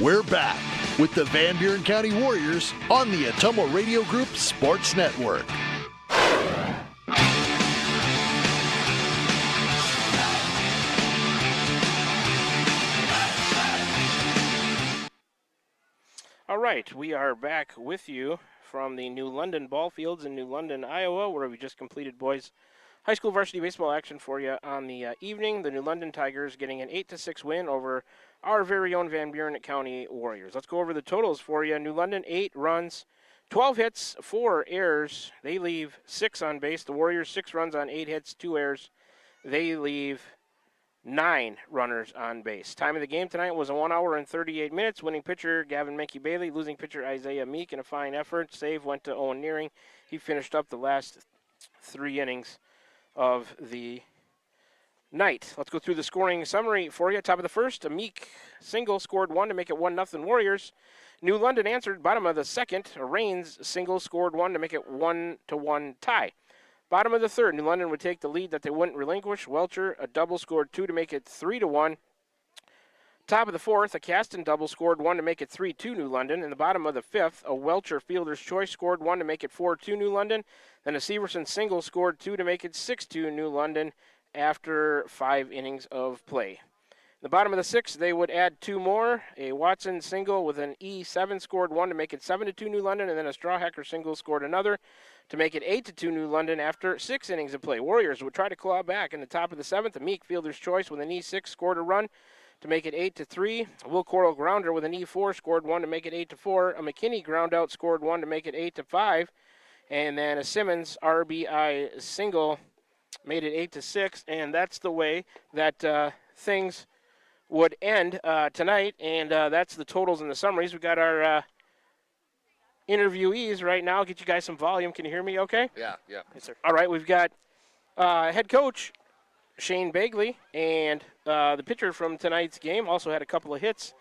We're back with the Van Buren County Warriors on the Ottumwa Radio Group Sports Network. All right, we are back with you from the New London ball fields in New London, Iowa, where we just completed boys high school varsity baseball action for you on the evening. The New London Tigers getting an 8-6 win over our very own Van Buren County Warriors. Let's go over the totals for you. New London, 8 runs, 12 hits, 4 errors. They leave 6 on base. The Warriors, 6 runs on 8 hits, 2 errors. They leave 9 runners on base. Time of the game tonight was 1 hour and 38 minutes. Winning pitcher Gavin Menke Bailey, losing pitcher Isaiah Meek in a fine effort. Save went to Owen Nearing. He finished up the last 3 innings of the night. Let's go through the scoring summary for you. Top of the first, a Meek single scored 1 to make it 1-0 Warriors. New London answered. Bottom of the second, a Rains single scored 1 to make it 1-1 tie. Bottom of the third, New London would take the lead that they wouldn't relinquish. Welcher, a double, scored 2 to make it 3-1. Top of the fourth, a Caston double scored 1 to make it 3-2 New London. In the bottom of the fifth, a Welcher fielder's choice scored 1 to make it 4-2 New London. Then a Severson single scored 2 to make it 6-2 New London after 5 innings of play. In the bottom of the sixth, they would add 2 more. A Watson single with an E7 scored 1 to make it 7-2 New London, and then a Strawhacker single scored another to make it 8-2 New London after 6 innings of play. Warriors would try to claw back in the top of the seventh. A Meek fielder's choice with an E6 scored a run to make it 8-3. A Will Coral grounder with an E4 scored 1 to make it 8-4. A McKinney ground out scored 1 to make it 8-5. And then a Simmons RBI single made it 8-6. And that's the way that things would end tonight. And that's the totals and the summaries. We got our interviewees right now. I'll get you guys some volume. Can you hear me okay? Yeah. Yes, sir. All right, we've got head coach Shane Bagley, and the pitcher from tonight's game also had a couple of hits.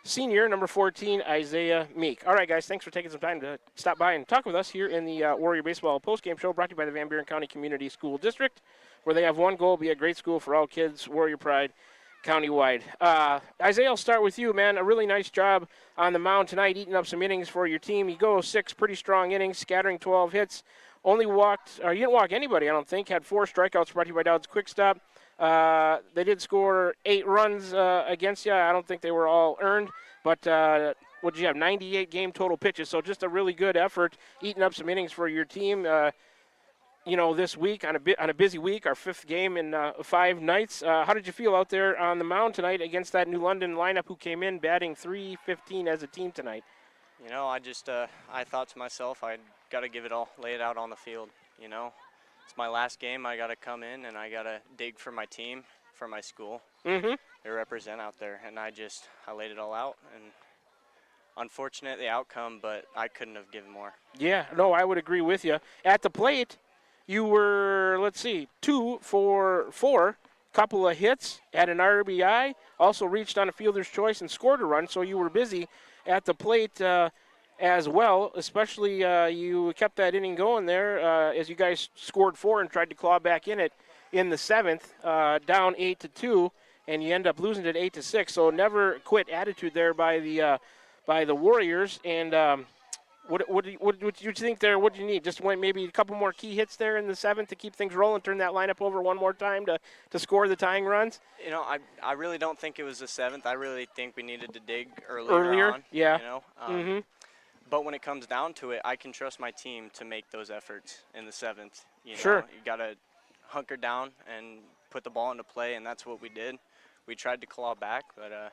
Senior, number 14, Isaiah Meek. All right, guys, thanks for taking some time to stop by and talk with us here in the Warrior Baseball postgame show brought to you by the Van Buren County Community School District, where they have one goal, be a great school for all kids, Warrior Pride, countywide. Isaiah, I'll start with you, man. A really nice job on the mound tonight, eating up some innings for your team. You go 6 pretty strong innings, scattering 12 hits. Only walked, you didn't walk anybody, I don't think. Had 4 strikeouts brought to you by Dowd's Quick Stop. They did score 8 runs against you. I don't think they were all earned, but what did you have? 98 game total pitches. So just a really good effort, eating up some innings for your team. This week on a busy week, our 5th game in 5 nights. How did you feel out there on the mound tonight against that New London lineup who came in batting .315 as a team tonight? I thought to myself, I got to give it all, lay it out on the field. It's my last game. I got to come in and I got to dig for my team, for my school. Mm-hmm. They represent out there, and I laid it all out. And unfortunate the outcome, but I couldn't have given more. Yeah, no, I would agree with you. At the plate, you were, 2 for 4, couple of hits, had an RBI, also reached on a fielder's choice and scored a run, so you were busy at the plate as well, especially you kept that inning going there as you guys scored 4 and tried to claw back in it in the 7th, down 8-2, and you end up losing it 8-6, so never quit attitude there by the Warriors. And what do you think there? What do you need? Just maybe a couple more key hits there in the 7th to keep things rolling, turn that lineup over one more time to score the tying runs? I really don't think it was the 7th. I really think we needed to dig earlier on. Yeah. Mm-hmm. But when it comes down to it, I can trust my team to make those efforts in the 7th. Sure. You got to hunker down and put the ball into play, and that's what we did. We tried to claw back, but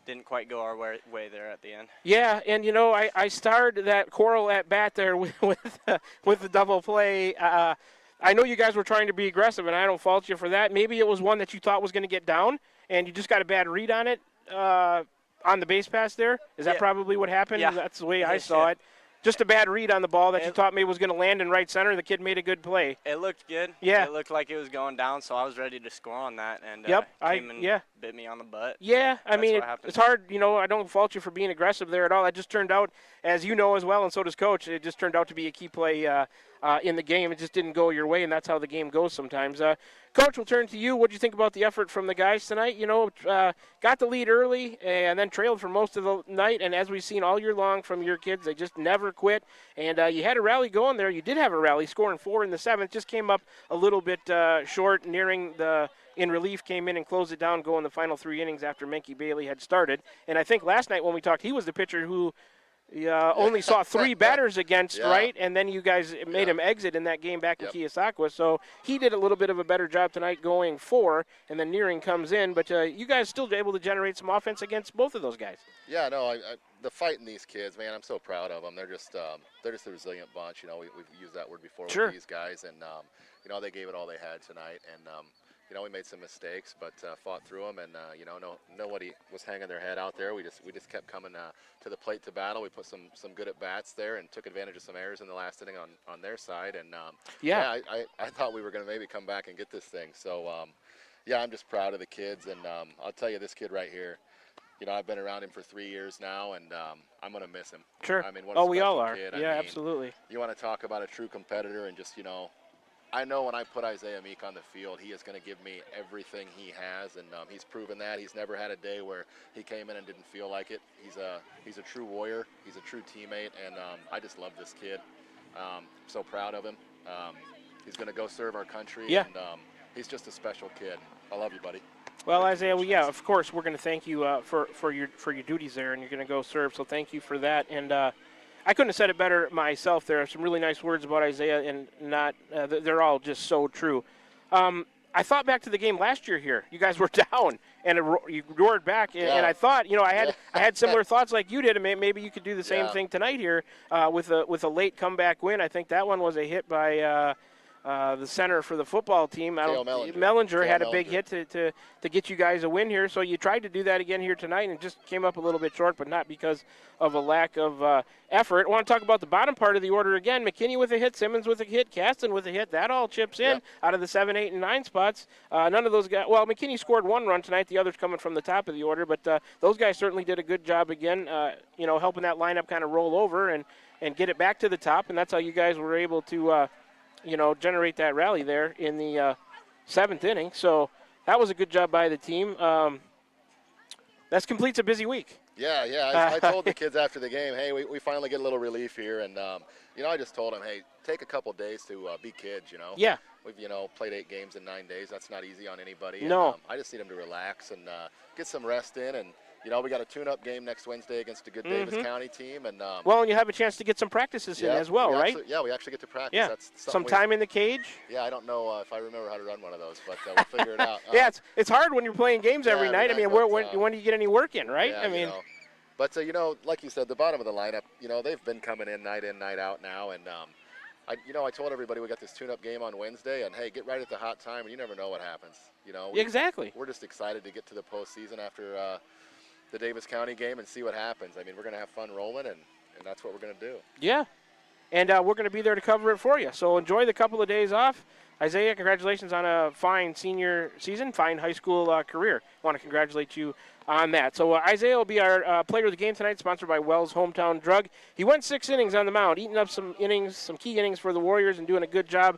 didn't quite go our way there at the end. Yeah, and I starred that Coral at bat there with the double play. I know you guys were trying to be aggressive, and I don't fault you for that. Maybe it was one that you thought was going to get down, and you just got a bad read on it on the base pass there. Is that probably what happened? Yeah. That's the way I saw it. Just a bad read on the ball that you thought maybe was going to land in right center. The kid made a good play. It looked good. Yeah. It looked like it was going down, so I was ready to score on that. And came and bit me on the butt. Yeah, I mean, it's hard. I don't fault you for being aggressive there at all. That just turned out, as you know as well, and so does Coach, it just turned out to be a key play in the game. It just didn't go your way, and that's how the game goes sometimes. Coach, we'll turn to you. What do you think about the effort from the guys tonight? Got the lead early and then trailed for most of the night, and as we've seen all year long from your kids, they just never quit. And you had a rally going there. You did have a rally, scoring 4 in the 7th. Just came up a little bit short, nearing the in relief, came in and closed it down, going the final 3 innings after Menke Bailey had started. And I think last night when we talked, he was the pitcher who only saw 3 batters against, right? And then you guys made him exit in that game back in Keosauqua. So he did a little bit of a better job tonight going 4, and then Nearing comes in. But you guys still able to generate some offense against both of those guys. Yeah, no, the fight in these kids, man, I'm so proud of them. They're just a resilient bunch. We've used that word before with these guys, and they gave it all they had tonight. And we made some mistakes, but fought through them, and nobody was hanging their head out there. We just kept coming to the plate to battle. We put some good at bats there and took advantage of some errors in the last inning on their side, and I thought we were going to maybe come back and get this thing. So I'm just proud of the kids, and I'll tell you, this kid right here, I've been around him for 3 years now, and I'm going to miss him. Sure. I mean, what a we all are. kid. Yeah, absolutely. You want to talk about a true competitor, and just I know when I put Isaiah Meek on the field, he is going to give me everything he has, and he's proven that. He's never had a day where he came in and didn't feel like it. He's a true warrior. He's a true teammate, and I just love this kid. So proud of him. He's going to go serve our country, and he's just a special kid. I love you, buddy. Well, Isaiah, of course, we're going to thank you for your duties there, and you're going to go serve. So thank you for that. And I couldn't have said it better myself. There are some really nice words about Isaiah, and they're all just so true. I thought back to the game last year here. You guys were down, and you roared back. And I thought, I had similar thoughts like you did, and maybe you could do the same thing tonight here with a late comeback win. I think that one was a hit by the center for the football team. Mellinger had a big hit to get you guys a win here. So you tried to do that again here tonight and it just came up a little bit short, but not because of a lack of effort. I want to talk about the bottom part of the order again. McKinney with a hit, Simmons with a hit, Caston with a hit. That all chips in out of the 7, 8, and 9 spots. None of those guys – well, McKinney scored 1 run tonight. The other's coming from the top of the order. But those guys certainly did a good job again, helping that lineup kind of roll over and get it back to the top. And that's how you guys were able to generate that rally there in the 7th inning. So that was a good job by the team. That completes a busy week. I told the kids after the game, hey, we finally get a little relief here. And, I just told them, hey, take a couple days to be kids, Yeah. We've, played 8 games in 9 days. That's not easy on anybody. No. And, I just need them to relax and get some rest in. And, we got a tune-up game next Wednesday against a good Davis County team. And and you have a chance to get some practices in as well, right? We actually get to practice. Yeah. That's some time in the cage. Yeah, I don't know if I remember how to run one of those, but we'll figure it out. It's hard when you're playing games every night. I mean, when do you get any work in, right? Yeah, But, like you said, the bottom of the lineup, they've been coming in, night out now. And, I told everybody we got this tune-up game on Wednesday, and, hey, get right at the hot time, and you never know what happens. Exactly. We're just excited to get to the postseason after the Davis County game and see what happens. I mean, we're going to have fun rolling, and that's what we're going to do. Yeah, and we're going to be there to cover it for you. So enjoy the couple of days off. Isaiah, congratulations on a fine senior season, fine high school career. I want to congratulate you on that. So Isaiah will be our player of the game tonight, sponsored by Wells Hometown Drug. He went 6 innings on the mound, eating up some key innings for the Warriors and doing a good job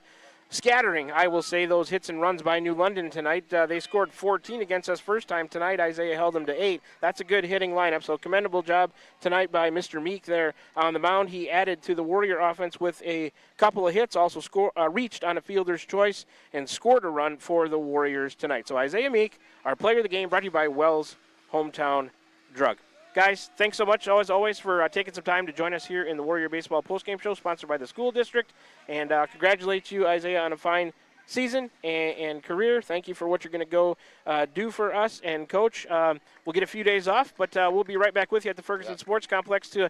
scattering, I will say, those hits and runs by New London tonight. They scored 14 against us first time tonight. Isaiah held them to 8. That's a good hitting lineup, so commendable job tonight by Mr. Meek there on the mound. He added to the Warrior offense with a couple of hits, also reached on a fielder's choice and scored a run for the Warriors tonight. So Isaiah Meek, our player of the game, brought to you by Wells Hometown Drug. Guys, thanks so much, as always, for taking some time to join us here in the Warrior Baseball postgame show, sponsored by the school district. And congratulate you, Isaiah, on a fine season and career. Thank you for what you're going to go do for us. And, Coach, we'll get a few days off, but we'll be right back with you at the Ferguson Sports Complex to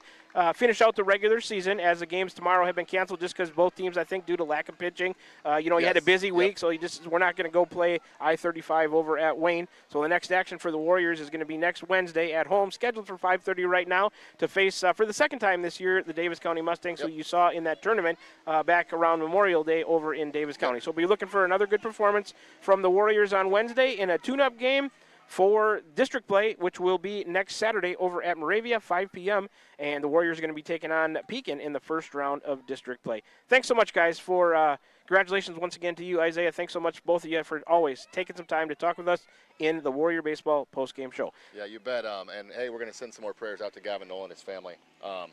finish out the regular season, as the games tomorrow have been canceled just because both teams, I think, due to lack of pitching. You had a busy week, so we're not going to go play I-35 over at Wayne. So the next action for the Warriors is going to be next Wednesday at home, scheduled for 5:30 right now, to face, for the second time this year, the Davis County Mustangs, who you saw in that tournament back around Memorial Day over in Davis County. So we'll be looking for another good performance from the Warriors on Wednesday in a tune-up game for district play, which will be next Saturday over at Moravia, 5 p.m., and the Warriors are going to be taking on Pekin in the first round of district play. Thanks so much, guys, for congratulations once again to you, Isaiah. Thanks so much, both of you, for always taking some time to talk with us in the Warrior Baseball postgame show. Yeah, you bet. And, hey, we're going to send some more prayers out to Gavin Nolan and his family.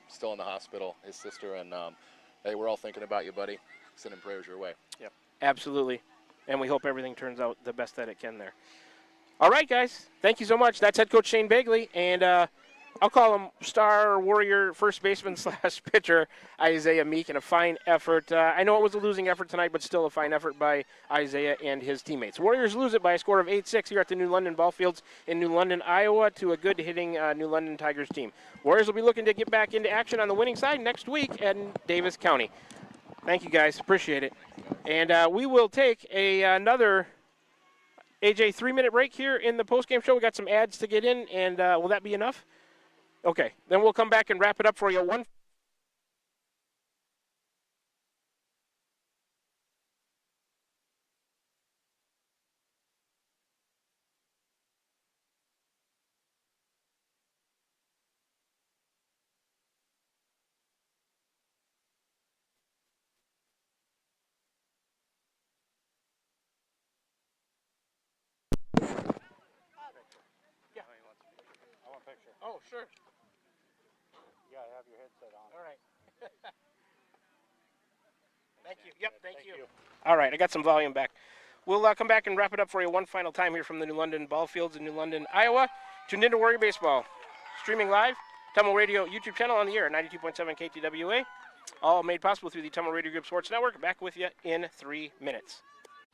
Still in the hospital, his sister, and, hey, we're all thinking about you, buddy. Sending prayers your way. Yep. Absolutely. And we hope everything turns out the best that it can there. All right, guys. Thank you so much. That's head coach Shane Bagley, and I'll call him star Warrior first baseman / pitcher Isaiah Meek, in a fine effort. I know it was a losing effort tonight, but still a fine effort by Isaiah and his teammates. Warriors lose it by a score of 8-6 here at the New London Ball Fields in New London, Iowa, to a good hitting New London Tigers team. Warriors will be looking to get back into action on the winning side next week in Davis County. Thank you, guys. Appreciate it. And we will take another AJ, 3-minute break here in the postgame show. We got some ads to get in, and will that be enough? Okay, then we'll come back and wrap it up for you. Oh, sure. You gotta have your headset on. All right. Thank you. Yep, thank you. All right, I got some volume back. We'll come back and wrap it up for you one final time here from the New London Ball Fields in New London, Iowa. Tuned into Warrior Baseball. Streaming live, Tummel Radio YouTube channel on the air, 92.7 KTWA. All made possible through the Tummel Radio Group Sports Network. Back with you in 3 minutes.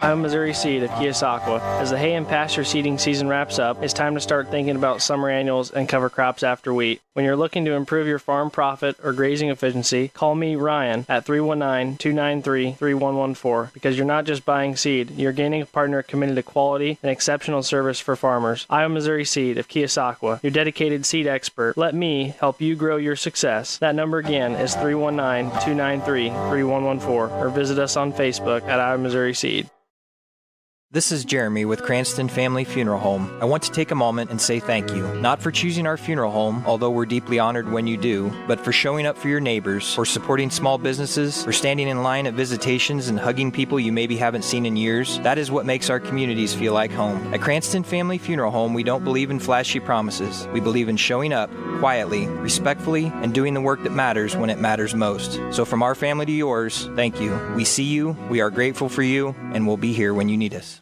I'm Missouri Seed of Keosauqua. As the hay and pasture seeding season wraps up, it's time to start thinking about summer annuals and cover crops after wheat. When you're looking to improve your farm profit or grazing efficiency, call me, Ryan, at 319-293-3114, because you're not just buying seed, you're gaining a partner committed to quality and exceptional service for farmers. I'm Missouri Seed of Keosauqua, your dedicated seed expert. Let me help you grow your success. That number again is 319-293-3114, or visit us on Facebook at I'm Missouri Seed. This is Jeremy with Cranston Family Funeral Home. I want to take a moment and say thank you, not for choosing our funeral home, although we're deeply honored when you do, but for showing up for your neighbors, for supporting small businesses, for standing in line at visitations and hugging people you maybe haven't seen in years. That is what makes our communities feel like home. At Cranston Family Funeral Home, we don't believe in flashy promises. We believe in showing up, quietly, respectfully, and doing the work that matters when it matters most. So from our family to yours, thank you. We see you, we are grateful for you, and we'll be here when you need us.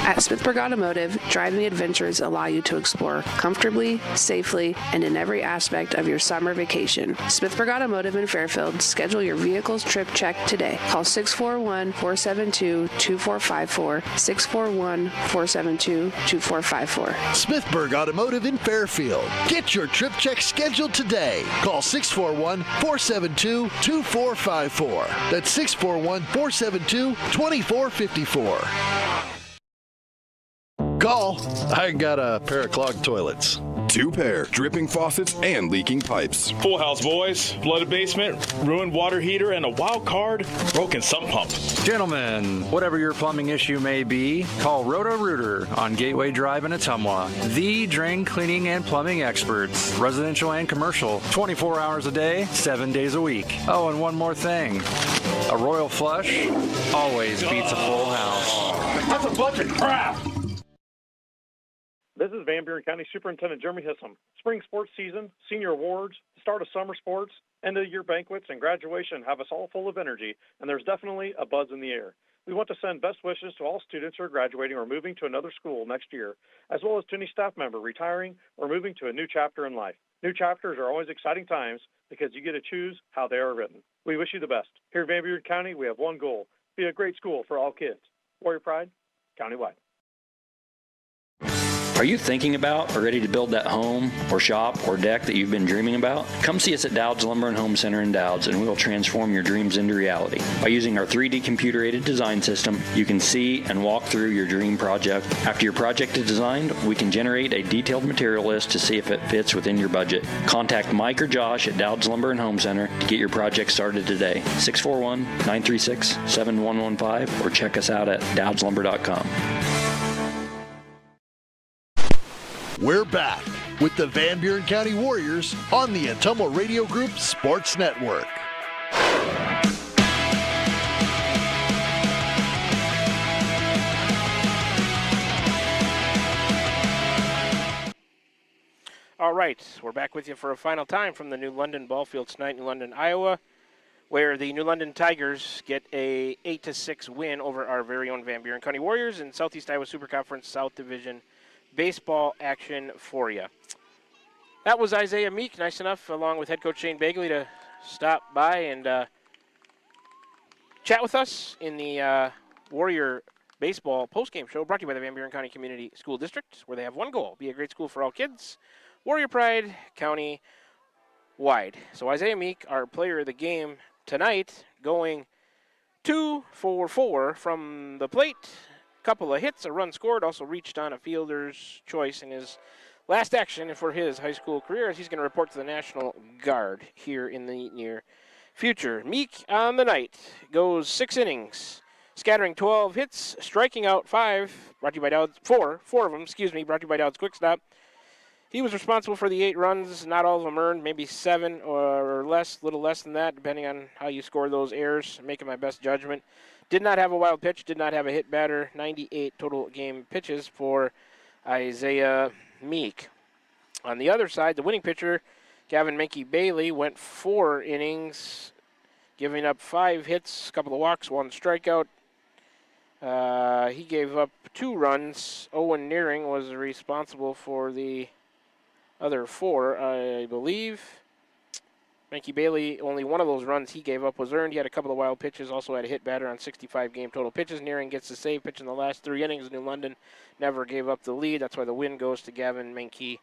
At Smithburg Automotive, driving adventures allow you to explore comfortably, safely, and in every aspect of your summer vacation. Smithburg Automotive in Fairfield, schedule your vehicle's trip check today. Call 641-472-2454, 641-472-2454. Smithburg Automotive in Fairfield. Get your trip check scheduled today. Call 641-472-2454. That's 641-472-2454. Call. I got a pair of clogged toilets. 2 pair, dripping faucets and leaking pipes. Full house, boys. Flooded basement, ruined water heater, and a wild card, broken sump pump. Gentlemen, whatever your plumbing issue may be, call Roto-Rooter on Gateway Drive in Ottumwa. The drain cleaning and plumbing experts, residential and commercial, 24 hours a day, 7 days a week. Oh, and one more thing. A royal flush always beats a full house. That's a bunch of crap! This is Van Buren County Superintendent Jeremy Hissom. Spring sports season, senior awards, the start of summer sports, end of year banquets, and graduation have us all full of energy, and there's definitely a buzz in the air. We want to send best wishes to all students who are graduating or moving to another school next year, as well as to any staff member retiring or moving to a new chapter in life. New chapters are always exciting times because you get to choose how they are written. We wish you the best. Here in Van Buren County, we have one goal: be a great school for all kids. Warrior Pride, countywide. Are you thinking about or ready to build that home or shop or deck that you've been dreaming about? Come see us at Dowd's Lumber and Home Center in Dowd's, and we will transform your dreams into reality. By using our 3D computer-aided design system, you can see and walk through your dream project. After your project is designed, we can generate a detailed material list to see if it fits within your budget. Contact Mike or Josh at Dowd's Lumber and Home Center to get your project started today. 641-936-7115 or check us out at dowdslumber.com. We're back with the Van Buren County Warriors on the Ottumwa Radio Group Sports Network. All right, we're back with you for a final time from the New London Ball Fields tonight in New London, Iowa, where the New London Tigers get a 8-6 win over our very own Van Buren County Warriors in Southeast Iowa Super Conference South Division baseball action for you. That was Isaiah Meek, nice enough, along with head coach Shane Bagley, to stop by and chat with us in the Warrior Baseball postgame show brought to you by the Van Buren County Community School District, where they have one goal: be a great school for all kids. Warrior Pride, county-wide. So Isaiah Meek, our player of the game tonight, going 2 for 4 from the plate. couple of hits, a run scored, also reached on a fielder's choice in his last action for his high school career, as he's going to report to the National Guard here in the near future. Meek on the night goes 6 innings, scattering 12 hits, striking out 5, brought to you by Dowd's, four of them, brought to you by Dowd's Quick Stop. He was responsible for the 8 runs, not all of them earned, maybe 7 or less, a little less than that, depending on how you score those errors, making my best judgment. Did not have a wild pitch, did not have a hit batter, 98 total game pitches for Isaiah Meek. On the other side, the winning pitcher, Gavin Menke Bailey, went 4 innings, giving up 5 hits, a couple of walks, 1 strikeout. He gave up 2 runs. Owen Nearing was responsible for the other 4, I believe. Menke Bailey, only one of those runs he gave up was earned. He had a couple of wild pitches, also had a hit batter on 65 game total pitches. Nearing gets the save pitch in the last 3 innings. New London never gave up the lead. That's why the win goes to Gavin Menke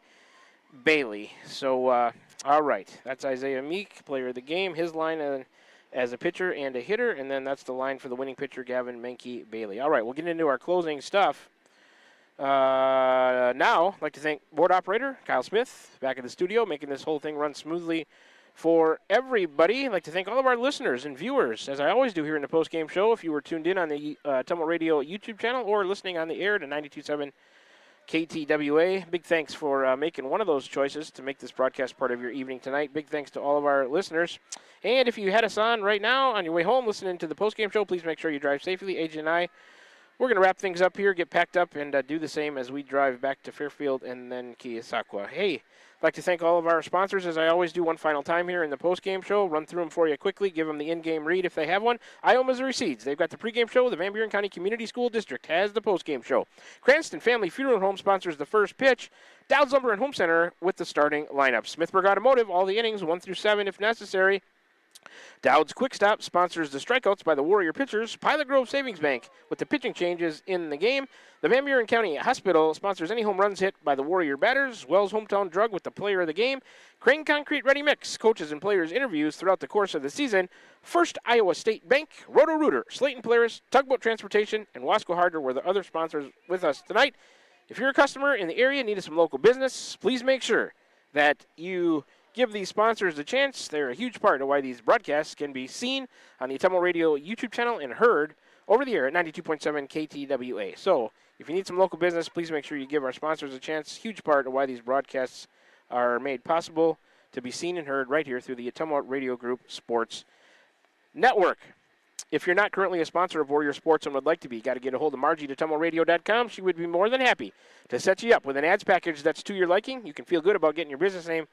Bailey. So, all right, that's Isaiah Meek, player of the game. His line as a pitcher and a hitter, and then that's the line for the winning pitcher, Gavin Menke Bailey. All right, we'll get into our closing stuff. Now, I'd like to thank board operator Kyle Smith back in the studio, making this whole thing run smoothly for everybody. I'd like to thank all of our listeners and viewers, as I always do here in the post-game show. If you were tuned in on the Tumble Radio YouTube channel or listening on the air to 92.7 KTWA, big thanks for making one of those choices to make this broadcast part of your evening tonight. Big thanks to all of our listeners. And if you had us on right now on your way home listening to the post-game show, please make sure you drive safely. AJ and I, we're going to wrap things up here, get packed up, and do the same as we drive back to Fairfield and then Keosauqua. Hey, I'd like to thank all of our sponsors, as I always do one final time here in the post-game show. Run through them for you quickly, give them the in-game read if they have one. Iowa Missouri Seeds, they've got the pregame show. The Van Buren County Community School District has the post-game show. Cranston Family Funeral Home sponsors the first pitch. Dowd's Lumber and Home Center with the starting lineup. Smithburg Automotive, all the innings, 1 through 7 if necessary. Dowd's Quick Stop sponsors the strikeouts by the Warrior pitchers. Pilot Grove Savings Bank with the pitching changes in the game. The Van Buren County Hospital sponsors any home runs hit by the Warrior batters. Wells Hometown Drug with the player of the game. Crane Concrete Ready Mix, coaches and players interviews throughout the course of the season. First Iowa State Bank, Roto-Rooter, Slayton Polaris, Tugboat Transportation, and Wasco Hardware were the other sponsors with us tonight. If you're a customer in the area, need some local business, please make sure that you give these sponsors a chance. They're a huge part of why these broadcasts can be seen on the Tumble Radio YouTube channel and heard over the air at 92.7 KTWA. So if you need some local business, please make sure you give our sponsors a chance. Huge part of why these broadcasts are made possible to be seen and heard right here through the Tumble Radio Group Sports Network. If you're not currently a sponsor of Warrior Sports and would like to be, got to get a hold of Margie to TumbleRadio.com. She would be more than happy to set you up with an ads package that's to your liking. You can feel good about getting your business name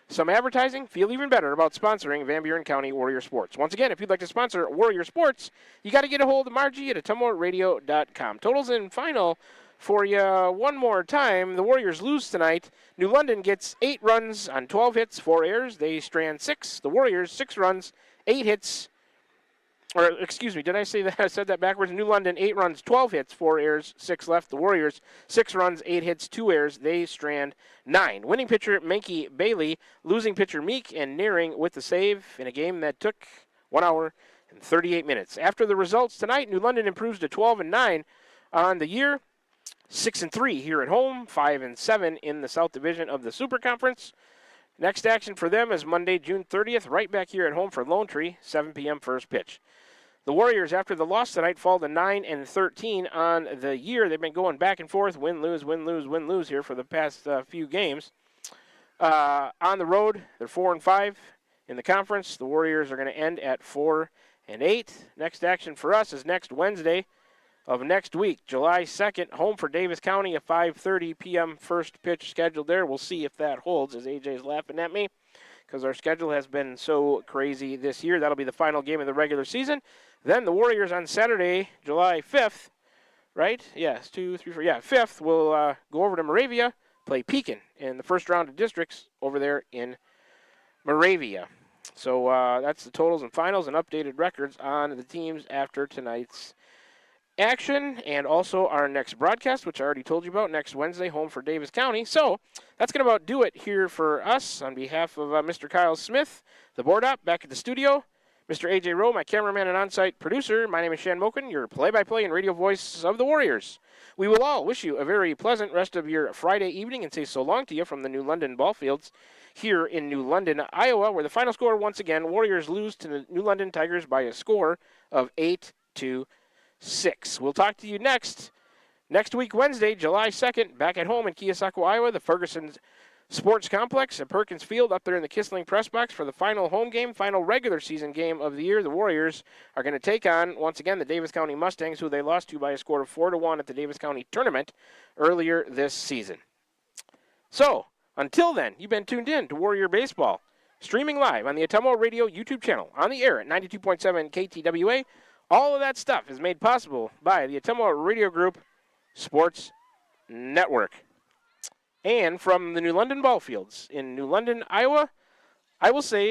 some advertising, feel even better about sponsoring Van Buren County Warrior Sports. Once again, if you'd like to sponsor Warrior Sports, you got to get a hold of Margie at TumbleRadio.com. Totals and final for you one more time. The Warriors lose tonight. New London gets 8 runs on 12 hits, 4 errors. They strand 6. The Warriors, 6 runs, 8 hits. Or, excuse me, did I say that? I said that backwards. New London, 8 runs, 12 hits, 4 errors, 6 left. The Warriors, 6 runs, 8 hits, 2 errors. They strand 9. Winning pitcher, Menke Bailey. Losing pitcher, Meek, and Nearing with the save in a game that took 1 hour and 38 minutes. After the results tonight, New London improves to 12-9 on the year. 6-3 here at home, 5-7 in the South Division of the Super Conference. Next action for them is Monday, June 30th, right back here at home for Lone Tree, 7 p.m. first pitch. The Warriors, after the loss tonight, fall to 9-13 on the year. They've been going back and forth, win, lose, win, lose, win, lose here for the past few games. On the road, they're 4-5 in the conference. The Warriors are going to end at 4-8. Next action for us is next Wednesday of next week, July 2nd, home for Davis County, a 5:30 p.m. first pitch scheduled there. We'll see if that holds, as AJ's laughing at me, because our schedule has been so crazy this year. That'll be the final game of the regular season. Then the Warriors on Saturday, July 5th, right? Yes, 2, 3, 4. Yeah, 5th, will go over to Moravia, play Pekin in the first round of districts over there in Moravia. So that's the totals and finals and updated records on the teams after tonight's action, and also our next broadcast, which I already told you about, next Wednesday, home for Davis County. So that's going to about do it here for us. On behalf of Mr. Kyle Smith, the board op, back at the studio, Mr. A.J. Rowe, my cameraman and on-site producer. My name is Shan Moken, your play-by-play and radio voice of the Warriors. We will all wish you a very pleasant rest of your Friday evening and say so long to you from the New London ball fields here in New London, Iowa, where the final score, once again, Warriors lose to the New London Tigers by a score of 8-6. We'll talk to you next week, Wednesday, July 2nd, back at home in Keosauqua, Iowa, the Ferguson Sports Complex at Perkins Field up there in the Kissling press box for the final home game, final regular season game of the year. The Warriors are going to take on, once again, the Davis County Mustangs, who they lost to by a score of 4-1 at the Davis County tournament earlier this season. So, until then, you've been tuned in to Warrior Baseball, streaming live on the Atomo Radio YouTube channel, on the air at 92.7 KTWA. All of that stuff is made possible by the Atomo Radio Group Sports Network. And from the New London ball fields in New London, Iowa, I will say